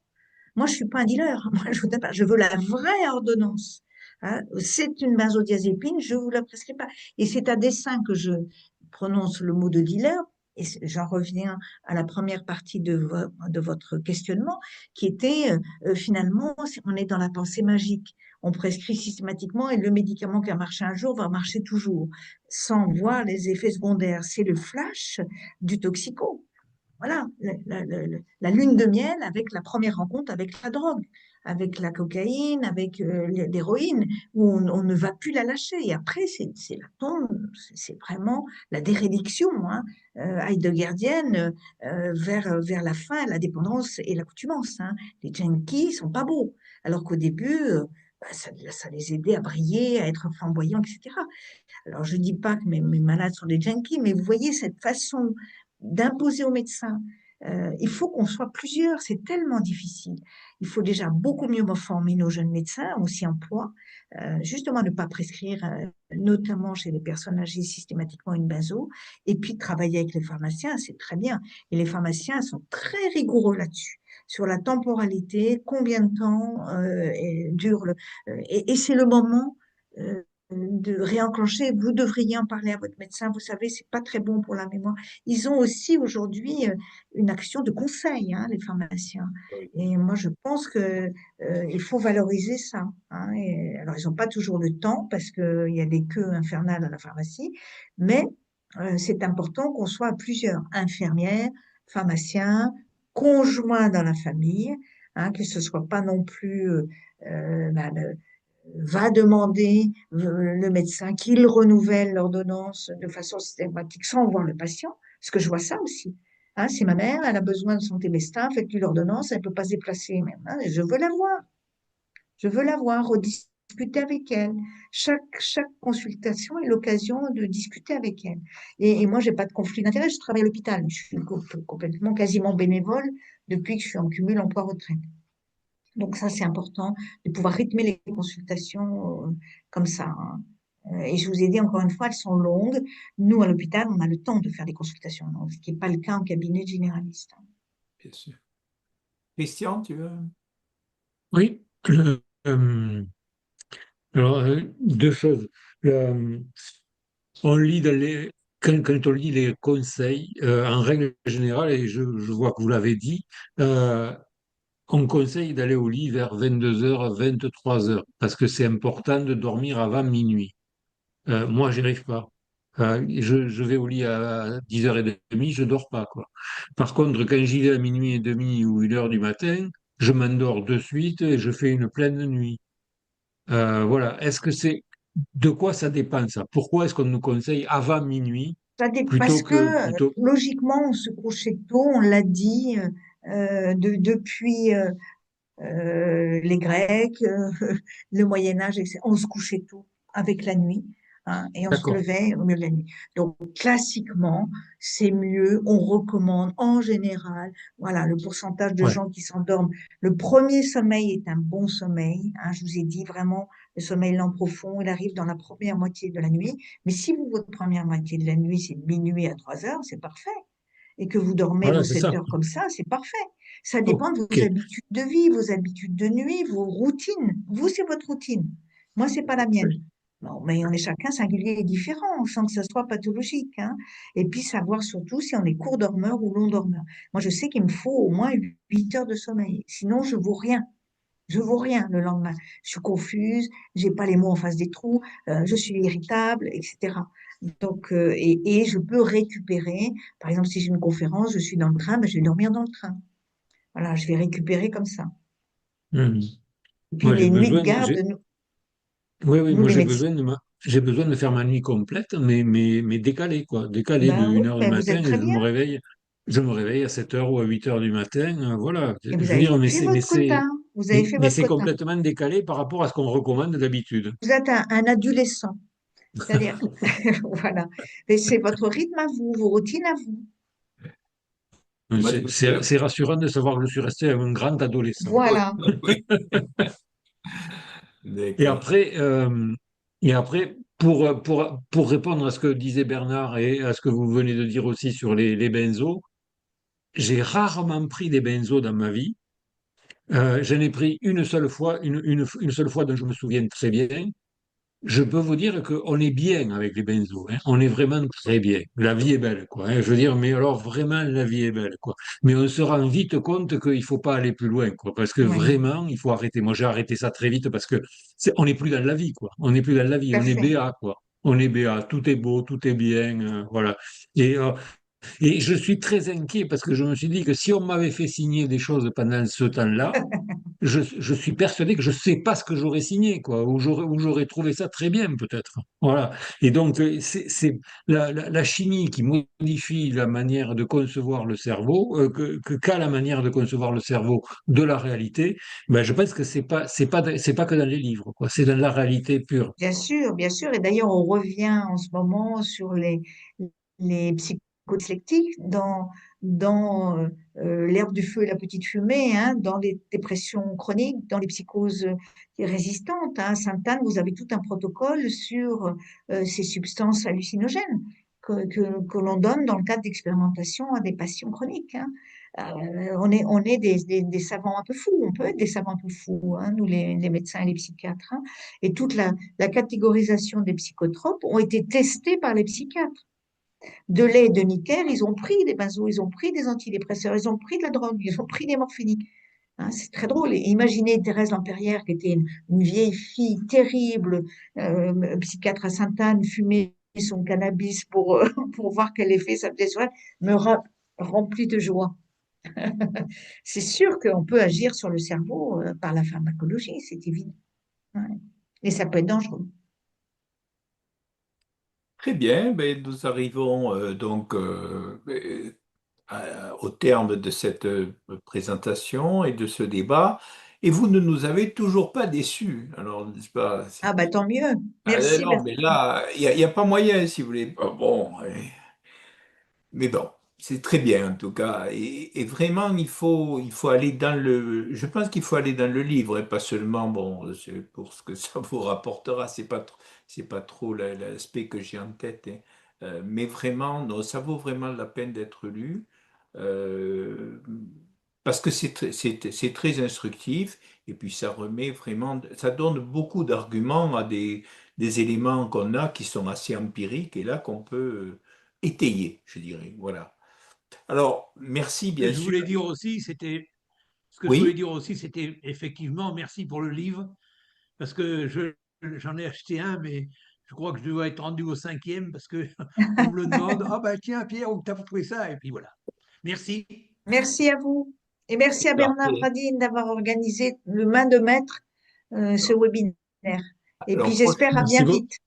moi, je suis pas un dealer. Moi, je veux la vraie ordonnance. Hein, c'est une benzodiazépine, je vous la prescris pas. Et c'est à dessein que je prononce le mot de dealer. Et j'en reviens à la première partie de votre questionnement, qui était finalement, on est dans la pensée magique. On prescrit systématiquement et le médicament qui a marché un jour va marcher toujours, sans voir les effets secondaires. C'est le flash du toxico. Voilà, la lune de miel avec la première rencontre avec la drogue, avec la cocaïne, avec l'héroïne, où on ne va plus la lâcher. Et après, c'est la tombe, c'est vraiment la dérédiction hein, heideggerdienne vers la fin, la dépendance et l'accoutumance. Hein. Les junkies sont pas beaux, alors qu'au début, bah, ça les aidait à briller, à être flamboyants, etc. Alors, je ne dis pas que mes malades sont des junkies, mais vous voyez cette façon d'imposer aux médecins. Il faut qu'on soit plusieurs, c'est tellement difficile. Il faut déjà beaucoup mieux former nos jeunes médecins, aussi en poids, justement ne pas prescrire, notamment chez les personnes âgées, systématiquement une benzo, et puis travailler avec les pharmaciens, c'est très bien. Et les pharmaciens sont très rigoureux là-dessus sur la temporalité, combien de temps dure et c'est le moment de réenclencher. Vous devriez en parler à votre médecin. Vous savez, c'est pas très bon pour la mémoire. Ils ont aussi aujourd'hui une action de conseil, hein, les pharmaciens. Oui. Et moi, je pense que il faut valoriser ça. Hein. Alors, ils n'ont pas toujours le temps parce qu'il y a des queues infernales à la pharmacie, mais c'est important qu'on soit à plusieurs, infirmières, pharmaciens, conjoints dans la famille, hein, que ce soit pas non plus bah, va demander le médecin qu'il renouvelle l'ordonnance de façon systématique sans voir le patient, parce que je vois ça aussi. Hein, si ma mère, elle a besoin de son Télestin, faites-lui l'ordonnance, elle ne peut pas se déplacer même. Hein, je veux la voir, rediscuter avec elle. Chaque consultation est l'occasion de discuter avec elle. Et moi, j'ai pas de conflit d'intérêt, je travaille à l'hôpital, je suis complètement, quasiment bénévole depuis que je suis en cumul emploi-retraite. Donc ça, c'est important de pouvoir rythmer les consultations comme ça. Hein. Et je vous ai dit encore une fois, elles sont longues. Nous, à l'hôpital, on a le temps de faire des consultations, hein, ce qui n'est pas le cas en cabinet généraliste. Hein. Bien sûr. Christian, tu veux? Oui. Euh, alors, deux choses. Euh, on lit quand on lit les conseils, en règle générale, et je vois que vous l'avez dit, on conseille d'aller au lit vers 22 h, 23 h, parce que c'est important de dormir avant minuit. Moi, j'y arrive pas. Je vais au lit à 10h30, je dors pas, quoi. Par contre, quand j'y vais à minuit et demi ou 1 h du matin, je m'endors de suite et je fais une pleine nuit. Voilà. De quoi ça dépend, ça? Pourquoi est-ce qu'on nous conseille avant minuit Parce plutôt que plutôt. logiquement, on se couchait tôt, on l'a dit, depuis les Grecs, le Moyen Âge, etc. On se couchait tôt avec la nuit hein, et on se D'accord. levait au milieu de la nuit. Donc, classiquement, c'est mieux, on recommande en général, voilà, le pourcentage de Ouais. gens qui s'endorment. Le premier sommeil est un bon sommeil. Hein, je vous ai dit vraiment, le sommeil lent profond, il arrive dans la première moitié de la nuit. Mais si votre première moitié de la nuit, c'est de minuit à 3 heures, c'est parfait. Et que vous dormez vos Voilà, c'est 7 ça. heures comme ça, c'est parfait. Ça dépend de Ok. vos habitudes de vie, vos habitudes de nuit, vos routines. Vous, c'est votre routine. Moi, c'est pas la mienne. Non, mais on est chacun singulier et différent, sans que ça soit pathologique, hein. Et puis savoir surtout si on est court dormeur ou long dormeur. Moi, je sais qu'il me faut au moins 8 heures de sommeil. Sinon, je vaux rien. Je vaux rien le lendemain. Je suis confuse, j'ai pas les mots en face des trous, je suis irritable, etc. Donc, et je peux récupérer. Par exemple, si j'ai une conférence, je suis dans le train, ben, je vais dormir dans le train. Voilà, je vais récupérer comme ça. Mhm. Et puis Moi, les nuits de garde, oui, oui, nous moi les médecins. j'ai besoin de faire ma nuit complète, mais décalée, quoi. Décalée de Ben oui, 1 heure du ben vous êtes matin et très bien. je me réveille à 7 heures ou à 8 heures du matin. Voilà. Et vous Je veux avez dire, fait votre quota. Vous avez fait mais votre c'est quota. complètement décalé par rapport à ce qu'on recommande d'habitude. Vous êtes un adolescent. C'est-à-dire, voilà. Et c'est votre rythme à vous, vos routines à vous. Moi, je me souviens. C'est rassurant de savoir que je suis resté un grand adolescent. Voilà. Oui, Et d'accord. après, euh, et après pour répondre à ce que disait Bernard et à ce que vous venez de dire aussi sur les benzos, j'ai rarement pris des benzos dans ma vie. J'en ai pris une seule fois, une seule fois dont je me souviens très bien. Je peux vous dire qu'on est bien avec les benzos, hein. On est vraiment très bien. La vie est belle, quoi, hein. Je veux dire, mais alors vraiment, la vie est belle, quoi. Mais on se rend vite compte qu'il faut pas aller plus loin, quoi, parce que Oui, vraiment, il faut arrêter. Moi, j'ai arrêté ça très vite parce que on n'est plus dans la vie, quoi. On n'est plus dans la vie, tout à on est fait. béat, quoi. On est béat, tout est beau, tout est bien, voilà. Et, euh, et je suis très inquiet parce que je me suis dit que si on m'avait fait signer des choses pendant ce temps-là, je suis persuadé que je ne sais pas ce que j'aurais signé, quoi, ou j'aurais trouvé ça très bien, peut-être. Voilà. Et donc, c'est la chimie qui modifie la manière de concevoir le cerveau, qu'a la manière de concevoir le cerveau de la réalité. Ben, je pense que c'est pas que dans les livres, quoi. C'est dans la réalité pure. Bien sûr, bien sûr. Et d'ailleurs, on revient en ce moment sur les psychodyslectiques dans l'herbe du feu et la petite fumée, hein, dans les dépressions chroniques, dans les psychoses résistantes, hein. À Sainte-Anne, vous avez tout un protocole sur ces substances hallucinogènes que l'on donne dans le cadre d'expérimentation à des patients chroniques, hein. On est des savants un peu fous, on peut être des savants un peu fous, hein, nous les médecins et les psychiatres, hein. Et toute la catégorisation des psychotropes ont été testés par les psychiatres. De lait et de Necker, ils ont pris des benzos, ils ont pris des antidépresseurs, ils ont pris de la drogue, ils ont pris des morphiniques. Hein, c'est très drôle. Et imaginez Thérèse Lampérière, qui était une vieille fille terrible, psychiatre à Sainte-Anne, fumait son cannabis pour voir quel effet ça faisait sur elle, me remplit de joie. C'est sûr qu'on peut agir sur le cerveau par la pharmacologie, c'est évident. Ouais. Et ça peut être dangereux. Très bien, ben, nous arrivons au terme de cette présentation et de ce débat, et vous ne nous avez toujours pas déçus. Alors, n'est-ce pas? Ah bah tant mieux. Ah, Merci non, mais Bertrand. là, il y a pas moyen, si vous voulez. Ah, bon, mais bon, c'est très bien en tout cas. Et vraiment, il faut aller dans le. Je pense qu'il faut aller dans le livre, et pas seulement, bon, c'est pour ce que ça vous rapportera. C'est pas trop l'aspect que j'ai en tête, hein. Mais vraiment, non, ça vaut vraiment la peine d'être lu. euh, Parce que c'est très instructif, et puis ça remet vraiment, ça donne beaucoup d'arguments à des éléments qu'on a qui sont assez empiriques et là qu'on peut étayer, je dirais. Voilà. Alors, merci bien Je sûr. voulais dire aussi, c'était ce que je voulais Oui, dire aussi, c'était effectivement merci pour le livre, parce que j'en ai acheté un, mais je crois que je dois être rendu au cinquième parce que on me le demande. Ah ben tiens Pierre, où t'as trouvé ça? Et puis voilà. Merci. Merci à vous. Et merci à Bernard parfait. Bradine d'avoir organisé le main de maître ce webinaire. Et puis Alors, j'espère à bien Merci beaucoup. vite.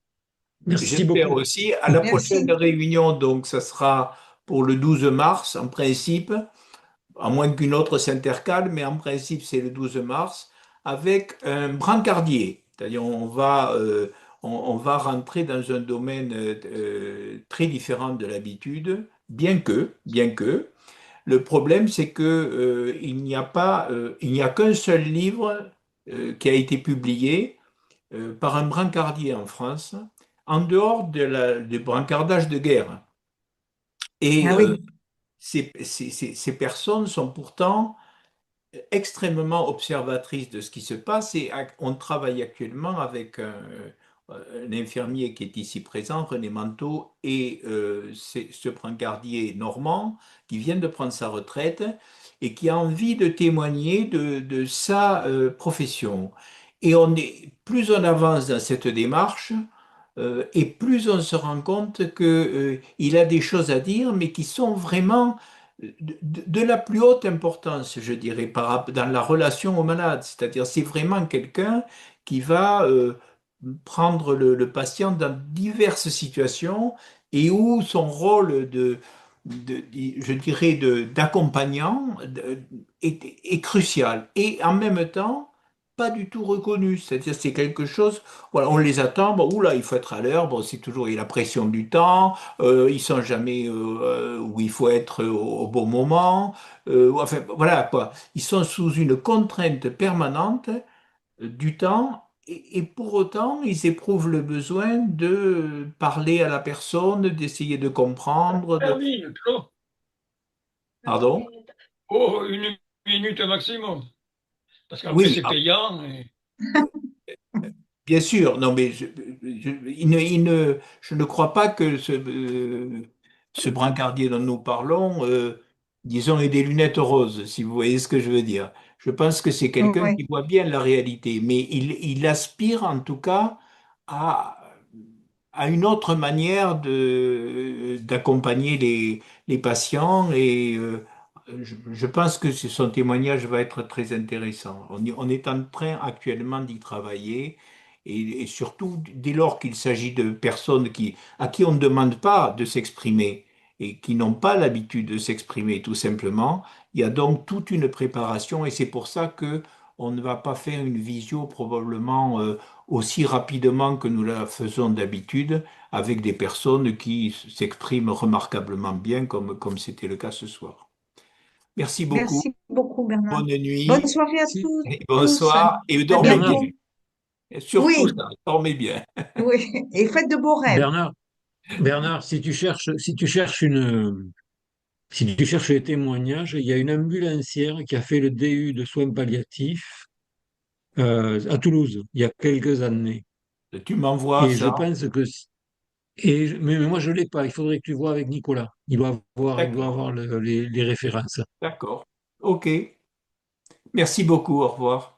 Merci j'espère beaucoup. aussi à la prochaine Merci. réunion, donc ça sera pour le 12 mars en principe. À moins qu'une autre s'intercale, mais en principe, c'est le 12 mars, avec un brancardier. C'est-à-dire, on va rentrer dans un domaine très différent de l'habitude, bien que, le problème, c'est que, il n'y a qu'un seul livre qui a été publié par un brancardier en France, en dehors du brancardage de guerre. Et Ah oui, ces personnes sont pourtant extrêmement observatrice de ce qui se passe et on travaille actuellement avec l'infirmier qui est ici présent, René Manteau, et c'est ce brancardier normand qui vient de prendre sa retraite et qui a envie de témoigner de sa profession. Et plus on avance dans cette démarche, et plus on se rend compte que, il a des choses à dire, mais qui sont vraiment de la plus haute importance, je dirais, dans la relation au malade. C'est-à-dire, c'est vraiment quelqu'un qui va prendre le patient dans diverses situations et où son rôle je dirais, d'accompagnant est crucial. Et en même temps, pas du tout reconnu. C'est-à-dire, c'est quelque chose, voilà, on les attend, bon, oula, il faut être à l'heure, bon, c'est toujours, il y a la pression du temps, ils sont jamais où il faut être au bon moment, enfin, voilà, quoi. Ils sont sous une contrainte permanente du temps, et pour autant, ils éprouvent le besoin de parler à la personne, d'essayer de comprendre, Termine, Claude. Pardon? Oh, 1 minute maximum. Parce qu'après, Oui, c'est payant. Et bien sûr, non, mais je ne crois pas que ce brancardier dont nous parlons, disons, ait des lunettes roses, si vous voyez ce que je veux dire. Je pense que c'est quelqu'un Oui, qui voit bien la réalité, mais il aspire en tout cas à, à une autre manière d'accompagner les patients, et je pense que son témoignage va être très intéressant. On est en train actuellement d'y travailler, et surtout dès lors qu'il s'agit de personnes à qui on ne demande pas de s'exprimer et qui n'ont pas l'habitude de s'exprimer tout simplement. Il y a donc toute une préparation, et c'est pour ça que on ne va pas faire une visio probablement aussi rapidement que nous la faisons d'habitude, avec des personnes qui s'expriment remarquablement bien, comme c'était le cas ce soir. Merci beaucoup, merci beaucoup, Bernard. bonne Bonne nuit, soirée à Si, tous, et tous. bonsoir, et À dormez bien. Bernard, bientôt. Et surtout Oui, ça, dormez bien. oui. Et faites de beaux rêves. Bernard, Bernard, si tu cherches les témoignages, il y a une ambulancière qui a fait le DU de soins palliatifs à Toulouse il y a quelques années. Tu m'envoies Et je ça. pense que mais moi je l'ai pas. Il faudrait que tu vois avec Nicolas. D'accord, Les références. d'accord. OK. Merci beaucoup, au revoir.